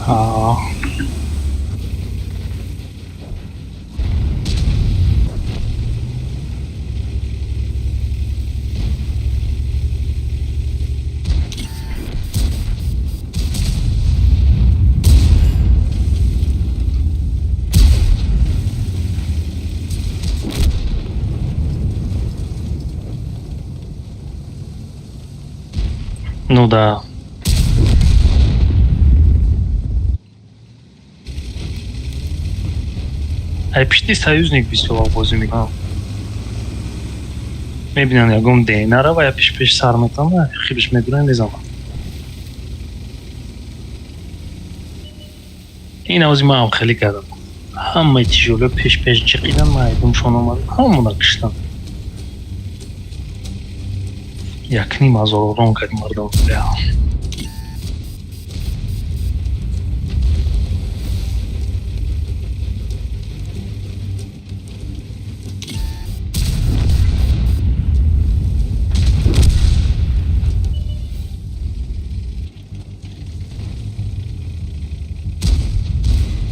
آه. Ну да. Ай пишти союзник бисёр бозӣ мекунам. Мебинам ягон денара ва я пиш сар метавонам, хибиш медурам мезанам. ин ози ман хеле кардам. Ҳамаи тижолиё пеш ҷиқидан, ман думшон омадам, ҳамона киштам. 1,5 рон кардим мардам.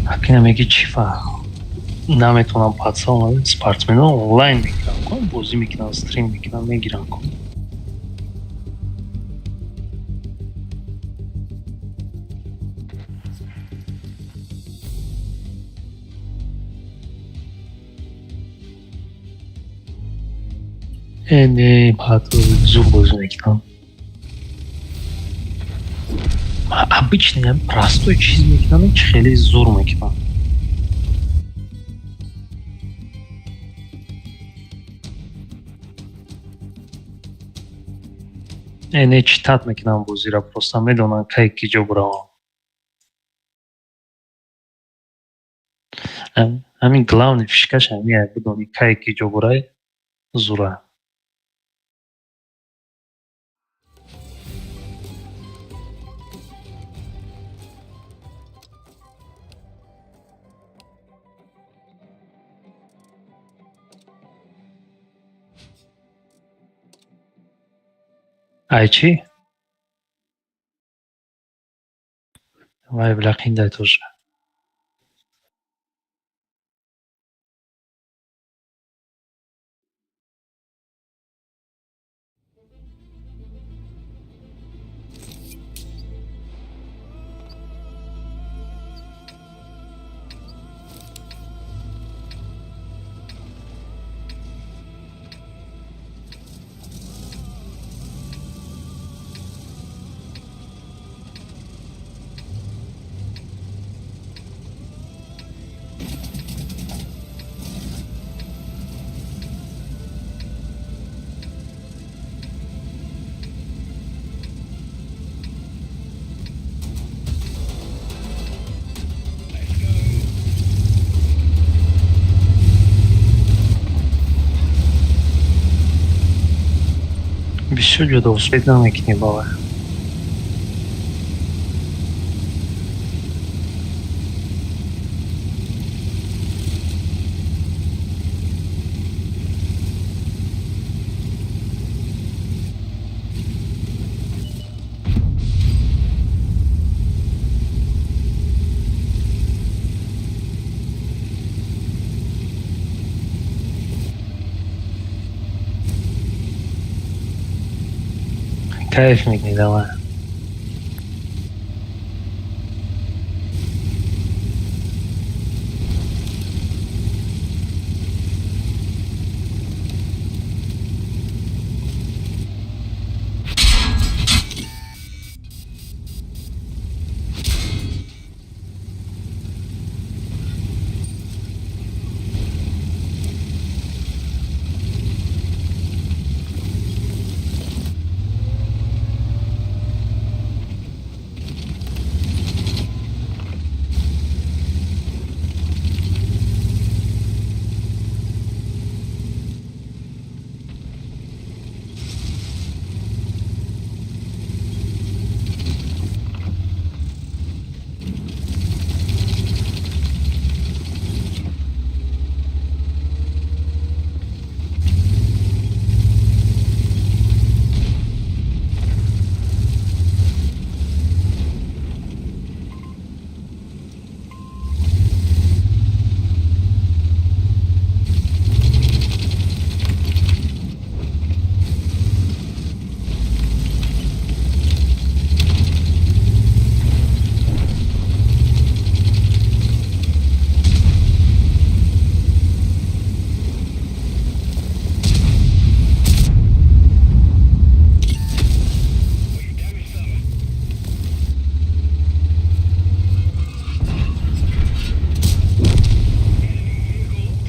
Акина меги чифа наметавонам патса омада спортсмена онлайн мегирам, бозӣ мекунам, стрим мекунам, мегирам. Не, зур бозӣ мекунам. Обычно я простой чиз мекунам, хеле зур мекунам. Не читат мекунам бозира, просто медонам кай ки ҷо буравам. Ҳамин главный фишкаш ҳамин бидони кай ки ҷо буравӣ зура. Ай чӣ? Вай блақиндай тоже. Бисёр ҷудо успех намекунӣ бовар. Кайф мекунӣ давай.